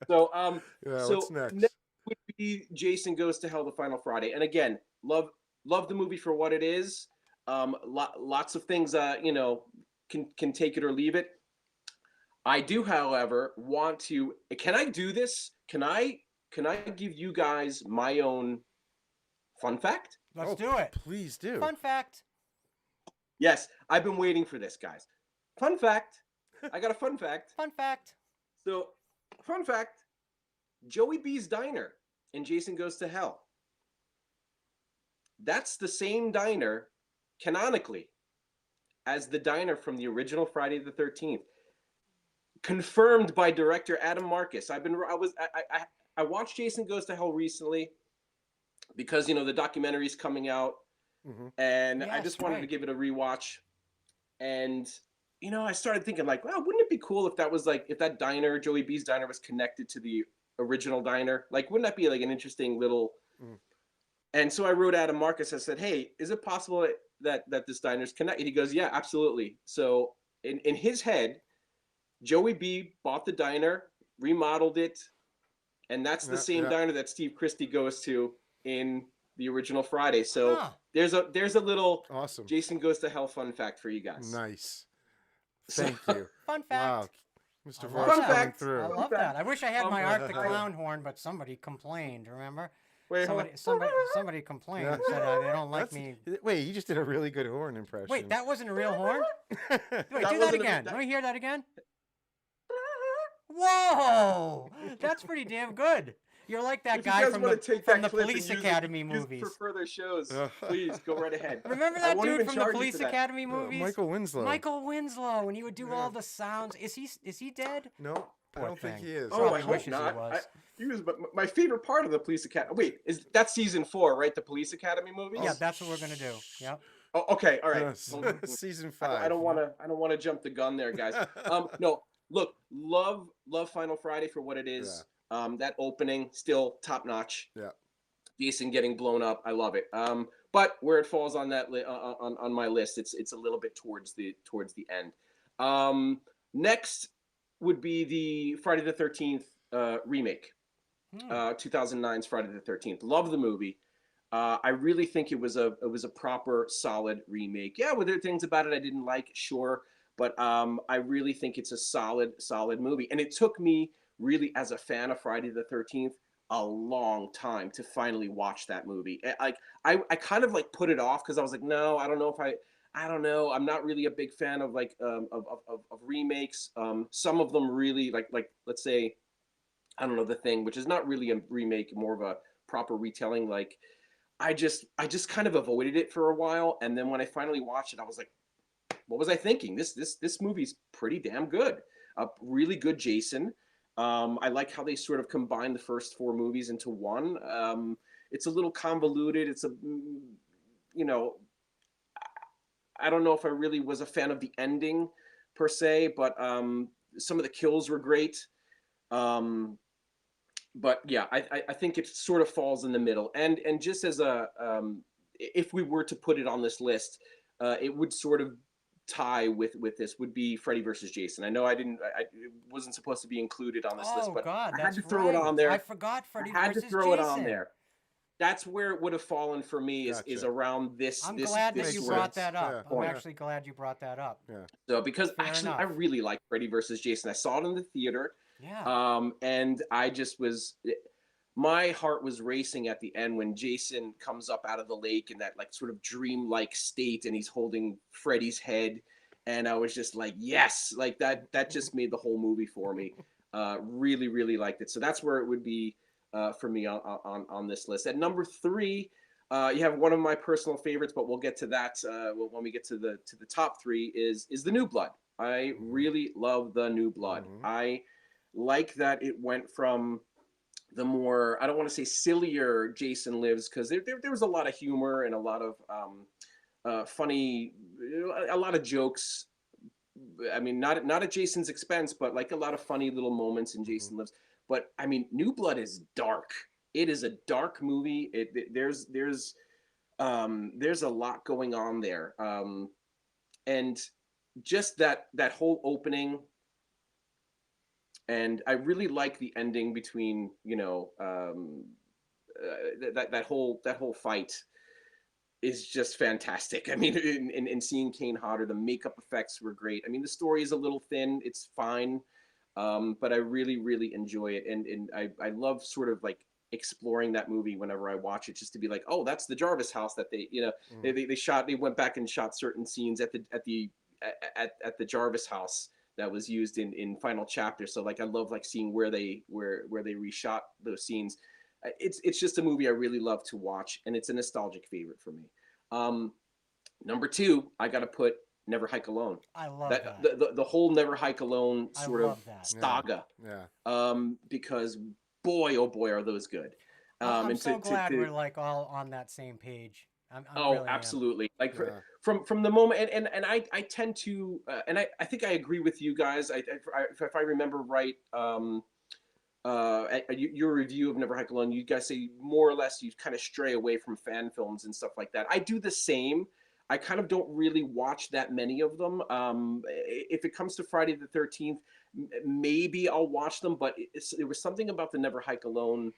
So
Yeah,
so
what's next?
next would be Jason Goes to Hell: The Final Friday, and again, love the movie for what it is. Lots of things can take it or leave it. I do, however, want to. Can I do this? Can I give you guys my own fun fact?
Let's
Oh,
do it.
Please do.
Fun fact.
Yes, I've been waiting for this, guys. Fun fact. I got a fun fact.
Fun fact.
So, fun fact, Joey B's Diner in Jason Goes to Hell That's the same diner, canonically, as the diner from the original Friday the 13th. Confirmed by director Adam Marcus. I watched Jason Goes to Hell recently because the documentary's coming out,
Hmm.
and I
Yes,
just wanted to
right.
give it a rewatch. And I started thinking like, wow, wouldn't it be cool if that was like if that diner, Joey B's diner, was connected to the original diner? Like, wouldn't that be like an interesting little?
Mm.
And so I wrote Adam Marcus. I said, hey, is it possible that this diner's connected? He goes, yeah, absolutely. So in his head, Joey B bought the diner, remodeled it, and that's the
Yeah,
same
yeah.
diner that Steve Christie goes to in the original Friday. So
Huh.
there's a little
Awesome.
Jason Goes to Hell fun fact for you guys.
Nice.
So,
Thank you.
Fun
Wow.
fact.
Mr.
I love
Voss
Fun
that.
coming
fact.
through.
I
Fun
love
fact.
that. I wish I had my Art the
I-
Clown horn, but somebody complained. Remember?
Wait, hold
Somebody complained
Yeah.
and said they don't like
That's-
me.
Wait, he just did a really good horn impression.
Wait, that wasn't a real horn? Wait,
That
do that
wasn't a-
again.
that-
Let me hear that again. Whoa, that's pretty damn good. You're like that
If you
guy
guys
from
want
the
to take
from
that
the
clip and
Police
use it-
Academy
use it
movies.
for further shows, please go right ahead.
Remember
I
that
won't
dude
even
from the
charge you
Police
for that.
Academy movies?
Michael Winslow.
Michael Winslow, and he would do
Yeah.
all the sounds. Is he dead?
No, I
Poor
don't think
thing.
he is.
Oh,
Probably
I hope
wishes he
not.
was.
He was my favorite part of the Police Academy. Wait, that's season 4, right? The Police Academy movies.
Yeah, that's what we're gonna do. Yep.
Oh, okay. All right.
Yes. Season
I
5.
don't want to jump the gun there, guys. No, look, love Final Friday for what it is. That opening still top notch.
Yeah.
Jason getting blown up, I love it. But where it falls on that on my list, it's a little bit towards the end. Next would be the Friday the 13th remake,
Hmm.
2009's Friday the 13th. Love the movie. I really think it was a proper solid remake. Yeah, were there things about it I didn't like? Sure, but I really think it's a solid movie. And it took me really, as a fan of Friday the 13th, a long time to finally watch that movie. I kind of like put it off because I was like, no, I don't know if I don't know. I'm not really a big fan of like of remakes. Some of them really like let's say, I don't know, The Thing, which is not really a remake, more of a proper retelling. Like I just kind of avoided it for a while, and then when I finally watched it, I was like, what was I thinking? This movie's pretty damn good. Really good Jason. I like how they sort of combine the first 4 movies into one. It's a little convoluted. It's you know, I don't know if I really was a fan of the ending per se, but some of the kills were great. But yeah, I think it sort of falls in the middle. And just as a if we were to put it on this list, it would sort of tie with this would be Freddy versus Jason. I know it wasn't supposed to be included on this list,
Oh
but
God,
I had
that's
to throw it
right.
on there.
I forgot Freddy
I had to
versus
throw it
Jason.
on there. That's where it would have fallen for me is
Gotcha.
around this.
I'm
this,
glad
this
that you
sort of
brought that up.
Yeah.
I'm
point.
actually glad you brought that up.
Yeah.
So because
Fair
actually
enough.
I really like Freddy versus Jason. I saw it in the theater.
Yeah.
And I just my heart was racing at the end when Jason comes up out of the lake in that like sort of dreamlike state, and he's holding Freddy's head, and I was just like, yes, like that just made the whole movie for me. Really, really liked it. So that's where it would be for me on this list. At number 3, you have one of my personal favorites, but we'll get to that when we get to the top 3. Is the New Blood. I really love the New Blood.
Mhm.
I like that it went from the more, I don't want to say sillier Jason Lives, because there was a lot of humor and a lot of funny, a lot of jokes. I mean, not at Jason's expense, but like a lot of funny little moments in Jason Lives. But I mean, New Blood is dark. It is a dark movie. There's a lot going on there, and just that whole opening. And I really like the ending between, that whole fight is just fantastic. I mean, in seeing Kane Hodder, the makeup effects were great. I mean, the story is a little thin; it's fine, but I really, really enjoy it, and I love sort of like exploring that movie whenever I watch it, just to be like, oh, that's the Jarvis house that they went back and shot certain scenes at the Jarvis house that was used in final chapter. So like I love like seeing where they reshot those scenes. it's just a movie I really love to watch, and it's a nostalgic favorite for me. Number two, I got to put Never Hike Alone.
I love
That
that.
the whole Never Hike Alone
I
sort of
love that.
saga.
Yeah.
Because boy, oh boy, are those good.
I'm
And
so glad we're like all on that same page. I
oh,
really am.
absolutely. Like
Yeah.
from the moment, and I tend to, and I think I agree with you guys. If I remember right, your review of Never Hike Alone, you guys say more or less you kind of stray away from fan films and stuff like that. I do the same. I kind of don't really watch that many of them. If it comes to Friday the 13th, maybe I'll watch them, but there was something about the Never Hike Alone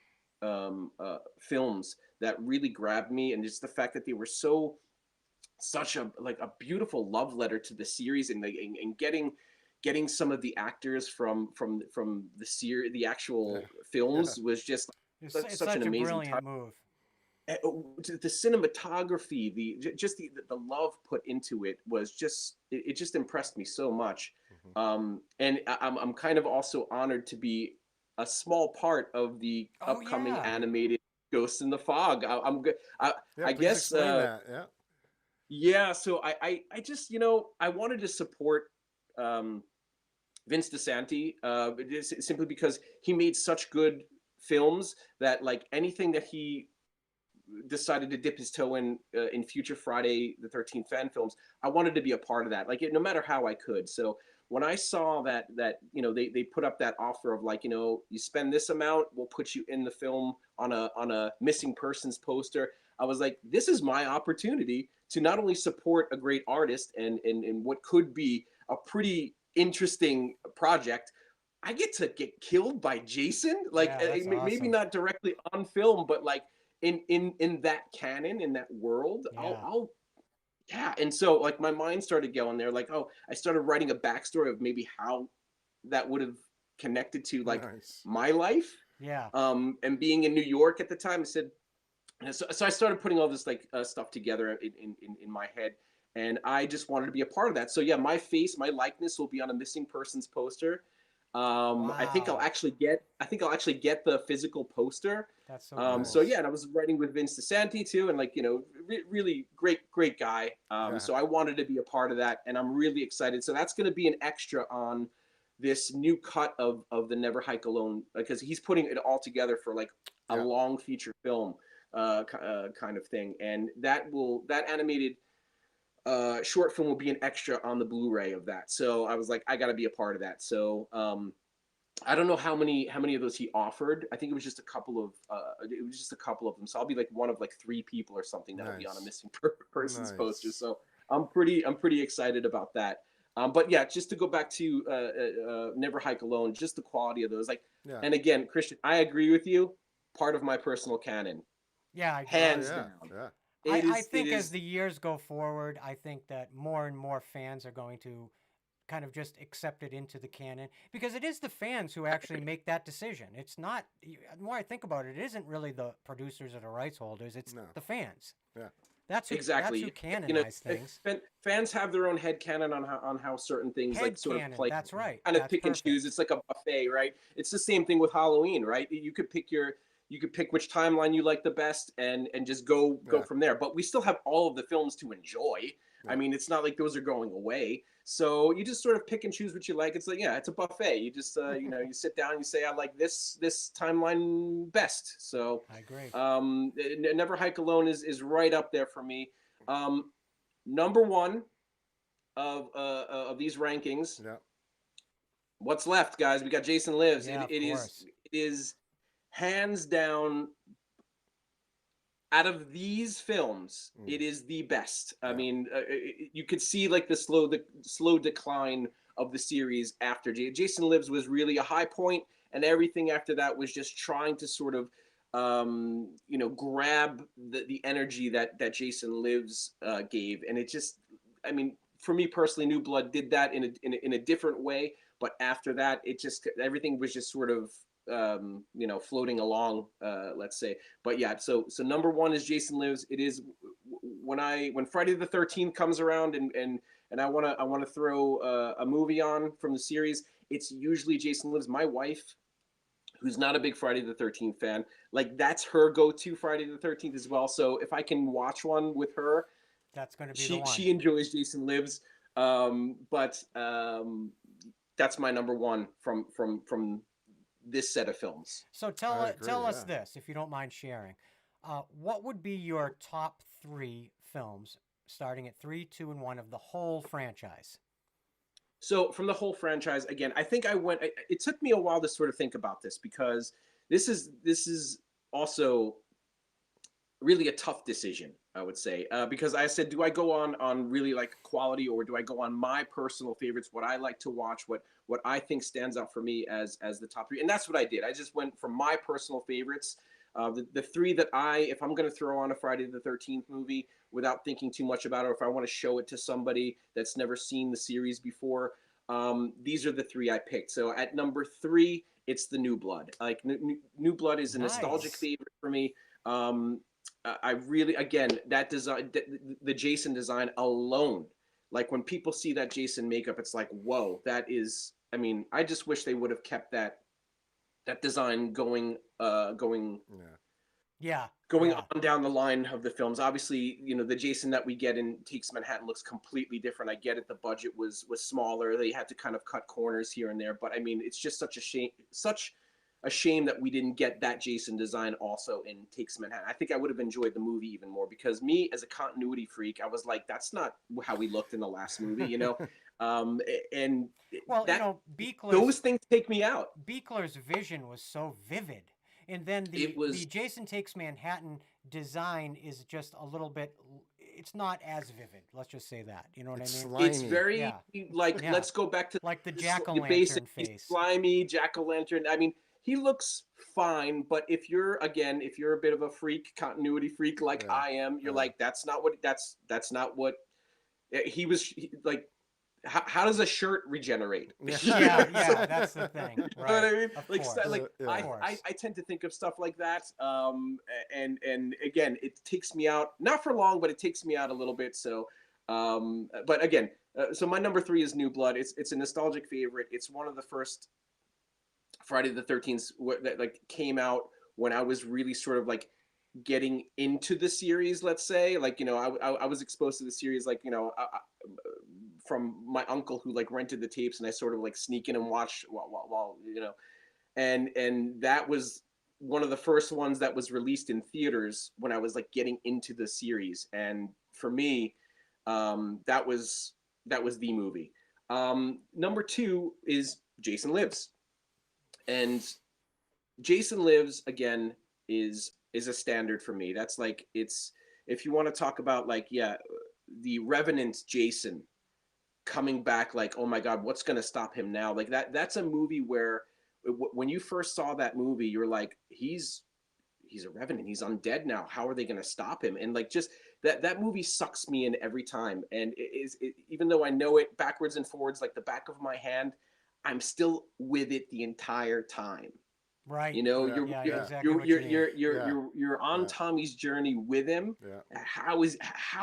films that really grabbed me, and just the fact that they were such a like a beautiful love letter to the series, and getting some of the actors from the actual films was just
It's
such
such
an
a
amazing
brilliant
time.
move.
The cinematography, the love put into it was just it just impressed me so much. And I'm kind of also honored to be a small part of the
Oh
upcoming
yeah.
animated Ghost in the Fog. I'm good.
Yeah.
I
Please
guess
explain that. Yeah.
yeah. So I just I wanted to support um, Vince DeSanti, simply because he made such good films that like anything that he decided to dip his toe in future Friday the 13th fan films, I wanted to be a part of that, like no matter how I could. So when I saw that they put up that offer of like, you spend this amount, we'll put you in the film on a missing persons poster, I was like, this is my opportunity to not only support a great artist and what could be a pretty interesting project. I get to get killed by Jason, like
Yeah, that's
maybe
awesome.
not directly on film, but like in that canon, in that world.
Yeah.
I'll yeah. And so like my mind started going there, like, oh, I started writing a backstory of maybe how that would have connected to like
Nice.
my life.
Yeah.
And being in New York at the time, I said, so I started putting all this like stuff together in my head, and I just wanted to be a part of that. So yeah, my face, my likeness will be on a missing persons poster. I think
Wow.
I think I'll actually get the physical poster.
That's so
So
cool.
yeah, and I was writing with Vince DeSanti too, and like really great guy.
Yeah.
So I wanted to be a part of that, and I'm really excited. So that's going to be an extra on this new cut of the Never Hike Alone, because he's putting it all together for like a
Yeah.
long feature film kind of thing, and that animated short film will be an extra on the Blu-ray of that. So I was like, I got to be a part of that. So I don't know how many of those he offered. I think it was just a couple of them. So I'll be like one of like 3 people or something that'll be on a
Nice.
missing persons poster.
Nice.
So I'm pretty excited about that. But yeah, just to go back to Never Hike Alone, just the quality of those. Like,
Yeah.
and again, Christian, I agree with you. Part of my personal canon,
Yeah, I
Oh,
agree.
hands
yeah.
down.
Yeah.
I think as the years go forward, I think that more and more fans are going to kind of just accept it into the canon, because it is the fans who actually make that decision. It's not, the more I think about it, it isn't really the producers or the rights holders, it's
No.
the fans.
Yeah.
That's
Exactly.
who canonize things.
Fans have their own head canon on how certain things
Head
like sort
canon,
of play.
that's right.
Kind of
That's
pick and choose.
perfect.
It's like a buffet, right? It's the same thing with Halloween, right? You could pick which timeline you like the best and just go
Yeah.
from there. But we still have all of the films to enjoy.
Yeah.
I mean, it's not like those are going away. So you just sort of pick and choose what you like. It's like, yeah, it's a buffet. You just you sit down, you say, I like this timeline best. So
I agree.
Never Hike Alone is right up there for me. Number 1 of these rankings.
Yeah.
What's left, guys? We got Jason Lives.
Yeah,
It
of course.
is hands down, out of these films, it is the best. I mean, you could see like the slow decline of the series after Jason Lives was really a high point, and everything after that was just trying to sort of grab the energy that Jason Lives gave, and it just, I mean, for me personally, New Blood did that in a different way, but after that, it just, everything was just sort of floating along, let's say. But yeah, so number 1 is Jason Lives. It is when Friday the 13th comes around and I want to throw a movie on from the series, it's usually Jason Lives. My wife, who's not a big Friday the 13th fan. Like that's her go-to Friday the 13th as well. So if I can watch one with her,
That's going to be the one.
she enjoys Jason Lives. But that's my number one from this set of films.
So
I agree,
tell us
yeah.
this, if you don't mind sharing. What would be your top 3 films, starting at 3, 2, and 1 of the whole franchise?
So from the whole franchise, again, I think it took me a while to sort of think about this because this is also really a tough decision, I would say, because I said, do I go on really like quality, or do I go on my personal favorites, what I like to watch, what I think stands out for me as the top 3, and that's what I did. I just went from my personal favorites, the 3 that if I'm going to throw on a Friday the 13th movie without thinking too much about it, or if I want to show it to somebody that's never seen the series before, these are the 3 I picked. So at number 3, it's the New Blood. Like New Blood is a nostalgic favorite for me. I really, again, that design, the Jason design alone, like when people see that Jason makeup, it's like, whoa, that is, I mean, I just wish they would have kept that design going
Yeah.
on down the line of the films. Obviously, the Jason that we get in Takes Manhattan looks completely different. I get it. The budget was smaller. They had to kind of cut corners here and there, but I mean, it's just such a shame that we didn't get that Jason design also in Takes Manhattan. I think I would have enjoyed the movie even more, because me as a continuity freak, I was like, that's not how we looked in the last movie, and
Well,
those things take me out.
Beekler's vision was so vivid. And then the Jason Takes Manhattan design is just a little bit, it's not as vivid. Let's just say that. You know what I mean?
Slimy.
It's very let's go back to
like the
basic
jack-o'-lantern face.
Slimy jack-o'-lantern. I mean, he looks fine, but if you're a bit of a freak, continuity freak like I am, you're like, that's not what he was like. How does a shirt regenerate?
Yeah, that's the thing. Right.
You know what I mean?
Of
Like,
course.
I tend to think of stuff like that. And again, it takes me out, not for long, but it takes me out a little bit. So, but again, so my number 3 is New Blood. It's a nostalgic favorite. It's one of the first Friday the 13th that like came out when I was really sort of like getting into the series, let's say. Like, I was exposed to the series, like, from my uncle who like rented the tapes, and I sort of like sneak in and watch while and that was one of the first ones that was released in theaters when I was like getting into the series. And for me, that was the movie. Number 2 is Jason Lives. And Jason Lives, again, is a standard for me. That's like, it's, if you want to talk about like, the Revenant Jason coming back, like, oh my God, what's going to stop him now? Like that's a movie where when you first saw that movie, you're like, he's a Revenant. He's undead now. How are they going to stop him? And like, just that movie sucks me in every time. And even though I know it backwards and forwards, like the back of my hand, I'm still with it the entire time.
Right.
You're on Tommy's journey with him.
Yeah.
How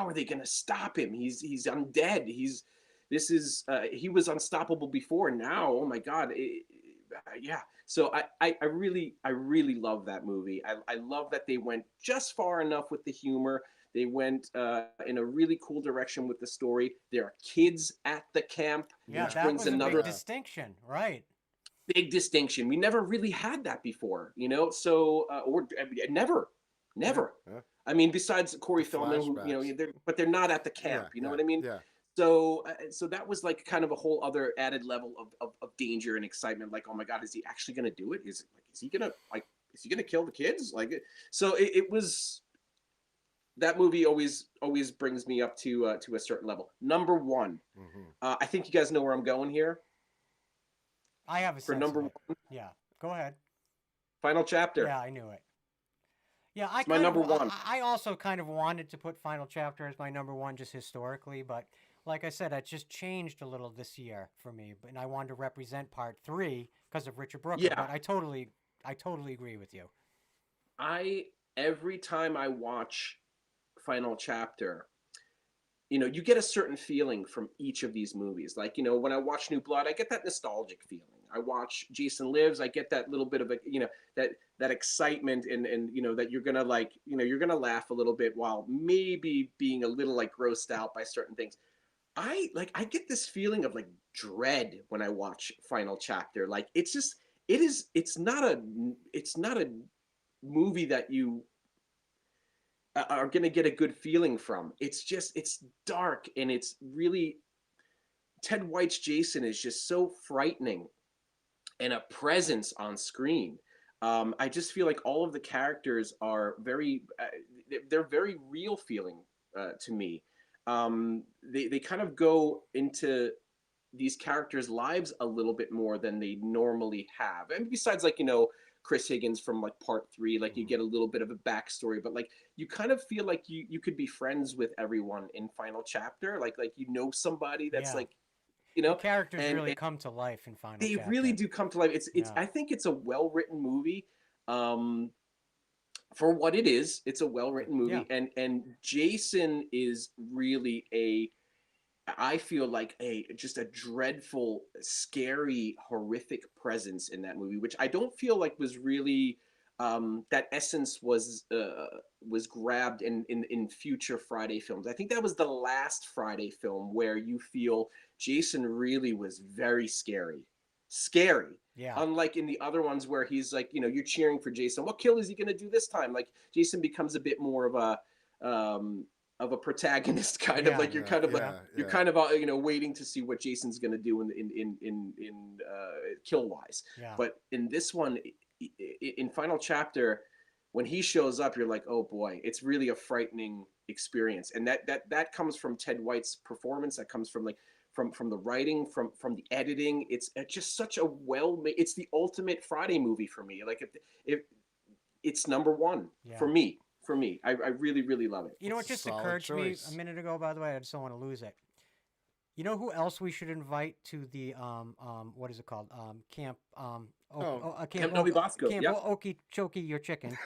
are they going to stop him? He's undead. He was unstoppable before. Now, oh my God. So I really love that movie. I love that they went just far enough with the humor. They went in a really cool direction with the story. There are kids at the camp, which
that
brings
was
another
a big distinction, right?
Big distinction. We never really had that before, So never.
Yeah.
I mean, besides Corey Feldman, who, but they're not at the camp. You know what I mean?
Yeah.
So that was like kind of a whole other added level of danger and excitement. Like, oh my God, is he actually going to do it? Is he going to kill the kids? Like, so it was. That movie always brings me up to a certain level. Number 1, I think you guys know where I'm going here.
I have a
for
sense
number
of it.
1.
Yeah, go ahead.
Final Chapter.
Yeah, I knew it. Yeah,
my number 1.
I also kind of wanted to put Final Chapter as my number 1 just historically, but like I said, it just changed a little this year for me. And I wanted to represent Part 3 because of Richard Brooker.
Yeah.
But I totally agree with you.
Every time I watch Final Chapter, you get a certain feeling from each of these movies. Like, when I watch New Blood, I get that nostalgic feeling. I watch Jason Lives, I get that little bit of that excitement, and that you're gonna you're gonna laugh a little bit while maybe being a little like grossed out by certain things. I get this feeling of like dread when I watch Final Chapter. Like, it's not a movie that you are going to get a good feeling from. It's dark, and it's really, Ted White's Jason is just so frightening and a presence on screen. I just feel like all of the characters are they're very real feeling to me. They kind of go into these characters' lives a little bit more than they normally have. And besides, like, Chris Higgins from like part 3, like, you get a little bit of a backstory, but like you kind of feel like you could be friends with everyone in Final Chapter. Like somebody that's
Yeah.
like,
The characters
and
really come to life in Final
they
Chapter.
really do come to life. It's
Yeah.
I think it's a well-written movie. For what it is, it's a well-written movie.
Yeah.
And Jason is really I feel like just a dreadful, scary, horrific presence in that movie, which I don't feel like was really that essence was grabbed in future Friday films. I think that was the last Friday film where you feel Jason really was very scary.
Yeah.
Unlike in the other ones where he's like, you're cheering for Jason. What kill is he going to do this time? Like, Jason becomes a bit more of a protagonist, kind of like you're kind of waiting to see what Jason's going to do in kill wise.
Yeah.
But in this one, in Final Chapter, when he shows up, you're like, oh boy, it's really a frightening experience. And that comes from Ted White's performance. That comes from from the writing, from the editing. It's just such a it's the ultimate Friday movie for me. Like, if it's number one for me. I really, really love it.
You know what just
Solid
occurred to me
choice.
a minute ago, by the way? I just don't want to lose it. You know who else we should invite to the what is it called? Camp
Camp Novi Bosco.
Camp
Yep.
Okeechobee your chicken.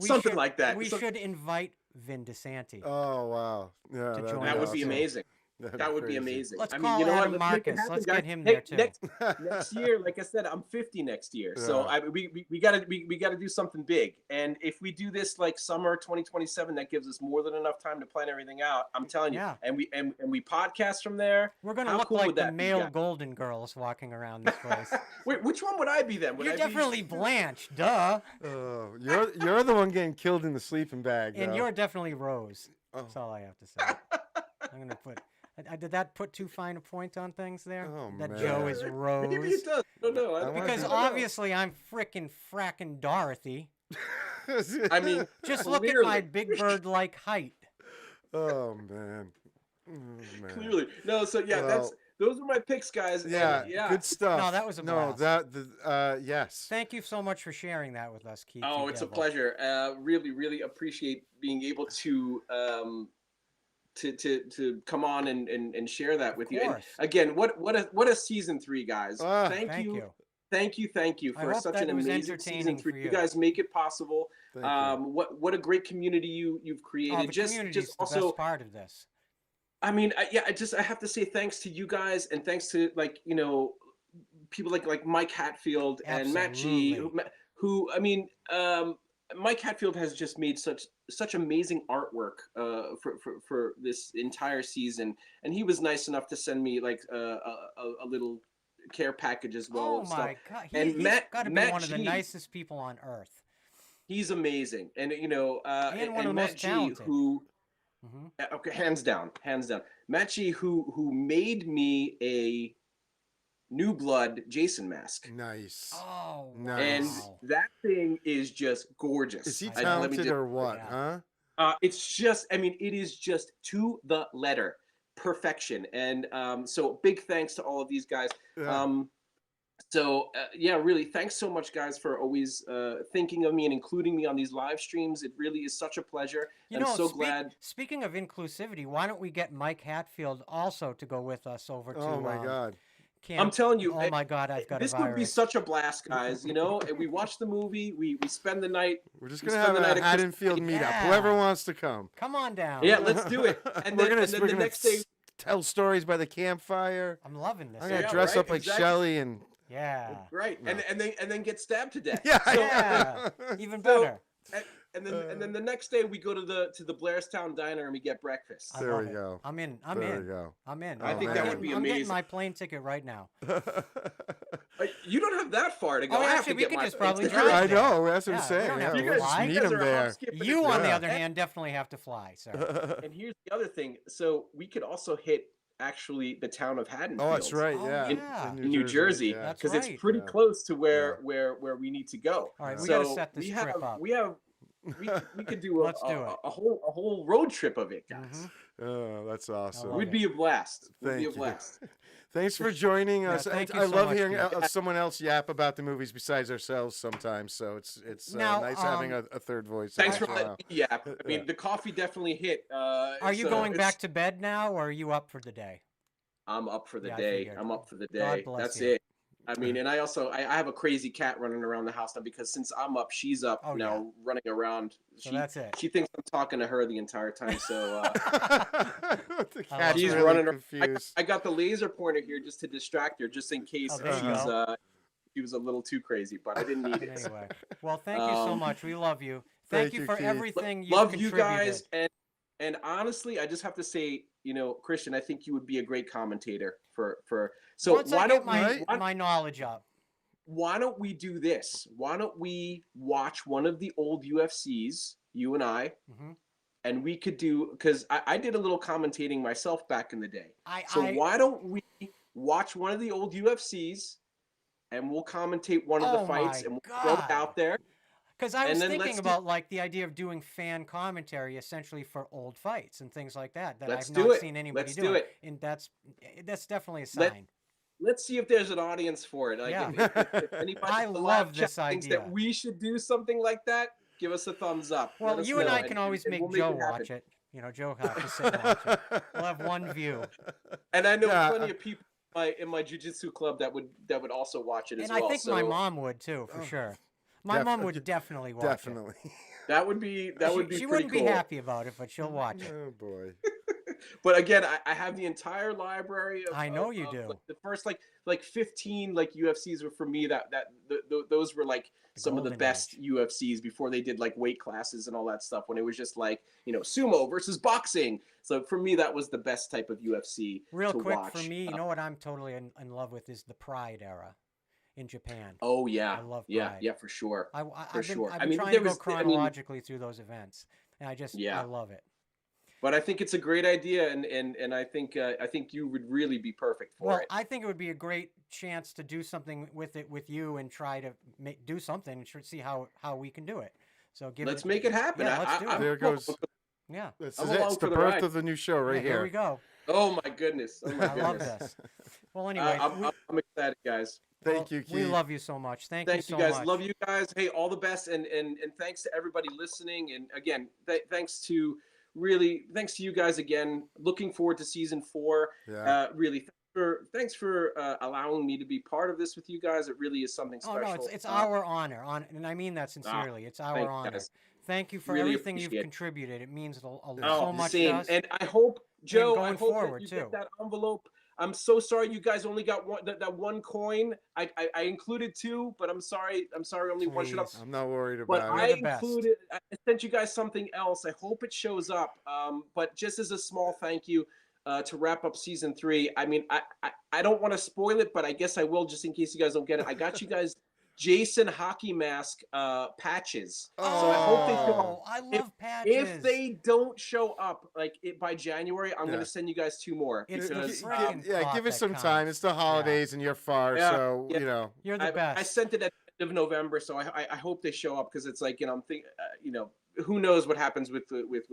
Something like that.
We should invite Vin DeSanti.
Oh wow! Yeah,
To join
That would be
awesome.
amazing.
That'd
That would be
crazy.
amazing.
Let's
I
call
mean, you know
Adam
what? Let's make it
Marcus.
happen,
Let's
guys.
get him there, too.
Next year, like I said, I'm 50 next year, so
Yeah.
we gotta do something big. And if we do this like summer 2027, that gives us more than enough time to plan everything out. I'm telling you.
Yeah.
And we podcast from there.
We're gonna
How
look
cool
like
would
the
that be,
male
guys?
Golden Girls walking around this place.
Wait, which one would I be then? Would
You're
I
definitely
be...
Blanche, duh.
Oh, you're the one getting killed in the sleeping bag.
And
though.
you're definitely Rose.
Oh.
That's all I have to say. I'm gonna put. Did that put too fine a point on things there?
Oh,
that
man.
Joe is Rose.
Maybe it does. I don't know.
Because obviously I'm fracking Dorothy.
I mean,
Just look at my Big Bird-like height.
Oh man. Oh, man.
clearly. No, so yeah,
Well,
those are my picks, guys. And,
Yeah, good stuff.
No, that was a
no.
blast.
Yes.
Thank you so much for sharing that with us, Keith.
Oh, it's a pleasure. Really, really appreciate being able to come on and share that with you. And
course.
again, what a season 3, guys.
Ah,
thank
Thank
you.
you.
Thank you
I
for
hope
such
that
an
was
amazing season
entertaining
3.
for
You
you.
guys make it possible.
Thank you.
What a great community you've created.
Oh, the community's
just
the
also,
best part of this.
I mean, I have to say thanks to you guys, and thanks to people like Mike Hatfield and Matt G,
Absolutely.
who I mean, Mike Hatfield has just made such amazing artwork for this entire season, and he was nice enough to send me like a little care package as well.
Oh
and stuff.
my God!
And
He's got to be
Matt
one of the
G,
nicest people on earth.
He's amazing, and
And one of the
Matt
most
G,
talented.
who
Mhm.
okay, hands down. Matt G, who made me a New Blood Jason mask.
Nice.
Oh,
And
Nice.
wow.
that thing is just gorgeous.
Is he
I- let me
talented
just-
or what?
Yeah.
Huh?
It's just, I mean, it is just to the letter perfection. And so big thanks to all of these guys.
Yeah.
Yeah, really, thanks so much, guys, for always thinking of me and including me on these live streams. It really is such a pleasure. I'm so glad.
Speaking of inclusivity, why don't we get Mike Hatfield also to go with us over to
Oh my God.
can't.
I'm telling you,
Oh my God, I've got
this
a
would be
virus.
such a blast, guys. You know, and we watch the movie, we spend the night.
We're just
we
gonna
spend
have
the night
a
at Chris-
Haddonfield meetup.
Yeah.
Whoever wants to come.
Come on down.
Yeah, let's do it. And
we're
then,
gonna
and then
we're
the
gonna
next day,
tell stories by the campfire.
I'm loving this.
I'm gonna
Yeah,
dress
right,
up like
exactly.
Shelly and
Yeah.
right,
No.
and then get stabbed to death.
yeah,
Yeah. Even
So-
better.
And then the next day we go to the Blairstown Diner and we get breakfast.
I
There
love
we
it.
go.
I'm in. I'm
there
in.
we go.
I'm in.
I
think
I'm
that
getting-
would
be
I'm getting
amazing.
my plane ticket right now.
You don't have that far to go.
Oh,
I have
actually,
to
we
get
could
my
just probably
ticket.
drive
I
there.
know. That's what
Yeah,
I'm
we
saying.
don't
Yeah,
have to
we'll
fly.
just meet
guys
him
are
there.
hop, skip, and a
You, on the
jump.
other hand, definitely have to fly, sir.
And here's the other thing. So we could also hit actually the town of Haddonfield.
Oh, that's right.
Oh,
Yeah,
yeah.
In New Jersey,
yeah.
That's
because
right.
it's pretty
Yeah.
close to
Yeah.
where we need to go.
All right, we
so
gotta set this
we
trip
have
up.
we could do
Let's do it.
a whole road trip of it, guys.
Mhm.
Oh, that's awesome.
love
Would
it.
be a blast. Would
Thank
be a
you.
blast.
Thanks for joining
Yeah,
us.
thank you
I
so
love
much,
hearing
Pete.
someone else yap about the movies besides ourselves sometimes. So it's
Now,
nice having a third voice.
Thanks
once
for
in a
letting
while.
me yap. I mean,
Yeah.
the coffee definitely hit.
Are you
so
going
it's-
back to bed now, or are you up for the day?
I'm up for the
Yeah, I
day.
figured.
I'm up for the
God
day.
bless
That's
you.
it. I mean, and I also I have a crazy cat running around the house now because since I'm up, she's up
Oh,
now
yeah.
running around.
So that's it.
She thinks I'm talking to her the entire time. So
The
I
cat's
she's
really
running around.
confused.
I got the laser pointer here just to distract her, just in case
Oh, there
you
she was a little too crazy, but I didn't need it.
Anyway, well, thank you so
Um,
much. We love you. Thank
thank
you
you,
for
Keith.
everything you
Love you
contributed.
guys, and honestly, I just have to say, you know, Christian, I think you would be a great commentator for. So
Once
why
I
don't
get my,
we?
my knowledge up.
Why don't we do this? Why don't we watch one of the old UFCs, you and I,
Mhm.
and we could do because I did a little commentating myself back in the day. So
I
why don't we watch one of the old UFCs, and we'll commentate one of the
Oh
fights,
my
and we'll throw it
God.
out there.
Because I
and
was
then
thinking
let's do-
about like the idea of doing fan commentary essentially for old fights and things like that
Let's
I've
do
not
it.
seen anybody
Let's
doing.
do it.
And that's definitely a
Let-
sign.
Let's see if there's an audience for it. Like
Yeah.
if anybody
I
in the
love
live
this
chat thinks
idea.
that we should do something like that, give us a thumbs up.
Well,
Let us
you and
know,
I can always make
we'll
Joe
it happen.
watch it. You know, Joe has to sit and watch it. We'll have one view.
And I know
Yeah,
plenty of people in my jiu-jitsu club that would also watch it as
And
well.
I think
so
my mom would too, for sure. My mom would definitely watch
Definitely.
that would be
it.
that would be
She
pretty
wouldn't
cool.
be happy about it, but she'll watch it.
Oh boy.
But again, I have the entire library of
I know
of-
you
of,
do.
like, the first like 15 like UFCs were for me those were like some of the
golden
best
age.
UFCs before they did like weight classes and all that stuff when it was just like, you know, sumo versus boxing. So for me that was the best type of UFC
Real
to
quick
watch.
for me, you know what I'm totally in love with is the Pride era in Japan.
Oh yeah.
I love
yeah,
Pride.
yeah, for sure.
I've been,
sure.
I've
I
been
mean,
trying
there
to go
was- I mean-
chronologically through those events, and I
Yeah.
love it.
But I think it's a great idea, and I think you would really be perfect for
Well,
it.
I think it would be a great chance to do something with it with you and try to do something and see how we can do it. So
Let's make it happen.
Yeah, let's do it.
There goes.
Yeah.
This
I'm
is it.
along
It's the
for the
birth
ride.
of the new show right
Yeah,
here.
here we go.
Oh my goodness! Oh my
I love
goodness!
this. Well, anyway,
I'm excited, guys.
Thank you, Keith.
we love you so much. Thank
Thank
you
you
so
guys.
much.
Love you guys. Hey, all the best, and thanks to everybody listening. And again, thanks to you guys again. Looking forward to season 4.
Yeah.
Really, thanks for allowing me to be part of this with you guys. It really is something
Oh
special.
no, it's our honor, and I mean that sincerely. It's our
thank you,
honor.
guys.
Thank you for
Really
everything you've
appreciate it.
contributed. It means so
Oh,
much
same.
to us.
And I hope, Joe,
going
I hope
forward,
that you
too.
get that envelope. I'm so sorry you guys only got that one coin. I included 2, but I'm sorry only one showed up.
Please.
I'm not worried
But
about
I
You're the best.
included. I sent you guys something else. I hope it shows up. But just as a small thank you to wrap up season 3. I mean, I don't want to spoil it, but I guess I will just in case you guys don't get it. I got you guys Jason hockey mask patches. So I hope they show up.
Oh, I love patches.
If they don't show up by January, I'm
Yeah.
going to send you guys 2 more.
It's the
because
friggin'
Yeah,
thought
give us
that
some
counts.
time. It's the holidays and you're far,
Yeah,
so
yeah.
you know.
You're the
I
best.
sent it at the end of November, so I hope they show up because it's like, you know, I'm thinking, you know, who knows what happens with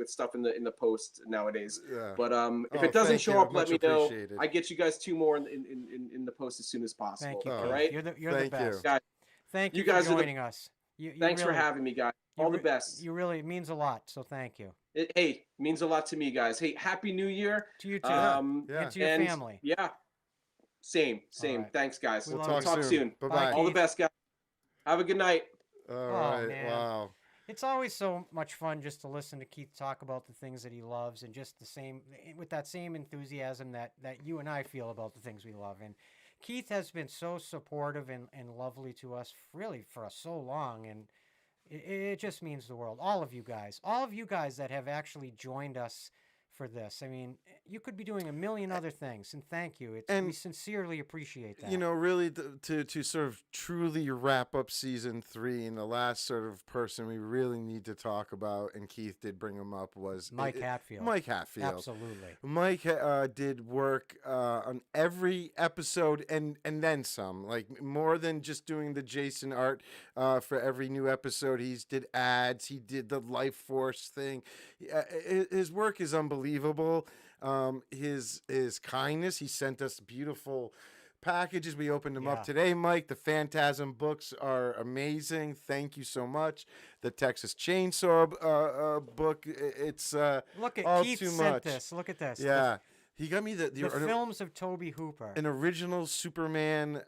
stuff in the post nowadays.
Yeah.
But if
Oh,
it doesn't
thank
show
you.
up, let
Much
me know.
appreciated.
I get you guys 2 more in the post as soon as possible.
Thank you.
Oh,
All
Keith.
right,
You're the
Thank you.
best.
guys.
Thank you,
You guys
for
are the-
joining us. You
Thanks for
really-
having me, guys.
you
All the
re-
best.
You really, it means a lot. So thank you.
It means a lot to me, guys. Hey, happy New Year.
To you too.
Um,
Yeah.
And to your
and
family.
Yeah. Same.
right.
Thanks, guys.
We
We'll
love
talk
you.
soon.
Bye
Bye,
bye.
All the
Keith.
best, guys. Have a good night.
All
Oh,
right.
man.
Wow.
It's always so much fun just to listen to Keith talk about the things that he loves, and just the same with that same enthusiasm that you and I feel about the things we love. And Keith has been so supportive and lovely to us, really, for so long, and it just means the world. All of you guys that have actually joined us for this. I mean, you could be doing a million other things, and thank you. We
And-
sincerely appreciate that.
You know, really, to sort of truly wrap up season 3, and the last sort of person we really need to talk about, and Keith did bring him up, was
Mike Hatfield.
Mike Hatfield.
Absolutely.
Mike did work on every episode and then some, like more than just doing the Jason art for every new episode. He did ads. He did the Life Force thing. His work is unbelievable. His kindness. He sent us beautiful packages. We opened them
Yeah.
up today, Mike. The Phantasm books are amazing. Thank you so much. The Texas Chainsaw book. It's
Look at
all
Keith
too
sent
much.
this. Look at this.
Yeah, he got me
The films of Toby Hooper.
an original Superman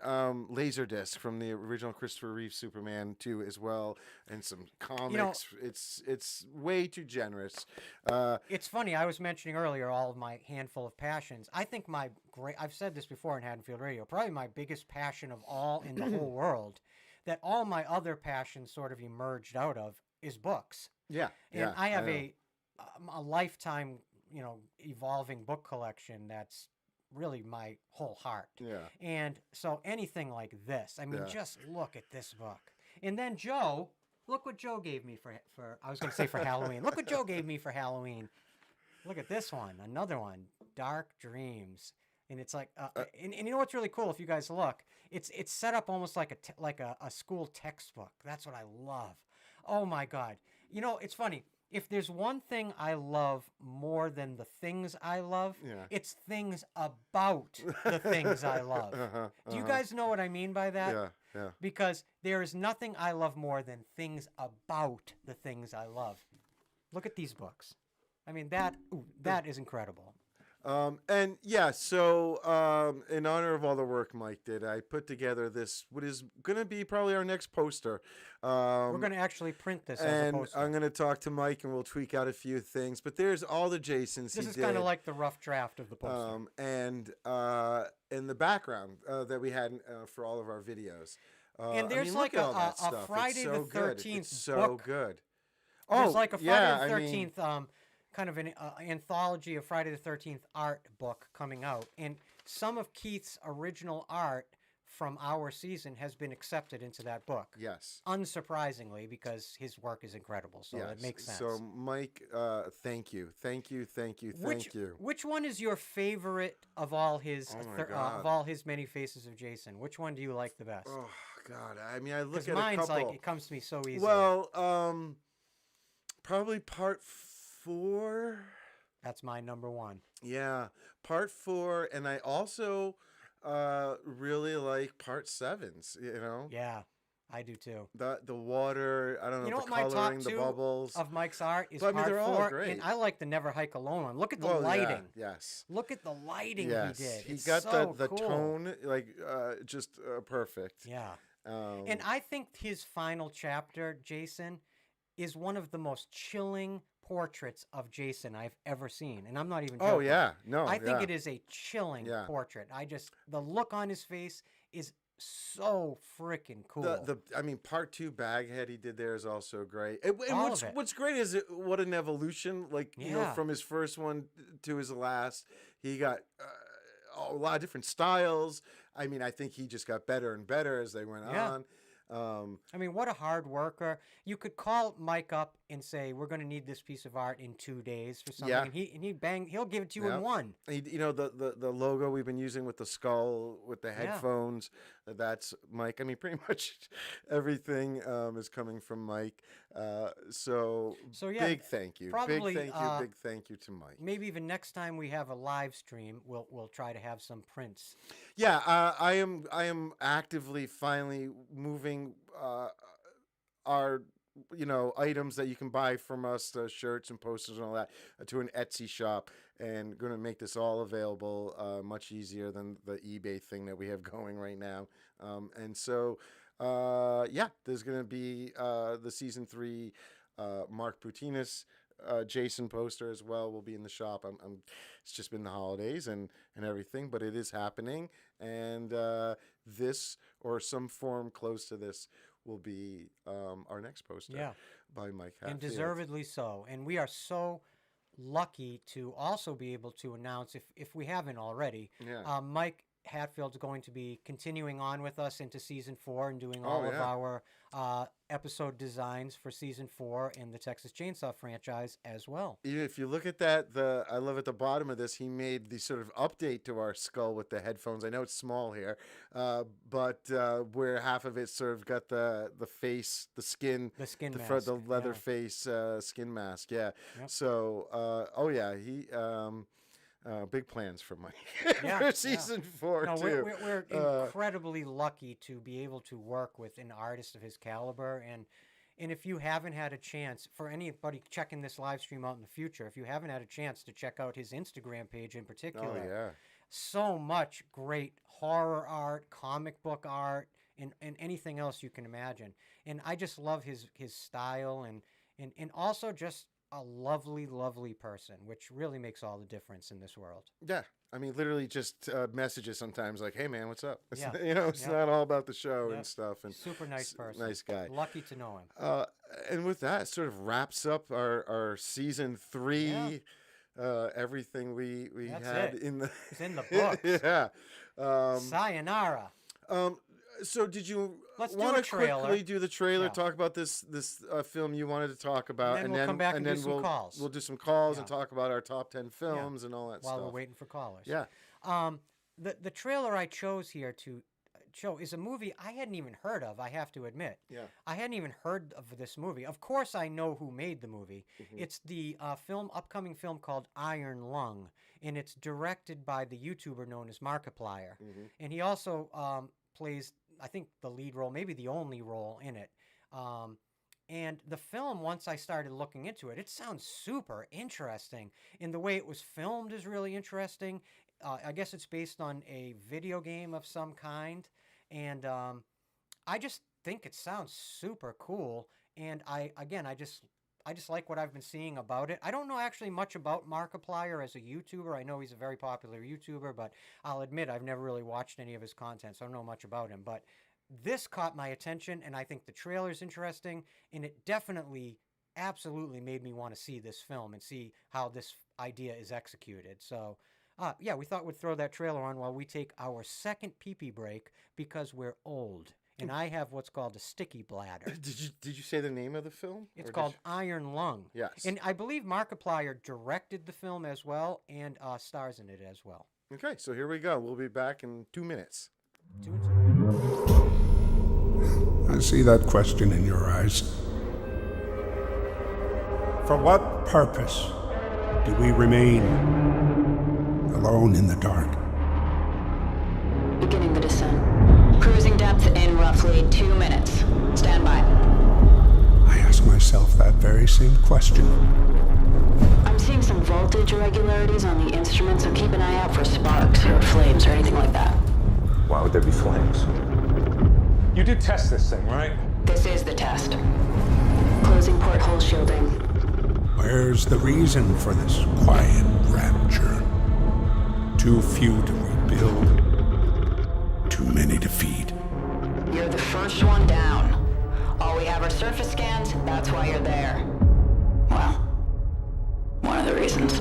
laser disc from the original Christopher Reeve Superman 2 as well, and some comics. It's way too generous.
It's funny. I was mentioning earlier all of my handful of passions. I think I've said this before in Haddonfield Radio, probably my biggest passion of all in the whole world, that all my other passions sort of emerged out of, is books.
Yeah,
And I have
know.
a lifetime, evolving book collection that's really my whole heart.
Yeah.
And so anything like this, I mean,
Yeah.
just look at this book. And then Joe, look what Joe gave me for I was going to say for Halloween. Look what Joe gave me for Halloween. Look at this one, another one, Dark Dreams. And it's like, and you know what's really cool? If you guys look, it's set up almost like a school textbook. That's what I love. Oh my God! It's funny. If there's one thing I love more than the things I love,
Yeah.
it's things about the things I love. Do you guys know what I mean by that?
Yeah.
Because there is nothing I love more than things about the things I love. Look at these books. I mean, that is incredible.
And yeah, so in honor of all the work Mike did, I put together what is going to be probably our next poster.
We're going to actually print this as a
And
poster.
I'm going to talk to Mike, and we'll tweak out a few things. But there's all the Jasons
This
he
is
did.
kind of like the rough draft of the poster.
And in the background that we had for all of our videos.
And there's
look
like
at all that
a
stuff. It's
Friday
so
the
good.
13th
It's so
book.
good.
There's like a Friday
yeah,
the
I mean,
13th kind of an anthology of Friday the 13th art book coming out. And some of Keith's original art from our season has been accepted into that book.
yes.
Unsurprisingly, because his work is incredible. So it makes sense.
So, Mike, thank you.
Which one is your favorite of all his
Oh my God.
of all his many faces of Jason? Which one do you like the best?
Oh God, I mean, I look
Because
at a
mine's
couple.
like it comes to me so easily.
Well, probably part 4.
That's my number one.
Yeah, part 4, and I also really like part 7s.
Yeah, I do too.
The water. I don't know,
You know
the
what my top
coloring, the
2
bubbles.
of Mike's art is
But, I mean,
part
they're all
4,
great.
and I like the Never Hike Alone one. Look at the
Well, yeah,
lighting.
yes.
Look at the lighting
Yes,
he did.
he
It's
got
so
the
cool.
tone like just perfect.
Yeah.
Um,
And I think his final chapter, Jason, is one of the most chilling portraits of Jason I've ever seen. And I'm not even joking.
oh yeah, no,
I think
yeah.
it is a chilling
Yeah.
portrait. The look on his face is so freaking cool.
I mean, part 2 Baghead he did there is also great. And
All of it.
what's great is what an evolution. Like
Yeah.
from his first one to his last, he got a lot of different styles. I mean, I think he just got better and better as they went
Yeah.
on.
I mean, what a hard worker. You could call Mike up and say, we're going to need this piece of art in 2 days for something.
Yeah.
And he'll give it to you
Yeah.
in one.
The logo we've been using with the skull, with the headphones, that's Mike. I mean, pretty much everything is coming from Mike. So
yeah,
big thank you.
probably,
Big thank you to Mike.
Maybe even next time we have a live stream, we'll try to have some prints.
Yeah, I am actively finally moving our items that you can buy from us, shirts and posters and all that, to an Etsy shop, and going to make this all available much easier than the eBay thing that we have going right now. And so, there's going to be the season 3 Mark Boutinas Jason poster as well will be in the shop. It's just been the holidays and everything, but it is happening. And this, or some form close to this, will be our next poster by Mike Hatfield.
And deservedly so. And we are so lucky to also be able to announce, if we haven't already, Mike Hatfield's going to be continuing on with us into season 4 and doing all of our episode designs for season 4 in the Texas Chainsaw franchise as well.
Even if you look at that, I love at the bottom of this, he made the sort of update to our skull with the headphones. I know it's small here, but where half of it sort of got the face, the skin mask, the leather face skin mask. Yeah. Yep. So, he. Big plans for Mike for season 4 too.
We're incredibly lucky to be able to work with an artist of his caliber, and if you haven't had a chance, for anybody checking this live stream out in the future, if you haven't had a chance to check out his Instagram page in particular, so much great horror art, comic book art, and anything else you can imagine. And I just love his style and also just a lovely, lovely person, which really makes all the difference in this world.
Yeah. I mean, literally just messages sometimes like, hey, man, what's up? It's, it's not all about the show and stuff. And
super nice person.
Nice guy.
Lucky to know him.
And with that, sort of wraps up our season 3. Everything we had
it's
in the
books. Sayonara.
So did you
want to
quickly do the trailer, talk about this film you wanted to talk about,
and then we'll come back and do some calls.
We'll do some calls and talk about our top 10 films and all that stuff.
While we're waiting for callers.
Yeah.
The trailer I chose here to show is a movie I hadn't even heard of, I have to admit.
Yeah.
I hadn't even heard of this movie. Of course I know who made the movie. Mm-hmm. It's the upcoming film called Iron Lung, and it's directed by the YouTuber known as Markiplier. Mm-hmm. And he also plays, I think, the lead role, maybe the only role in it. And the film, once I started looking into it, it sounds super interesting. And the way it was filmed is really interesting. I guess it's based on a video game of some kind. And I just think it sounds super cool. And I just like what I've been seeing about it. I don't know actually much about Markiplier as a YouTuber. I know he's a very popular YouTuber, but I'll admit I've never really watched any of his content, so I don't know much about him. But this caught my attention, and I think the trailer's interesting, and it definitely, absolutely made me want to see this film and see how this idea is executed. So, we thought we'd throw that trailer on while we take our second pee-pee break because we're old. And I have what's called a sticky bladder.
Did you say the name of the film?
It's called Iron Lung.
Yes.
And I believe Markiplier directed the film as well and stars in it as well.
Okay, so here we go. We'll be back in 2 minutes.
2 and 2.
I see that question in your eyes. For what purpose do we remain alone in the dark?
Beginning the descent. Cruising depth in roughly 2 minutes. Stand by.
I ask myself that very same question.
I'm seeing some voltage irregularities on the instrument, so keep an eye out for sparks or flames or anything like that.
Why would there be flames? You did test this thing, right?
This is the test. Closing porthole shielding.
Where's the reason for this quiet rapture? Too few to rebuild. Too many to feed.
You're the first one down. All we have are surface scans, that's why you're there. Well, one of the reasons.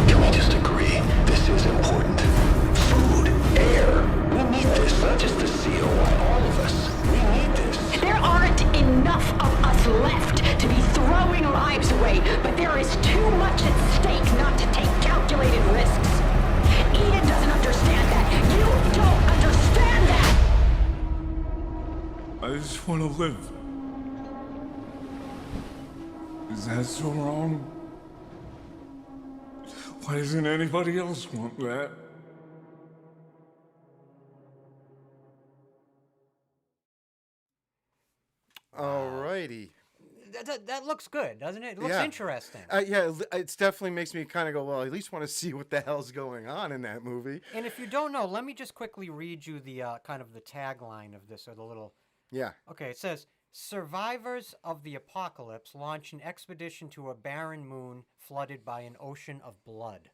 Can we just agree this is important? Food, air. We need this, not just the COI, all of us. We need this.
There aren't enough of us left to be throwing lives away, but there is too much at stake not to take calculated risks. Eden doesn't understand that. You don't understand that.
I just want to live.
Is that so wrong? Why doesn't anybody else want that?
Alrighty.
That looks good, doesn't it? It looks
Yeah.
interesting.
Yeah, it's definitely makes me kind of go, well, I at least want to see what the hell's going on in that movie.
And if you don't know, let me just quickly read you the kind of the tagline of this, or the little.
Yeah.
Okay, it says, survivors of the apocalypse launch an expedition to a barren moon flooded by an ocean of blood.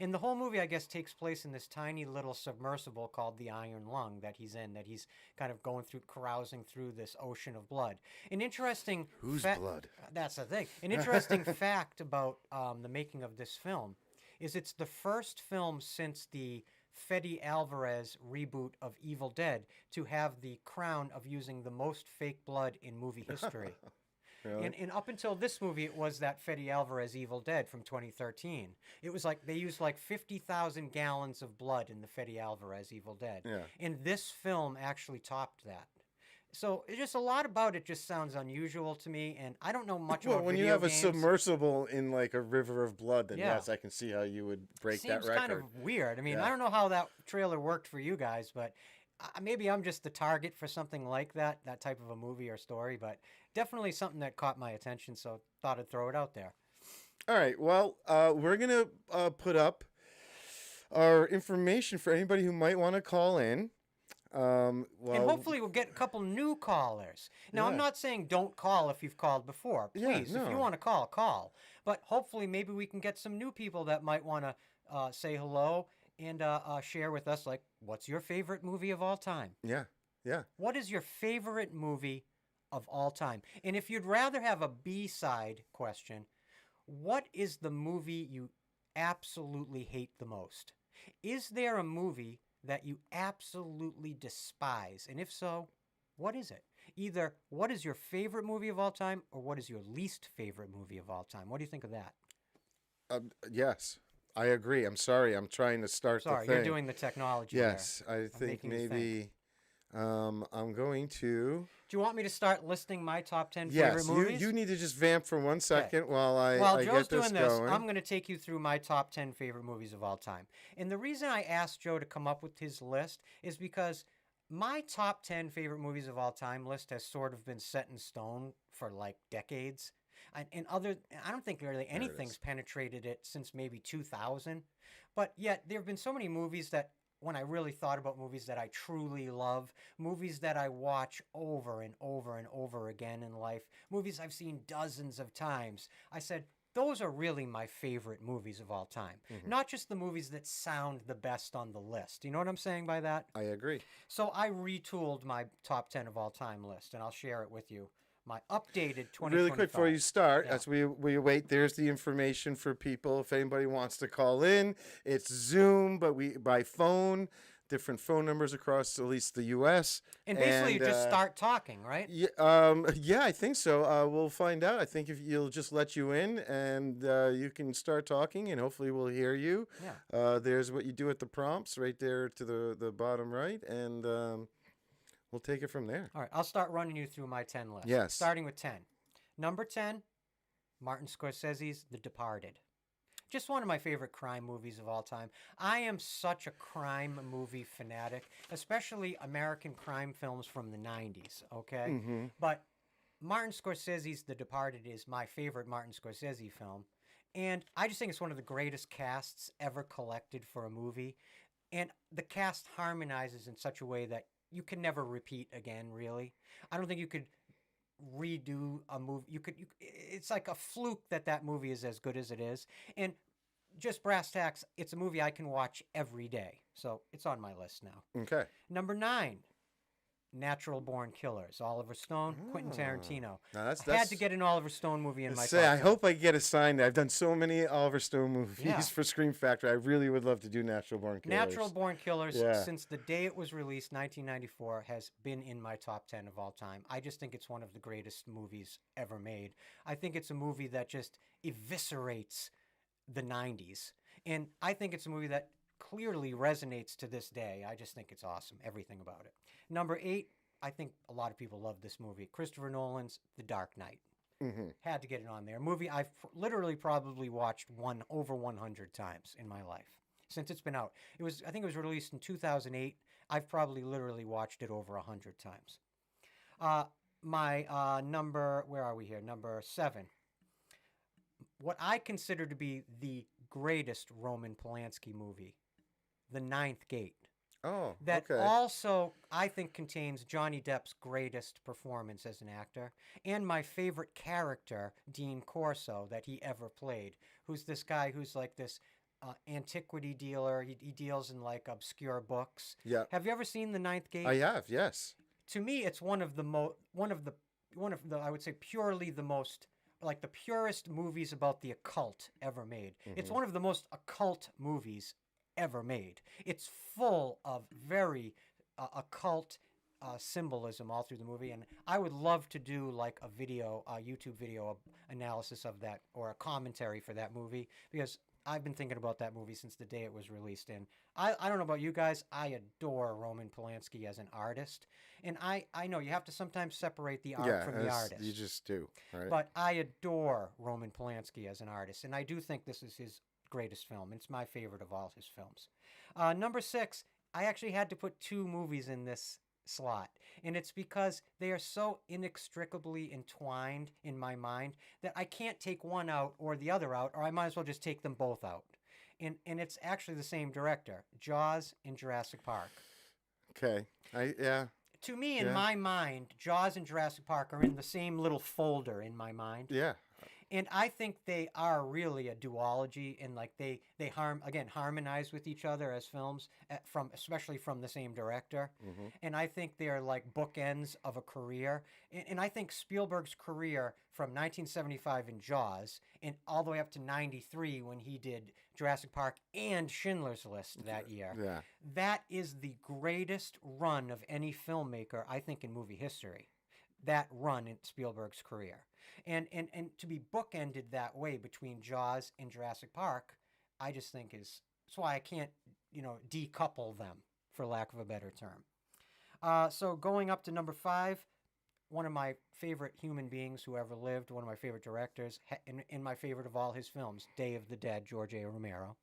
And the whole movie, I guess, takes place in this tiny little submersible called the Iron Lung that he's in, that he's kind of going through, carousing through this ocean of blood. An interesting...
Whose blood?
That's the thing. An interesting fact about the making of this film is it's the first film since the Fede Alvarez reboot of Evil Dead to have the crown of using the most fake blood in movie history.
Really?
And up until this movie, it was that Fede Alvarez Evil Dead from 2013. It was like they used like 50,000 gallons of blood in the Fede Alvarez Evil Dead.
Yeah.
And this film actually topped that. So it's just a lot about it just sounds unusual to me, and I don't know much
Well,
about
when you
video
have a
games.
submersible in like a river of blood, then
Yeah.
yes, I can see how you would break
Seems
that record.
kind of weird. I mean,
Yeah.
I don't know how that trailer worked for you guys, but maybe I'm just the target for something like that type of a movie or story, but definitely something that caught my attention, so thought I'd throw it out there.
All right. Well, we're gonna put up our information for anybody who might want to call in.
And hopefully we'll get a couple new callers. Now, I'm
Yeah.
not saying don't call if you've called before.
Yeah,
Please, if you
no.
want to call, call. But hopefully maybe we can get some new people that might want to say hello and share with us, like, what's your favorite movie of all time?
Yeah. Yeah.
What is your favorite movie of all time? And if you'd rather have a B-side question, what is the movie you absolutely hate the most? Is there a movie that you absolutely despise? And if so, what is it? Either what is your favorite movie of all time or what is your least favorite movie of all time? What do you think of that?
Yes, I agree. I'm sorry. I'm trying to start
Sorry,
the thing.
you're doing the technology
Yes,
there.
I think
making you
maybe I'm going to.
Do you want me to start listing my top 10
Yes,
favorite movies?
you need to just vamp for 1 second while I
While
I
Joe's
get this
doing this,
going.
I'm going to take you through my top 10 favorite movies of all time. And the reason I asked Joe to come up with his list is because my top 10 favorite movies of all time list has sort of been set in stone for like decades. I don't think really anything's penetrated it since maybe 2000. But yet there have been so many movies that when I really thought about movies that I truly love, movies that I watch over and over and over again in life, movies I've seen dozens of times, I said, those are really my favorite movies of all time. Not just the movies that sound the best on the list. You know what I'm saying by that?
I agree.
So I retooled my top 10 of all time list, and I'll share it with you. My updated 2025.
Really quick before you start,
Yeah.
as we wait, there's the information for people. If anybody wants to call in, it's Zoom, but by phone, different phone numbers across at least the U.S.
And basically, you just start talking, right?
Yeah, I think so. We'll find out. I think if you'll just let you in, and you can start talking, and hopefully we'll hear you.
Yeah.
There's what you do at the prompts right there to the bottom right, and we'll take it from there.
All right, I'll start running you through my 10 list.
Yes.
Starting with 10. Number 10, Martin Scorsese's The Departed. Just one of my favorite crime movies of all time. I am such a crime movie fanatic, especially American crime films from the 90s, okay? But Martin Scorsese's The Departed is my favorite Martin Scorsese film. And I just think it's one of the greatest casts ever collected for a movie. And the cast harmonizes in such a way that you can never repeat again, really. I don't think you could redo a movie. It's like a fluke that movie is as good as it is. And just brass tacks, it's a movie I can watch every day. So it's on my list now.
Okay.
Number 9, Natural Born Killers. Oliver Stone, Quentin Tarantino.
Now
I had to get an Oliver Stone movie in my
Say,
top
I
10.
hope I get assigned. I've done so many Oliver Stone movies
Yeah.
for Scream Factory. I really would love to do Natural Born Killers.
Natural Born Killers,
Yeah.
since the day it was released, 1994, has been in my top 10 of all time. I just think it's one of the greatest movies ever made. I think it's a movie that just eviscerates the 90s. And I think it's a movie that clearly resonates to this day. I just think it's awesome, everything about it. Number 8, I think a lot of people love this movie. Christopher Nolan's The Dark Knight. Had to get it on there. A movie I've literally probably watched over 100 times in my life since it's been out. I think it was released in 2008. I've probably literally watched it over 100 times. My number, where are we here? Number 7. What I consider to be the greatest Roman Polanski movie, The Ninth Gate.
Oh,
That
okay.
also, I think, contains Johnny Depp's greatest performance as an actor and my favorite character, Dean Corso, that he ever played, who's this guy who's like this antiquity dealer. He deals in like obscure books.
Yeah.
Have you ever seen The Ninth Gate?
I have, yes.
To me, it's one of the I would say purely the most, like the purest movies about the occult ever made. It's one of the most occult movies ever made. It's full of very occult symbolism all through the movie, and I would love to do like a YouTube video analysis of that, or a commentary for that movie, because I've been thinking about that movie since the day it was released. And I don't know about you guys, I adore Roman Polanski as an artist, and I know you have to sometimes separate the art from the artist.
You just do, right?
But I adore Roman Polanski as an artist, and I do think this is his greatest film. It's my favorite of all his films. Number 6, I actually had to put 2 movies in this slot, and it's because they are so inextricably entwined in my mind that I can't take one out or the other out, or I might as well just take them both out. And it's actually the same director, Jaws and Jurassic Park.
Okay.
To me, in my mind, Jaws and Jurassic Park are in the same little folder in my mind.
Yeah.
And I think they are really a duology, and like they harmonize with each other as films, especially from the same director. And I think they're like bookends of a career. And I think Spielberg's career from 1975 in Jaws and all the way up to 93 when he did Jurassic Park and Schindler's List that year, that is the greatest run of any filmmaker, I think, in movie history. That run in Spielberg's career. And to be bookended that way between Jaws and Jurassic Park, I just think that's why I can't, decouple them, for lack of a better term. So going up to number 5, one of my favorite human beings who ever lived, one of my favorite directors, in my favorite of all his films, Day of the Dead, George A. Romero.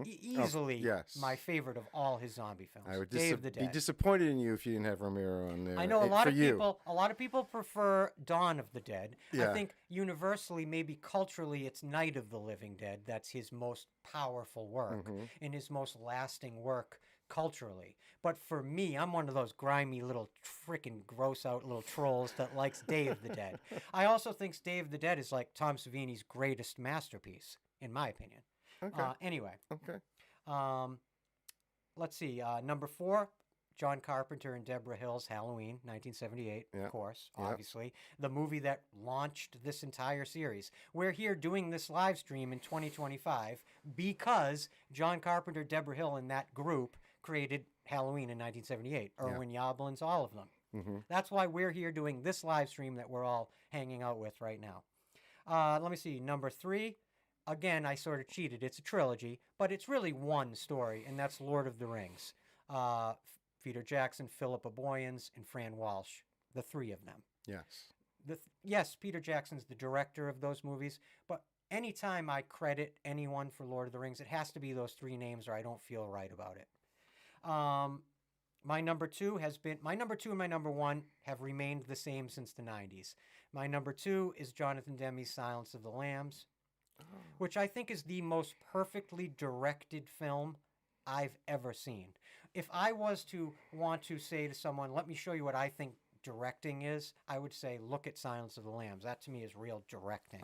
Easily my favorite of all his zombie films.
I would
Day of the Dead.
be disappointed in you if you didn't have Romero on there.
I know a lot of people prefer Dawn of the Dead.
Yeah.
I think universally, maybe culturally, it's Night of the Living Dead. That's his most powerful work and his most lasting work culturally. But for me, I'm one of those grimy little freaking gross out little trolls that likes Day of the Dead. I also think Day of the Dead is like Tom Savini's greatest masterpiece, in my opinion.
Okay.
Anyway.
Okay.
Let's see. Number 4, John Carpenter and Deborah Hill's Halloween, 1978, of course, obviously. The movie that launched this entire series. We're here doing this live stream in 2025 because John Carpenter, Deborah Hill, and that group created Halloween in 1978. Irwin Yablans, all of them. That's why we're here doing this live stream that we're all hanging out with right now. Let me see. Number 3. Again, I sort of cheated. It's a trilogy, but it's really one story, and that's Lord of the Rings. Peter Jackson, Philippa Boyens, and Fran Walsh, the 3 of them.
Yes.
Yes, Peter Jackson's the director of those movies, but anytime I credit anyone for Lord of the Rings, it has to be those 3 names or I don't feel right about it. My number 2 and my number 1 have remained the same since the 90s. My number 2 is Jonathan Demme's Silence of the Lambs, which I think is the most perfectly directed film I've ever seen. If I was to want to say to someone, let me show you what I think directing is, I would say, look at Silence of the Lambs. That to me is real directing.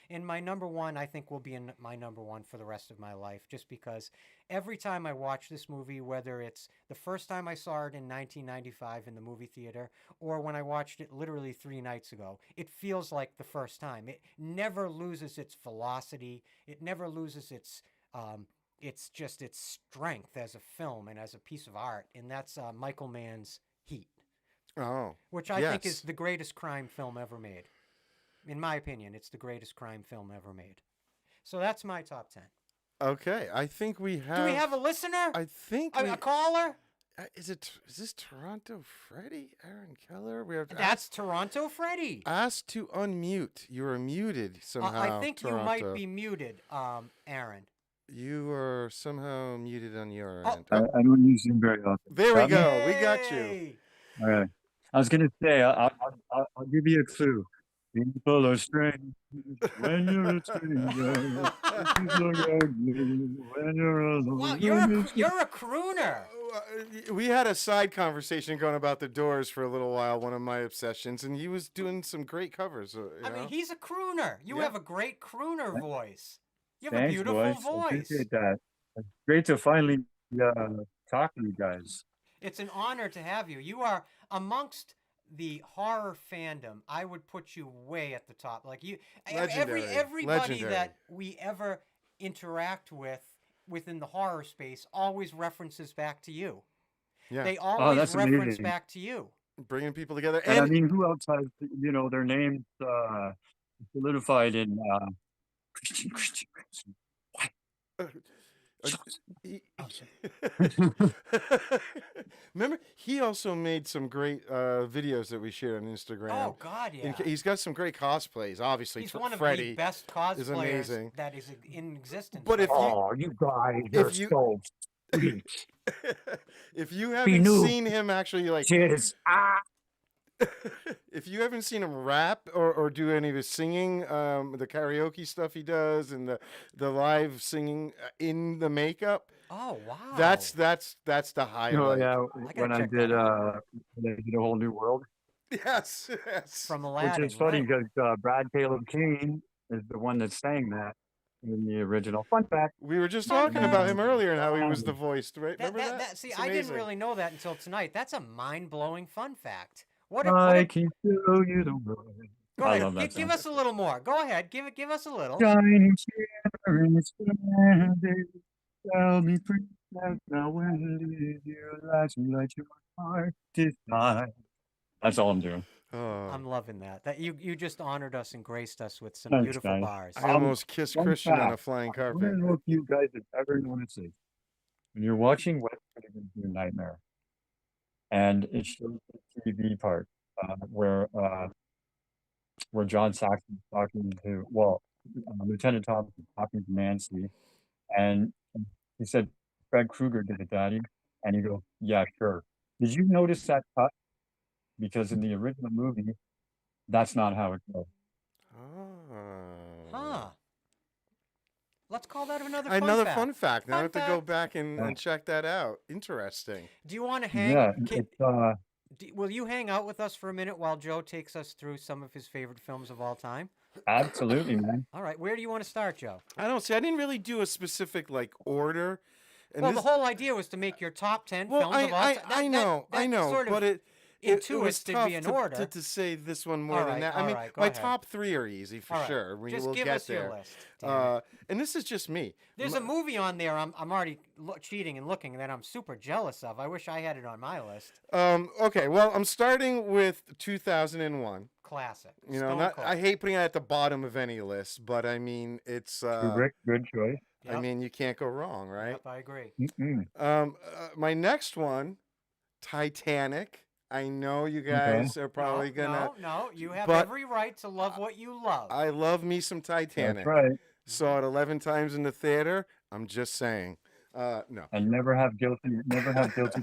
And my number 1, I think, will be my number 1 for the rest of my life, just because every time I watch this movie, whether it's the first time I saw it in 1995 in the movie theater, or when I watched it literally 3 nights ago, it feels like the first time. It never loses its velocity. It never loses its strength as a film and as a piece of art. And that's Michael Mann's Heat.
Oh,
which I think is the greatest crime film ever made. In my opinion, it's the greatest crime film ever made. So that's my top 10.
Okay, I think we have...
Do we have a listener?
I think
a caller?
Is this Toronto Freddy? Aaron Keller? We have
That's Toronto Freddy.
asked to unmute. You are muted somehow.
I think
Toronto.
you might be muted, Aaron.
You are somehow muted on your
Oh.
end.
I don't use Zoom very often.
There we
Got me?
go. We got you.
Yay!
All right. I was gonna say I'll give you a clue. People are strange when you're a stranger. People are ugly when you're alone.
Wow, you're a crooner.
We had a side conversation going about the Doors for a little while, one of my obsessions, and he was doing some great covers.
I mean, he's a crooner. You
Yeah.
have a great crooner voice. You have
Thanks,
a beautiful
boys. I
voice.
appreciate that. It's great to finally talk to you guys.
It's an honor to have you. You are amongst the horror fandom. I would put you way at the top. Like you,
Legendary.
everybody
Legendary.
that we ever interact with within the horror space always references back to you.
Yeah.
They always
that's
reference
amazing.
back to you.
Bringing people together.
And I mean, who else has their names solidified in Christian?
Remember, he also made some great videos that we shared on Instagram.
Oh God, yeah.
He's got some great cosplays. Obviously,
He's one of
Freddy
the best
is
cosplayers
amazing.
that is in existence.
But if
right
you-
now.
Oh, you guys
If
are
you-
so
If you haven't
new.
seen him actually like,
cheers.
if you haven't seen him rap or do any of his singing, the karaoke stuff he does and the live singing in the makeup,
Oh wow.
that's the highlight.
Oh yeah,
gotta
when I
check
did
that
when I did a whole new world,
Yes, yes.
from
which
Aladdin.
is funny
right?
because Brad Caleb King is the one that sang that in the original. Fun fact.
We were just
Fun
talking about
fact.
him earlier and how he was the voice, right? Remember that?
See,
It's
I didn't
amazing.
really know that until tonight. That's a mind-blowing fun fact. What
I
if
can show you the world.
go
I
ahead,
love that
give
song.
us a little more. Go ahead, give us a little.
Shining shimmering splendid, tell me princess, now when did you last let your heart decide? That's all I'm doing.
Oh,
I'm loving that. That you just honored us and graced us with some
Thanks,
beautiful
guys.
bars.
I almost kissed
fun
Christian on a
fact,
flying
I
carpet.
don't know if you guys have ever noticed this. When you're watching West Your Nightmare, and it shows the TV part where John Saxon is talking to Lieutenant Thomas is talking to Nancy, and he said Fred Krueger did it, Daddy, and he goes, "Yeah, sure." Did you notice that cut? Because in the original movie, that's not how it goes.
Oh.
Huh. Let's call that another
Fun fact. Now I
Fun
have to go
fact.
back and check that out. Interesting.
Do you want to hang?
Yeah,
can-
it's
will you hang out with us for a minute while Joe takes us through some of his favorite films of all time?
absolutely, man.
All right, where do you want to start, Joe?
I don't see. I didn't really do a specific like order. And
Well,
this,
the whole idea was to make your top 10
well,
films of all time.
I know,
Sort of
but it
intuits
was
to
tough
be in
to,
order.
to say this one more
All
than
right,
that.
all
I mean,
right, go
my
ahead.
top three are easy for
All right,
sure. We
just
will
give
get
us
there.
your list. damn it.
And this is just me.
There's a movie on there I'm already cheating and looking that I'm super jealous of. I wish I had it on my list.
Okay, well, I'm starting with 2001.
Classic.
You know,
Stone Cold.
I hate putting it at the bottom of any list, but I mean, it's.
Rick, good choice.
I
Yep.
mean, you can't go wrong, right?
Yep, I agree.
Mm-mm.
My next one, Titanic. I know you guys are probably gonna.
No, you have
but-
every right to love what you love.
I love me some Titanic.
That's right.
Saw it 11 times in the theater. I'm just saying. No.
And never have guilty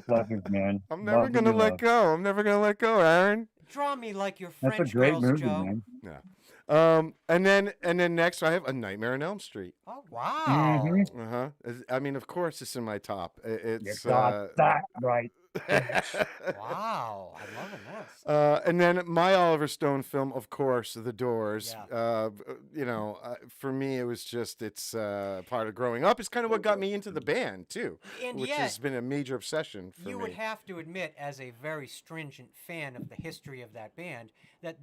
pleasures, man.
I'm never
Love
gonna
you,
let
love.
go. I'm never gonna let go, Aaron.
Draw me like your
That's
French
a great
girls,
movie,
Joe.
man.
Yeah. And then next I have A Nightmare on Elm Street.
Oh wow.
Mhm.
I mean, of course, it's in my top.
You
It's
got that right.
Wow. I'm loving this.
and then my Oliver Stone film, of course, The Doors.
Yeah.
For me, it was just it's part of growing up. It's kind of what got me into the band too,
And
which
yet,
has been a major obsession for
you
me.
would have to admit, as a very stringent fan of the history of that band, that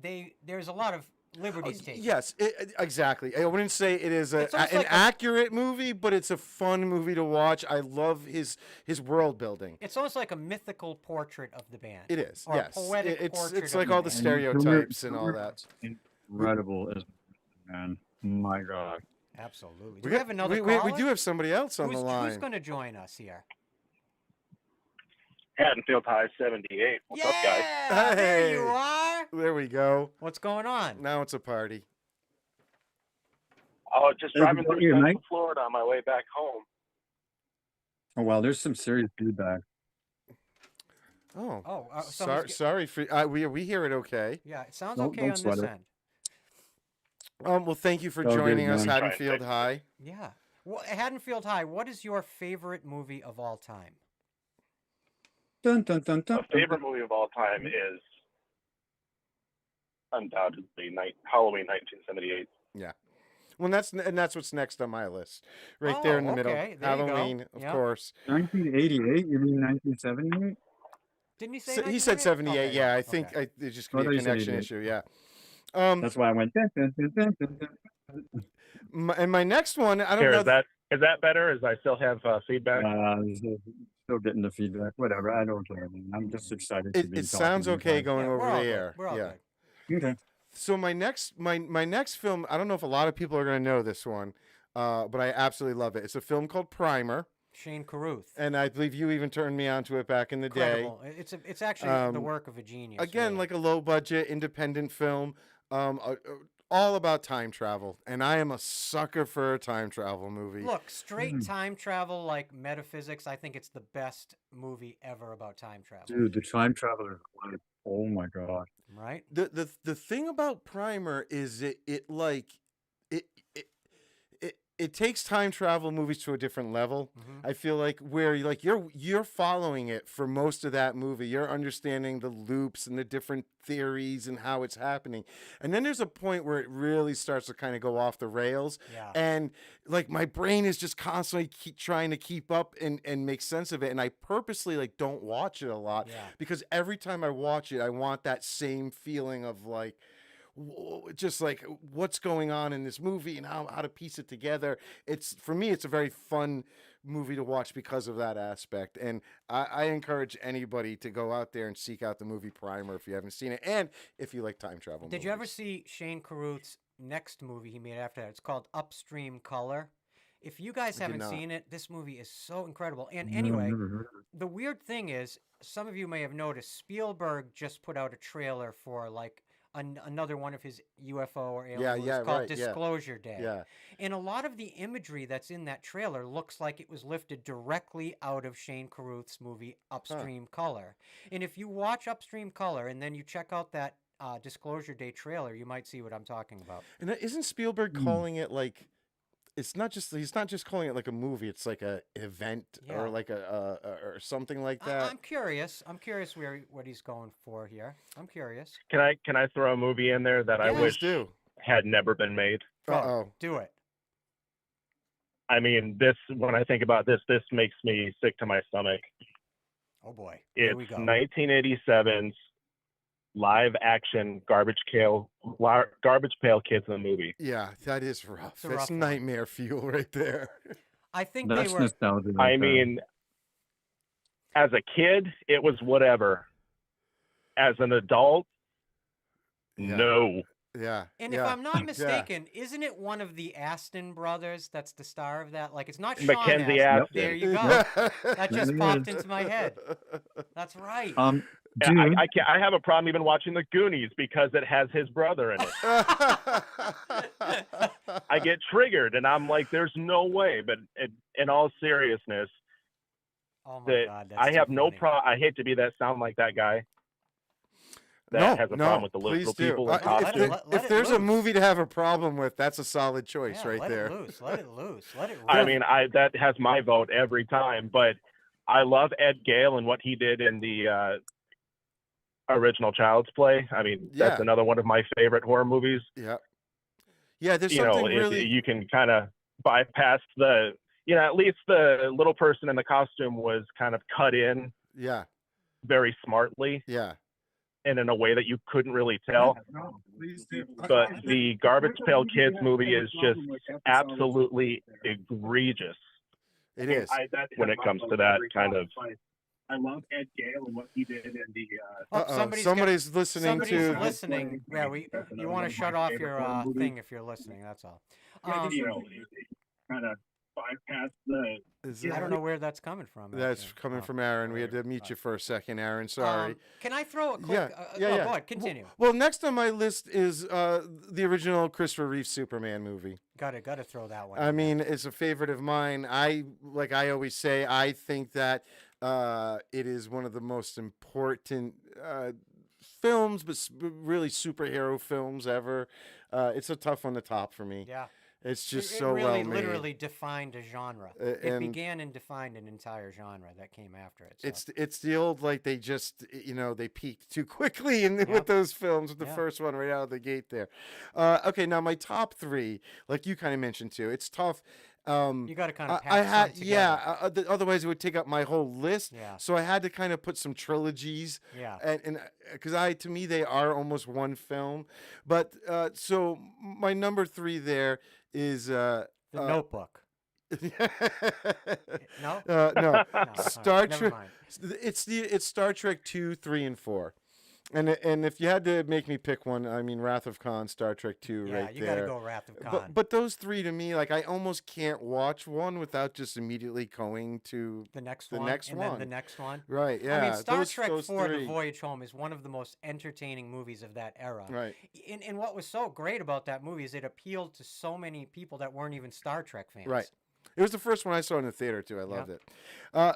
there's a lot of liberties taken.
Yes, exactly. I wouldn't say it is
It's almost
an
like a-
accurate movie, but it's a fun movie to watch. I love his world building.
It's almost like a mythical portrait of the band.
It is,
Or
yes.
a poetic portrait
It's
of
like
the
all the
band.
stereotypes and all that.
Incredible, man. My God.
Absolutely. Do
We
we
got-
have another
we
caller?
do have somebody else on
who's,
the line.
Who's going to join us here?
Haddonfield High 78. What's up, guys?
Yeah, there you are.
There we go.
What's going on?
Now it's a party.
Oh, just
Hey,
driving
good
through
evening,
Central
Mike.
Florida on my way back home.
Oh wow, there's some serious feedback.
Oh,
someone's
sorry for we hear it okay.
Yeah, it sounds
Don't-
okay
don't
on
sweat
this
it.
end.
Well, thank you for
Oh, good,
joining us,
man.
Haddonfield High.
Yeah. Well, Haddonfield High, what is your favorite movie of all time?
Dun, dun, dun, dun,
My favorite movie of all time is undoubtedly Halloween 1978.
Yeah. Well, that's what's next on my list, right there in the middle.
Okay. There you go.
Halloween, of
Yep.
course.
1988? You mean 1978?
Didn't he say
He said 78.
Okay,
yeah, I think
okay.
there's just
Oh, I
gonna be a
thought you said
connection
88.
issue. Yeah.
That's why I went. Dun, dun, dun, dun, dun, dun.
And my next one, I don't
Here,
know.
is that better? Is I still have feedback?
Still getting the feedback. Whatever. I don't care. Man. I'm just excited to be
It sounds
talking to
okay
you guys.
going
Yeah,
over
we're all
the
good.
air.
We're all
yeah.
good.
Okay.
So my next film, I don't know if a lot of people are going to know this one, but I absolutely love it. It's a film called Primer,
Shane Carruth.
and I believe you even turned me onto it back in the
Incredible. It's actually the work of a genius.
Again,
really.
like a low budget independent film, all about time travel, and I am a sucker for a time travel movie.
Look, straight time travel like metaphysics. I think it's the best movie ever about time travel.
Dude, the time traveler. Oh my god.
Right?
The thing about Primer is it takes time travel movies to a different level.
Mm-hmm.
I feel like where you're following it for most of that movie. You're understanding the loops and the different theories and how it's happening. And then there's a point where it really starts to kind of go off the rails.
Yeah.
And like my brain is just constantly trying to keep up and make sense of it. And I purposely like don't watch it a lot
Yeah.
because every time I watch it, I want that same feeling of like, just like what's going on in this movie and how to piece it together. It's for me, it's a very fun movie to watch because of that aspect. And I encourage anybody to go out there and seek out the movie Primer if you haven't seen it, and if you like time travel.
Did you ever see Shane Carruth's next movie he made after that? It's called Upstream Color. If you guys haven't seen it, this movie is so incredible. And anyway, the weird thing is, some of you may have noticed, Spielberg just put out a trailer for like another one of his UFO or alien movies called Disclosure Day.
Yeah.
And a lot of the imagery that's in that trailer looks like it was lifted directly out of Shane Carruth's movie Upstream Color. And if you watch Upstream Color and then you check out that Disclosure Day trailer, you might see what I'm talking about.
And isn't Spielberg calling it like? He's not just calling it like a movie. It's like a event or like a or something like that.
I'm curious. I'm curious what he's going for here. I'm curious.
Can I throw a movie in there that I wish had never been made?
Do it.
I mean, when I think about this makes me sick to my stomach.
Oh boy.
It's
Here we go.
1987's live action Garbage Pail Kids in the movie.
Yeah, that is rough.
It's a
That's
rough one.
nightmare fuel right there.
I think
That's
they were.
nostalgia.
I mean, as a kid, it was whatever. As an adult, no.
Yeah.
And if I'm not mistaken, isn't it one of the Aston brothers that's the star of that? Like, it's not Sean
Mackenzie
Astin.
Astin.
There you go. That just popped into my head. That's right.
Dude,
I have a problem even watching The Goonies because it has his brother in it. I get triggered, and I'm like, "There's no way." But in all seriousness,
oh my God, that's
I have
too
no
funny.
problem. I hate to be sound like that guy that has a problem with the
please
little
do.
people in
If,
costume.
Let it
there's a
loose.
movie to have a problem with, that's a solid choice right
let
there.
It loose. Let it loose. Let it.
I
rip.
mean, that has my vote every time. But I love Ed Gale and what he did in the original Child's Play. I mean, that's another one of my favorite horror movies.
Yeah. Yeah, there's
You know,
something really...
you can kind of bypass at least the little person in the costume was kind of cut in very smartly.
Yeah.
And in a way that you couldn't really tell. But the Garbage Pail Kids movie is just absolutely egregious.
It is.
When it comes to that kind of...
I love Ed Gale and what he did in the.
Somebody's listening to.
Somebody's listening. Yeah, you want to shut off your thing if you're listening. That's all.
Kind of bypass the.
I don't know where that's coming from.
That's
actually.
coming
Oh,
from Aaron. We had to mute you for a second, Aaron. Sorry.
Can I throw a quick? Go ahead, continue.
Well, next on my list is the original Christopher Reeve Superman movie.
Got to throw that one.
I mean, it's a favorite of mine. I always say, I think that it is one of the most important films, but really superhero films ever. It's a tough one to top for me.
Yeah.
It's just
it
so
really,
well made.
literally defined a genre. It
and
began and defined an entire genre that came after it. So.
it's the old, like, they just, they peaked too quickly with those films, with the first one right out of the gate there. Okay, now my top three, like you kind of mentioned too, it's tough.
You got to kind of pack some together.
Otherwise it would take up my whole list.
Yeah.
So I had to kind of put some trilogies.
Yeah.
And because to me they are almost one film. But so my number three there is
The Notebook. No.
No.
No,
Star
right, never
Trek.
mind.
It's Star Trek 2, 3, and 4. And if you had to make me pick one, I mean, Wrath of Khan, Star Trek 2,
Yeah,
right
you
there.
got to go Wrath of Khan.
But those three to me, like, I almost can't watch one without just immediately going to
the next
the
one,
next
and
one.
then the next one.
Right, yeah.
I mean, Star Trek
those
4,
three.
The Voyage Home, is one of the most entertaining movies of that era.
Right.
And what was so great about that movie is it appealed to so many people that weren't even Star Trek fans.
Right. It was the first one I saw in the theater, too. I loved it.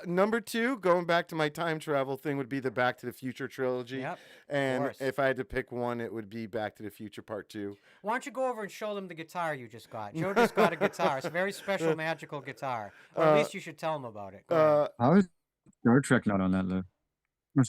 Number two, going back to my time travel thing, would be the Back to the Future trilogy.
Yep,
and if I had to pick one, it would be Back to the Future Part 2.
Why don't you go over and show them the guitar you just got? Joe just got a guitar. It's a very special, magical guitar. Or at least you should tell them about it. Go ahead.
How is Star Trek not on that list?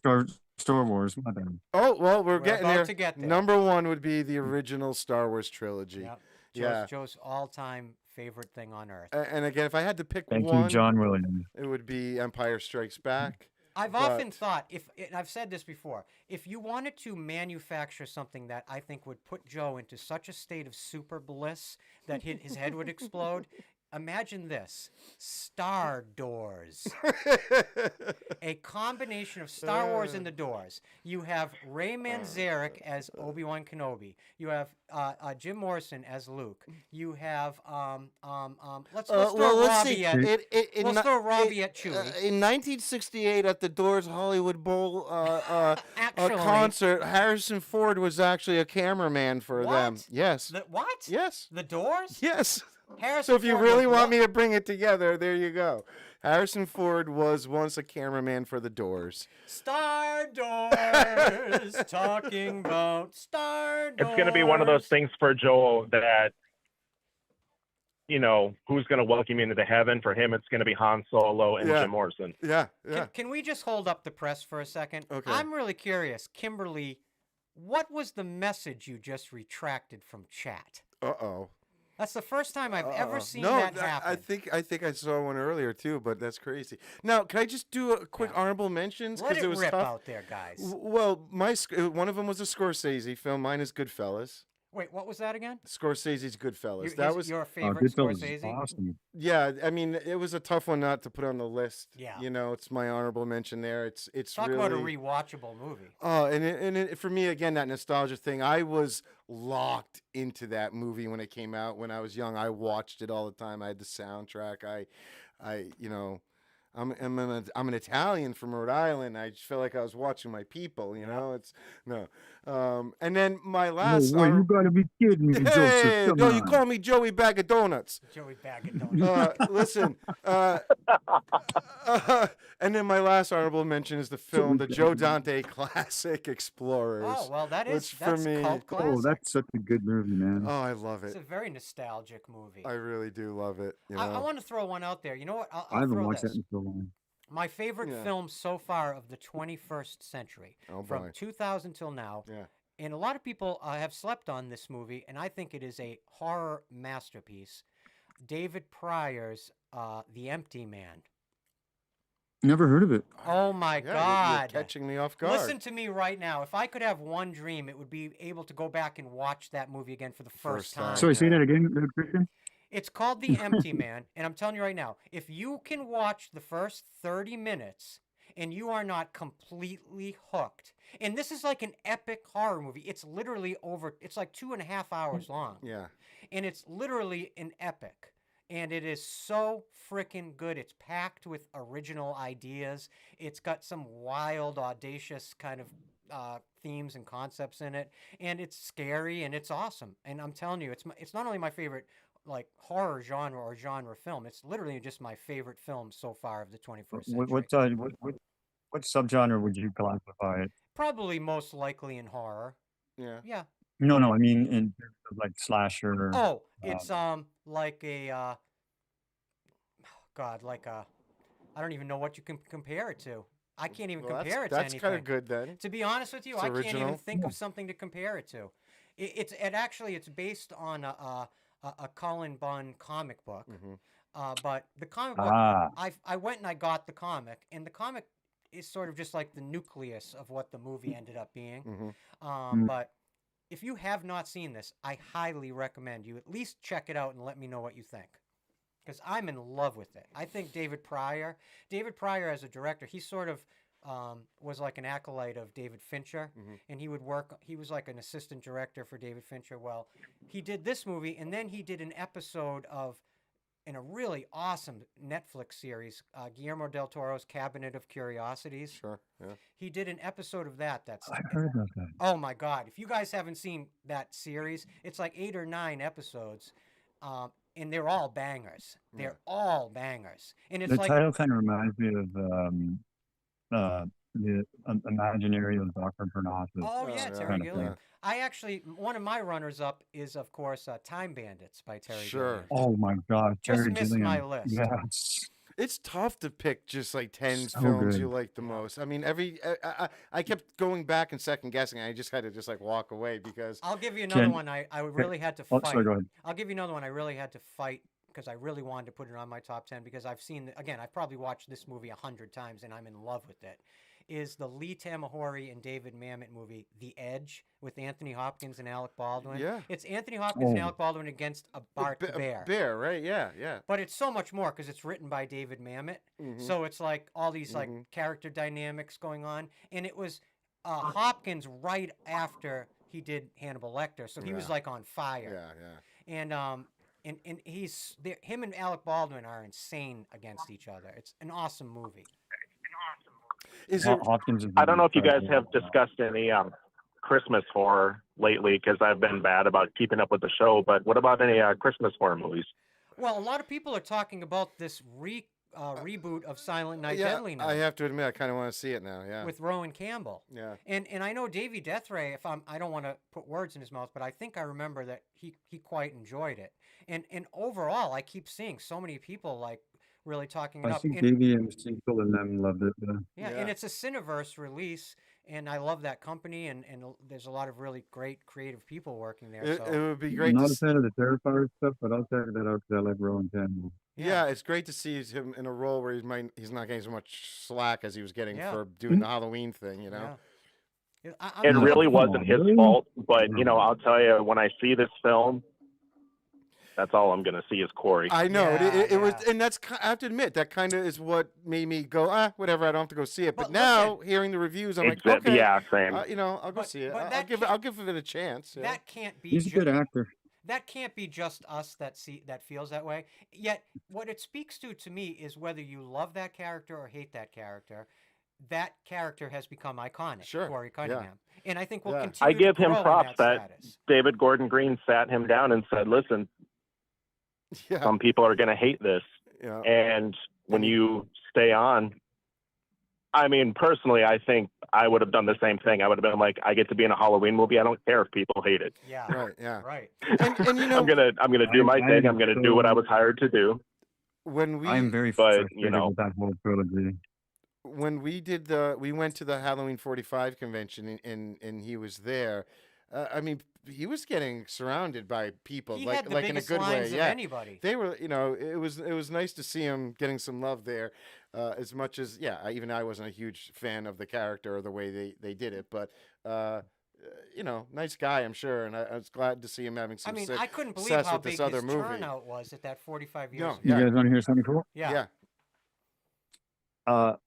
Or Star Wars. My bad.
Oh, well, we're
We're
getting
about
there.
to get there.
Number one would be the original Star Wars trilogy.
Yep. Joe's all-time favorite thing on earth.
And again, if I had to pick
Thank
one,
you, John Williams.
it would be Empire Strikes Back.
I've often thought, and I've said this before, if you wanted to manufacture something that I think would put Joe into such a state of super bliss that his head would explode, imagine this: Star Doors. A combination of Star Wars and the Doors. You have Ray Manzarek as Obi-Wan Kenobi. You have Jim Morrison as Luke. You have let's throw Robbie at Chewie.
In 1968, at the Doors Hollywood Bowl
Actually,
concert, Harrison Ford was actually a cameraman for them. Yes.
What?
Yes.
The Doors?
Yes.
Harrison
So if you
Ford
really
was
want me to bring it together, there you go. Harrison Ford was once a cameraman for the Doors.
Star Doors, talking about Star Doors.
It's going to be one of those things for Joel that, who's going to welcome you into heaven? For him, it's going to be Han Solo and Jim Morrison.
Yeah.
Can we just hold up the press for a second?
Okay.
I'm really curious. Kimberly, what was the message you just retracted from chat?
Uh-oh.
That's the first time I've ever seen that happen.
I think I saw one earlier too, but that's crazy. Now, can I just do a quick honorable mentions
Let
because
it
it was
rip
tough?
out there, guys.
Well, one of them was a Scorsese film. Mine is Goodfellas.
Wait, what was that again?
Scorsese's Goodfellas.
Your favorite
Goodfellas is
Scorsese?
awesome.
Yeah, I mean, it was a tough one not to put on the list.
Yeah.
It's my honorable mention there. It's
Talk
really
about a rewatchable movie.
Oh, and for me again, that nostalgia thing. I was locked into that movie when it came out when I was young. I watched it all the time. I had the soundtrack. I'm an Italian from Rhode Island. I just felt like I was watching my people. It's no. And then my last.
Whoa, you gotta be kidding me, Joseph.
Hey,
Come
no,
on.
you call me Joey Bag of Donuts.
Joey Bag of Donuts.
Listen, and then my last honorable mention is the film, the Joe Dante classic Explorers.
Oh, well,
that's
for
me.
cult classic.
Oh, that's such a good movie, man.
Oh, I love
It's
it.
a very nostalgic movie.
I really do love it.
I want to throw one out there. You know what? I'll
I haven't
throw
watched
this.
that in so long.
My favorite film so far of the 21st century, from
boy.
2000 till now.
Yeah.
And a lot of people have slept on this movie, and I think it is a horror masterpiece. David Pryor's The Empty Man.
Never heard of it.
Oh my
Yeah,
God.
you're catching me off guard.
Listen to me right now. If I could have one dream, it would be able to go back and watch that movie again for the first time.
Sorry, say that again, Christian.
It's called The Empty Man, and I'm telling you right now, if you can watch the first 30 minutes and you are not completely hooked, and this is like an epic horror movie. It's literally it's like 2.5 hours long.
Yeah.
And it's literally an epic. and it is so freaking good. It's packed with original ideas. It's got some wild, audacious kind of themes and concepts in it, and it's scary and it's awesome. And I'm telling you, it's not only my favorite like horror genre or genre film. It's literally just my favorite film so far of the 21st century.
What subgenre would you classify it?
Probably most likely in horror.
Yeah.
Yeah.
No, I mean in terms of like slasher.
Oh, it's like a God, like a I don't even know what you can compare it to. I can't even compare it to anything.
That's kind of good then.
To be honest with you,
It's
I can't even
original.
think of something to compare it to. It's based on a Cullen Bunn comic book. But the comic book, I went and I got the comic, and the comic is sort of just like the nucleus of what the movie ended up being. But if you have not seen this, I highly recommend you at least check it out and let me know what you think. Because I'm in love with it. I think David Pryor as a director, he sort of was like an acolyte of David Fincher, and he was like an assistant director for David Fincher. Well, he did this movie, and then he did an episode in a really awesome Netflix series, Guillermo del Toro's Cabinet of Curiosities.
Sure, yeah.
He did an episode of that.
I heard about that.
Oh my God. If you guys haven't seen that series, it's like 8 or 9 episodes. And they're all bangers. They're all bangers. And it's
The
like
title kind of reminds me of the Imaginary of Dr. Parnassus.
Oh yeah,
yeah,
Terry
kind of
Gilliam.
thing.
I actually one of my runners up is of course Time Bandits by Terry
Sure.
Gilliam.
Oh my God,
Just
Terry
missed
Gilliam.
my list.
Yes.
It's tough to pick just like 10
So
films
good.
you like the most. I mean, I kept going back and second guessing. I just had to just like walk away because
I'll give you another one I really had to fight.
Sorry, go ahead.
I'll give you another one I really had to fight because I really wanted to put it on my top 10 because I've probably watched this movie 100 times and I'm in love with it. Is the Lee Tamahori and David Mamet movie The Edge with Anthony Hopkins and Alec Baldwin?
Yeah.
It's Anthony Hopkins and Alec Baldwin against a Bart the Bear.
Bear, right? Yeah.
But it's so much more because it's written by David Mamet. So it's like all these like character dynamics going on. And it was Hopkins right after he did Hannibal Lecter. So he was like on fire.
Yeah.
And him and Alec Baldwin are insane against each other. It's an awesome movie.
Hopkins
I don't know if you guys have discussed any Christmas horror lately because I've been bad about keeping up with the show. But what about any Christmas horror movies?
Well, a lot of people are talking about this reboot of Silent Night,
Yeah,
Deadly Night.
I have to admit, I kind of want to see it now. Yeah.
With Rowan Campbell.
Yeah.
And I know Davey Deathray. I don't want to put words in his mouth, but I think I remember that he quite enjoyed it. And overall, I keep seeing so many people like really talking it
I
up.
think Davey and Cecil and them loved it.
Yeah, and it's a Cineverse release, and I love that company, and there's a lot of really great creative people working there.
It would be
I'm
great
not
to
a fan of the Terrifier stuff, but I'll check that out because I like Rowan Campbell.
Yeah, it's great to see him in a role where he's not getting so much slack as he was getting
Yeah.
for doing the Halloween thing, you know?
Yeah.
It really wasn't his fault, but I'll tell you, when I see this film, that's all I'm gonna see is Corey.
I know it was, and that's I have to admit that kind of is what made me go whatever. I don't have to go see it. But now hearing the reviews, I'm like, okay,
yeah, same.
I'll go see it. I'll give it a chance. Yeah.
That can't be.
He's a good actor.
That can't be just us that feels that way. Yet, what it speaks to me is whether you love that character or hate that character. That character has become iconic.
Sure.
Corey Cunningham, and I think we'll continue.
I give
to
him
grow in
props that
status.
David Gordon Green sat him down and said, "Listen, some people are going to hate this, and when you stay on." I mean, personally, I think I would have done the same thing. I would have been like, I get to be in a Halloween movie. I don't care if people hate it.
Yeah.
Right. Yeah.
Right.
And you know,
I'm gonna do my thing. I'm gonna do what I was hired to do.
I'm very
but
frustrated with that whole trilogy.
When we went to the Halloween 45 convention and he was there. I mean, he was getting surrounded by people,
He
like
had the
in a
biggest
good way.
lines of
Yeah,
anybody.
They were, it was nice to see him getting some love there. As much as even I wasn't a huge fan of the character or the way they did it, but nice guy, I'm sure, and I was glad to see him having some.
I couldn't believe
success
how
with
big
this other
his
movie.
turnout was at that 45 years.
No,
You guys want to hear something cool?
Yeah.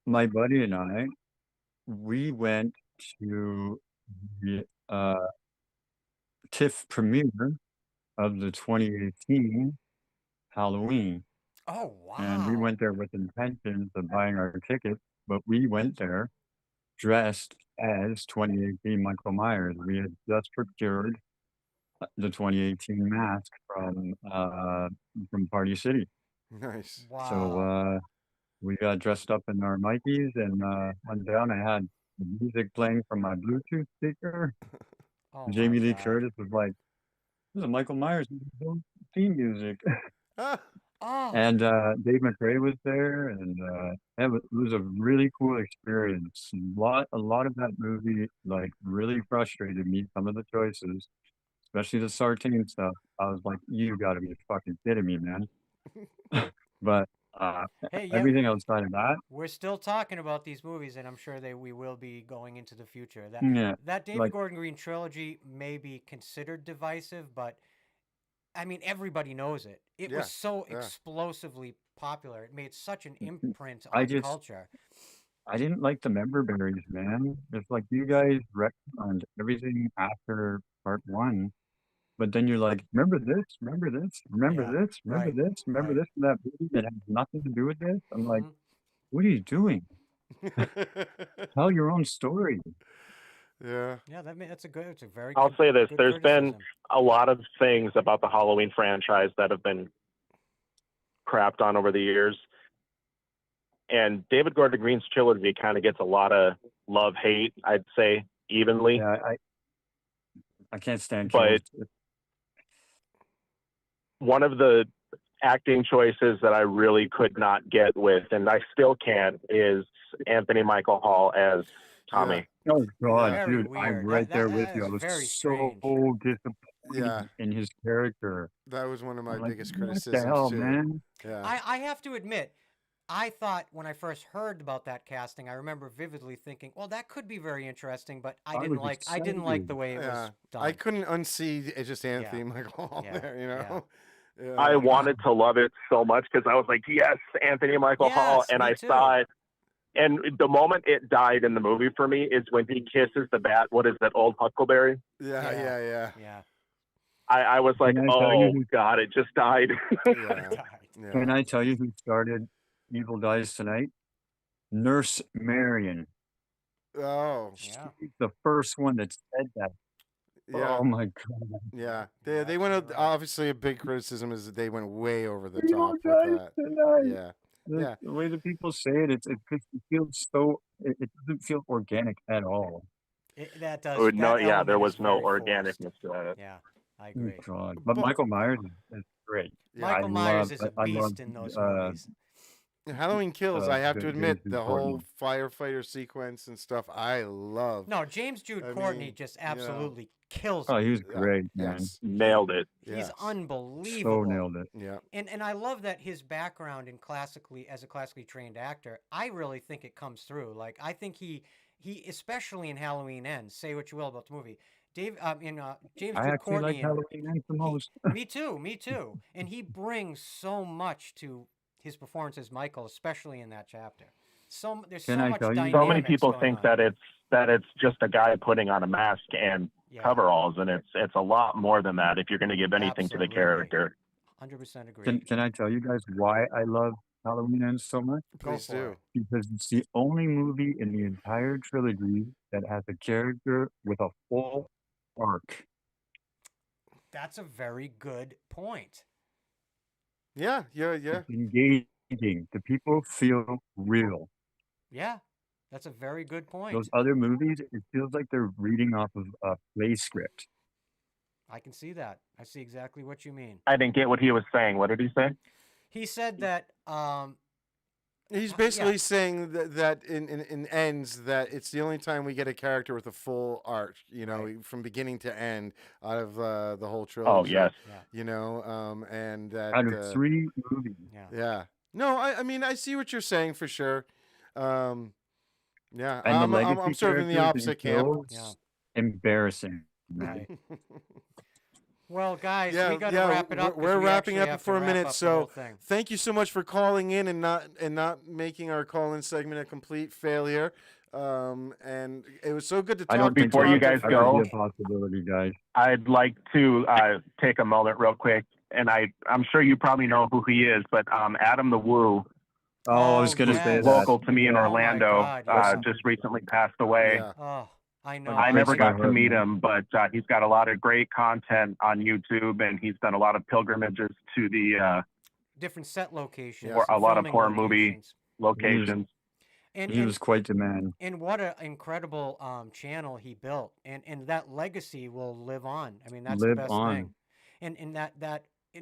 My buddy and I, we went to the TIFF premiere of the 2018 Halloween.
Oh,
And we
wow.
went there with intentions of buying our ticket, but we went there dressed as 2018 Michael Myers. We had just procured the 2018 mask from Party City.
Nice.
So
Wow.
we got dressed up in our Mikeys and went down. I had the music playing from my Bluetooth speaker.
Oh, my
Jamie Lee
God.
Curtis was like, "This is Michael Myers theme music."
Oh,
And Dave McRae was there, and it was a really cool experience. A lot of that movie like really frustrated me. Some of the choices, especially the Sartain stuff. I was like, "You got to be fucking kidding me, man!" But
hey, yeah,
everything outside of that,
we're still talking about these movies, and I'm sure we will be going into the future.
yeah,
That David
like
Gordon Green trilogy may be considered divisive, but I mean, everybody knows it. It
Yeah.
was so
Yeah.
explosively popular. It made such an imprint
I
on
just
culture.
I didn't like the member berries, man. It's like you guys retconned everything after part one. But then you're like, remember this, remember this, remember
Yeah,
this, remember
right,
this, remember
right.
this from that movie that has nothing to do with this. I'm like,
Hmm.
what are you doing? Tell your own story.
Yeah.
Yeah, it's a very
I'll say this:
good
there's been
criticism.
a lot of things about the Halloween franchise that have been crapped on over the years, and David Gordon Green's trilogy kind of gets a lot of love hate, I'd say evenly.
Yeah, I can't stand
But
kills.
one of the acting choices that I really could not get with, and I still can't, is Anthony Michael Hall as Tommy.
Oh God,
Very
dude, I'm
weird.
right there with
That
you.
is
I was
very
so
strange.
disappointed in his character.
That was one of my
I'm like,
biggest
what the
criticisms
hell,
too.
man?
Yeah.
I have to admit, I thought when I first heard about that casting, I remember vividly thinking, well, that could be very interesting, but I
was
didn't like the
excited.
way it was done.
I couldn't unsee it's just Anthony
Yeah.
Michael Hall
Yeah,
there, you know. Yeah.
I wanted to love it so much because I was like, yes, Anthony Michael Hall,
Yes,
and
me
I
too.
saw it. And the moment it died in the movie for me is when he kisses the bat. What is that, old Huckleberry?
Yeah.
Yeah.
I was like,
Can I tell you
oh God, it just died.
Can I tell you who started Evil Dies Tonight? Nurse Marion.
Oh.
She's the first one that said that.
Yeah.
Oh my God.
Yeah. They went obviously a big criticism is that they went way over the
Evil
top with
Dies
that.
Tonight.
Yeah.
The way that people say it, it feels so. It doesn't feel organic at all.
That does.
Oh,
That
no, yeah, there
element
was
is
no
very
organicness
forced.
to that.
Yeah, I
Oh
agree.
God. But Michael Myers is great.
Michael Myers is a beast in those movies.
Halloween Kills, I have to admit,
James
the
Jude
whole
Courtney.
firefighter sequence and stuff, I love.
No, James Jude Courtney just absolutely kills
Oh,
it.
he was great, man.
Yes.
Nailed it.
He's
So
unbelievable.
nailed it.
Yeah.
And I love that his background in as a classically trained actor, I really think it comes through. Like I think he especially in Halloween Ends, say what you will about the movie. James
I
Jude
actually
Courtney
like Halloween Ends the most.
me too. And he brings so much to his performance as Michael, especially in that chapter. There's
Can
so
I
much
tell you?
dynamics
So many people
going
think
on.
that it's just a guy putting on a mask and coveralls, and it's a lot more than that if you're going to give anything to the character.
100% agree.
Can I tell you guys why I love Halloween Ends so much?
Please do.
Because it's the only movie in the entire trilogy that has a character with a full arc.
That's a very good point.
Yeah.
It's engaging. The people feel real.
Yeah, that's a very good point.
Those other movies, it feels like they're reading off of a play script.
I can see that. I see exactly what you mean.
I didn't get what he was saying. What did he say?
He said that
he's basically saying that in Ends that it's the only time we get a character with a full arc, you know, from beginning to end out of the whole trilogy.
Oh, yes.
You know, and that
Out of 3 movies.
Yeah. No, I mean I see what you're saying for sure. Yeah,
And
I'm sort of in the opposite camp.
Yeah.
Embarrassing.
Right. Well, guys,
Yeah,
we got to wrap it up.
We're wrapping up for a minute,
the
so
whole thing.
thank you so much for calling in and not making our call-in segment a complete failure. And it was so good to talk.
I don't
Before you guys go,
a possibility, guys.
I'd like to take a moment real quick and I'm sure you probably know who he is, but Adam the Woo,
Oh, I was gonna
yes.
say that.
local to me in
Oh my
Orlando,
God, yeah.
just recently passed away.
Yeah.
Oh, I know.
I
Great
never
guy,
got to
Herb,
meet
man.
him, but he's got a lot of great content on YouTube, and he's done a lot of pilgrimages to the
Different set locations.
or a
and
lot of
filming
horror movie
locations.
locations.
And,
He was quite the man.
and what an incredible channel he built, and that legacy will live on. I mean, that's the
Live
best
on.
thing. And in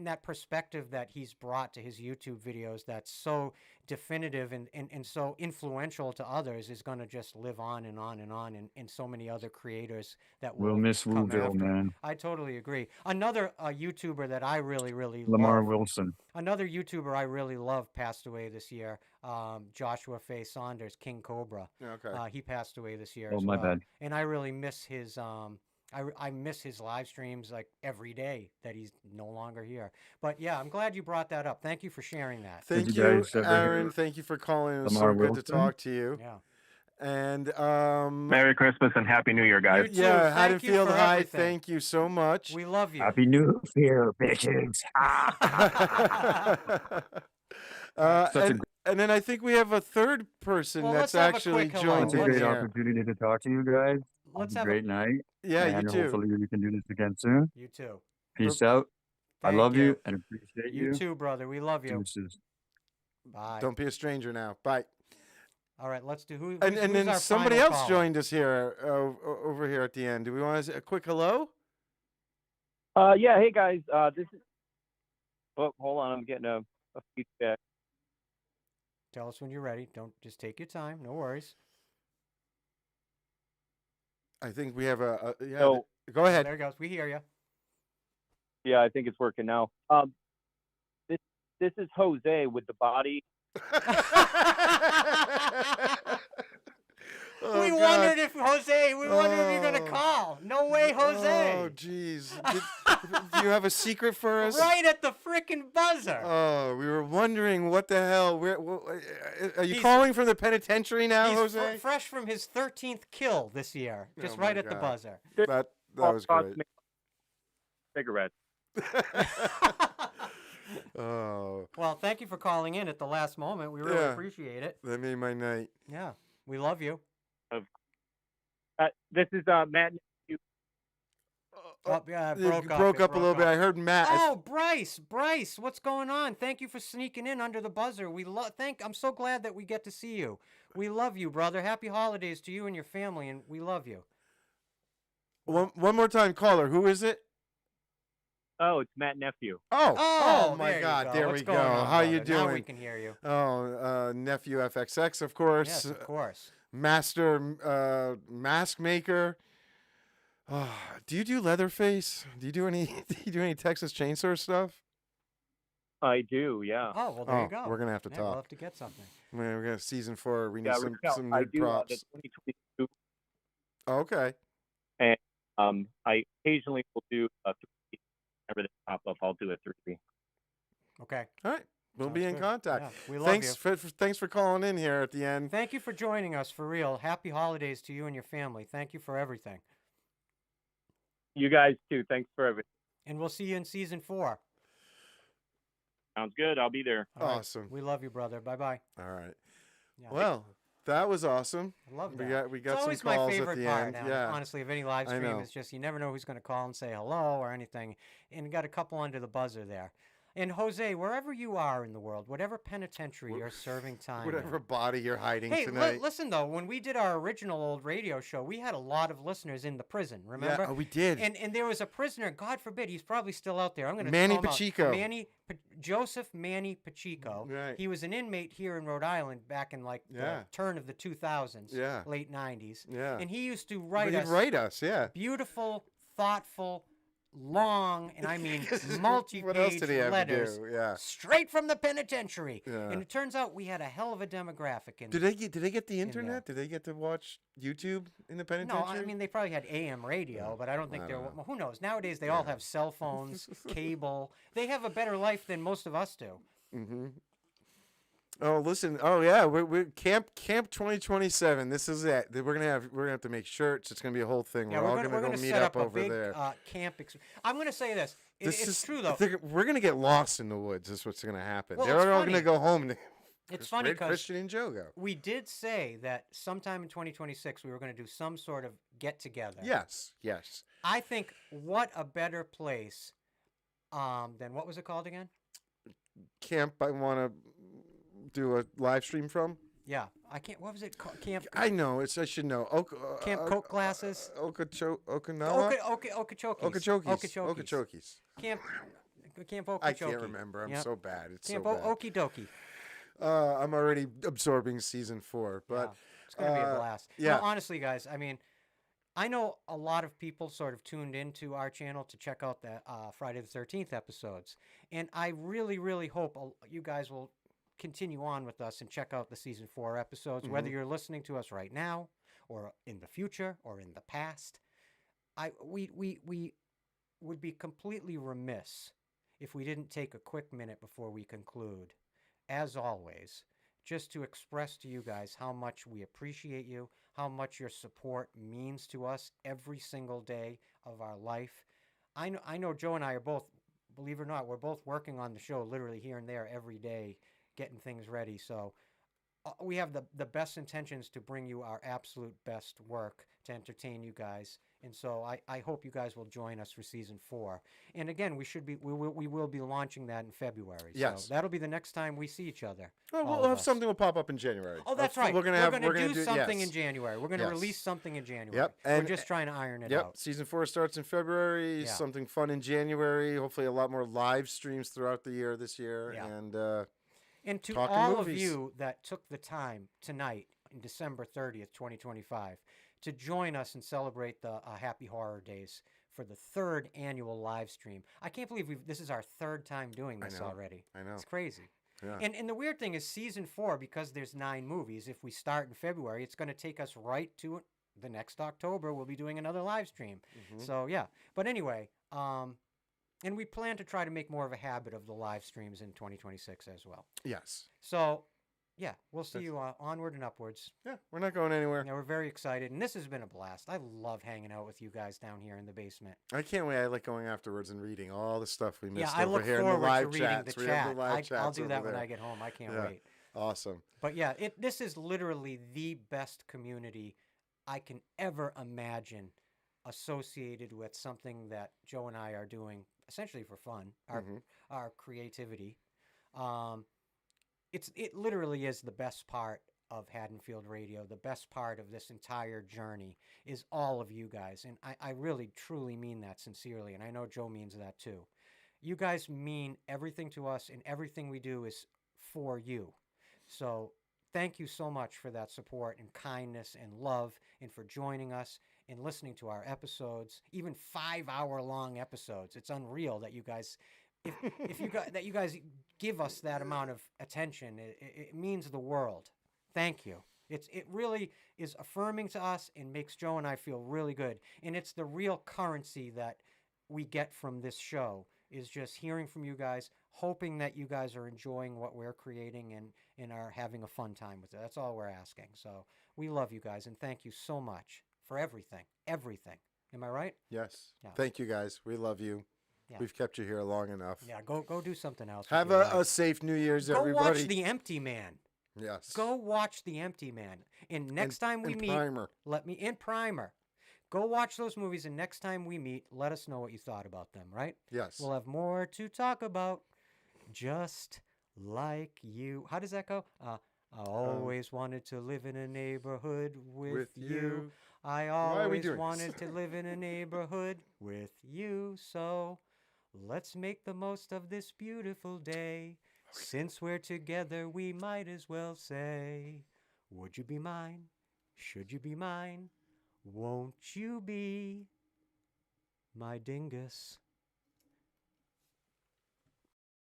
that perspective that he's brought to his YouTube videos, that's so definitive and so influential to others, is going to just live on and on and on, and so many other creators that will
We'll miss
come
Wooville,
after.
man.
I totally agree. Another YouTuber that I really, really
Lamar
love.
Wilson.
Another YouTuber I really love passed away this year. Joshua Faye Saunders, King Cobra.
Okay.
He passed away this year
Oh,
as
my
well.
bad.
And I really miss his. I miss his live streams like every day that he's no longer here. But yeah, I'm glad you brought that up. Thank you for sharing that.
Thank
Did
you,
you guys ever
Aaron.
hear
Thank you for calling. It was
Lamar
so good to
Wilson?
talk to you.
Yeah.
And
Merry Christmas and Happy New Year, guys.
You too.
yeah,
Thank you
Haddonfield
for
High.
everything.
Thank you so much.
We love you.
Happy New Year, bitches. Such a
and then I think we have a third person
Well,
that's
let's have a
actually
quick hello.
joined
Such a
in
great
here.
opportunity to talk to you guys.
Let's
Have
have
a great night.
Yeah,
and
you too.
hopefully we can do this again soon.
You too.
Peace out. I
Thank
love
you.
you and appreciate you.
You too, brother. We love you.
Deuces.
Bye.
Don't be a stranger now. Bye.
All right, let's do who.
And
who's
then
our
somebody
final
else
caller?
joined us here over here at the end. Do we want to say a quick hello?
Yeah, hey guys. This is. Oh, hold on. I'm getting a feedback.
Tell us when you're ready. Don't just take your time. No worries.
I think we have a yeah.
So-
Go ahead.
There it goes. We hear you.
Yeah, I think it's working now. This is Jose with the body.
Oh,
we
God.
wondered if Jose. We wondered if you're gonna call. No way, Jose.
Oh, jeez. Do you have a secret for us?
Right at the frickin' buzzer.
Oh, we were wondering what the hell. Are you
He's-
calling from the penitentiary now,
He's
Jose?
fresh from his 13th kill this year, just
Oh,
right
my
at the
God.
buzzer.
That was great.
Cigarette.
Oh,
Well, thank you for calling in at the last moment. We really
Yeah.
appreciate it.
that made my night.
Yeah, we love you.
This is Matt.
Oh, yeah, it
It
broke up.
a little bit. I heard Matt.
Oh, Bryce, what's going on? Thank you for sneaking in under the buzzer. I'm so glad that we get to see you. We love you, brother. Happy holidays to you and your family, and we love you.
One more time, caller. Who is it?
Oh, it's Matt Nephew.
Oh my
there you
God!
go.
There
What's
we go.
going on,
How you
brother? Now we
doing?
can hear you.
Oh, nephew FXX, of course.
Yes, of course.
Master mask maker. Oh, do you do Leatherface? Do you do any? Do you do any Texas Chainsaw stuff?
I do, yeah.
Oh, well, there you go.
We're gonna have to
Yeah, We'll
talk.
have to get something.
We're gonna season 4. We need
Yeah,
some
I
nude
do the
props.
2022,
Okay.
and I occasionally will do a 3D. Whenever they pop up, I'll do a 3D.
Okay.
All right. We'll
Sounds
be in
good.
contact.
Yeah, we love
Thanks
you.
thanks for calling in here at the end.
Thank you for joining us, for real. Happy holidays to you and your family. Thank you for everything.
You guys too. Thanks for everything.
And we'll see you in season 4.
Sounds good. I'll be there.
All right.
Awesome.
We love you, brother. Bye-bye.
All right.
Yeah.
Well, that was awesome.
I love that.
We got
It's
some
always
calls
my favorite
at the
part.
end.
Now,
Yeah.
honestly, of any live
I
stream,
know.
it's just you never know who's going to call and say hello or anything. And you got a couple under the buzzer there. And Jose, wherever you are in the world, whatever penitentiary you're serving time in,
Whatever body you're hiding
hey,
tonight.
listen though, when we did our original old radio show, we had a lot of listeners in the prison. Remember?
Yeah, we did.
And there was a prisoner. God forbid, he's probably still out there. I'm going to
Manny
call him out.
Pacheco.
Joseph Manny Pacheco.
Right.
He was an inmate here in Rhode Island back in like
Yeah.
the turn of the 2000s,
Yeah.
late 90s.
Yeah.
And he used to
But
write
he'd
us
write us, yeah.
beautiful, thoughtful, long, and I mean
What else
multi-page
did he have to
letters
do? Yeah.
straight from the penitentiary.
Yeah.
And it turns out we had a hell of a demographic in
Did they get the
in
internet? Did they get to watch YouTube in the penitentiary?
No, I mean they probably had AM radio, but I don't think
I
they're.
don't know.
Well, who knows? Nowadays they all have cell phones, cable. They have a better life than most of us do.
Mm-hmm. Oh, listen. Oh, yeah. We're Camp 2027. This is it. We're gonna have to make shirts. It's gonna be a whole thing.
Yeah,
we're all
we're
gonna
gonna
go meet
set
up
up a
over
big
there.
camp. I'm gonna say this. It's true though.
We're gonna get lost in the woods. That's what's gonna happen.
Well,
They're
it's
all
funny.
gonna go home.
It's funny
Where'd
because
Christian and Joe go?
we did say that sometime in 2026 we were going to do some sort of get together.
Yes.
I think what a better place than what was it called again?
Camp I want to do a live stream from.
Yeah, I can't. What was it called? Camp.
I know. I should know.
Camp Coke Glasses.
Okinawa.
Okeechobee.
Okeechobee.
Camp Okeechobee.
I can't remember. I'm so bad. It's
Camp
so bad.
Okie Dokie.
I'm already absorbing season 4, but
Yeah, it's gonna be a blast.
Yeah.
No, honestly, guys. I mean, I know a lot of people sort of tuned into our channel to check out the Friday the 13th episodes, and I really, really hope you guys will continue on with us and check out the season 4 episodes, whether you're listening to us right now or in the future or in the past. We would be completely remiss if we didn't take a quick minute before we conclude, as always, just to express to you guys how much we appreciate you, how much your support means to us every single day of our life. I know Joe and I are both, believe it or not, we're both working on the show literally here and there every day, getting things ready. So we have the best intentions to bring you our absolute best work to entertain you guys. And so I hope you guys will join us for season 4. And again, we will be launching that in February.
Yes.
So that'll be the next time we see each other.
Oh,
all
we'll
of
have
us.
something will pop up in January.
Oh, that's right.
We're gonna
do something
yes.
in January. We're gonna
Yes.
release something in January.
Yep.
We're
And
just trying to iron it out.
Season 4 starts in February.
Yeah.
Something fun in January. Hopefully, a lot more live streams throughout the year this year.
Yeah.
And
to
talking
all of
movies.
you that took the time tonight, in December 30th, 2025, to join us and celebrate the Happy Horror Days for the 3rd annual live stream. I can't believe this is our 3rd time doing this already.
I know.
It's crazy.
Yeah.
And the weird thing is season 4, because there's 9 movies, if we start in February, it's going to take us right to the next October. We'll be doing another live stream. So, yeah. But anyway, and we plan to try to make more of a habit of the live streams in 2026 as well.
Yes.
So, yeah, we'll see you onward and upwards.
Yeah, we're not going anywhere.
Yeah, we're very excited, and this has been a blast. I love hanging out with you guys down here in the basement.
I can't wait. I like going afterwards and reading all the stuff we missed
I
over
look
here in the
forward to
live
reading
chats.
the
We have
chat.
the live chats
I'll do that
over
when
there.
I get home. I can't
Yeah.
wait.
Awesome.
But yeah, this is literally the best community I can ever imagine associated with something that Joe and I are doing essentially for fun, our creativity. It literally is the best part of Haddonfield Radio. The best part of this entire journey is all of you guys. And I really, truly mean that sincerely. And I know Joe means that too. You guys mean everything to us, and everything we do is for you. So thank you so much for that support and kindness and love, and for joining us and listening to our episodes, even 5-hour-long episodes. It's unreal that you guys, if you guys give us that amount of attention. It means the world. Thank you. It really is affirming to us and makes Joe and I feel really good. And it's the real currency that we get from this show, is just hearing from you guys, hoping that you guys are enjoying what we're creating and are having a fun time with it. That's all we're asking. So we love you guys, and thank you so much for everything. Everything. Am I right?
Yes.
Yeah.
Thank you, guys. We love you.
Yeah.
We've kept you here long enough.
Yeah, go do something else.
Have
with your
a
life.
safe New Year's,
Go
everybody.
watch The Empty Man.
Yes.
Go watch The Empty Man. And next time we meet,
Primer.
Primer. Go watch those movies, and next time we meet, let us know what you thought about them, right?
Yes.
We'll have more to talk about. Just like you. How does that go? I always wanted to live in a neighborhood with you. I
are we
always
doing this?
wanted to live in a neighborhood with you. So let's make the most of this beautiful day. Since we're together, we might as well say, would you be mine? Should you be mine? Won't you be my dingus?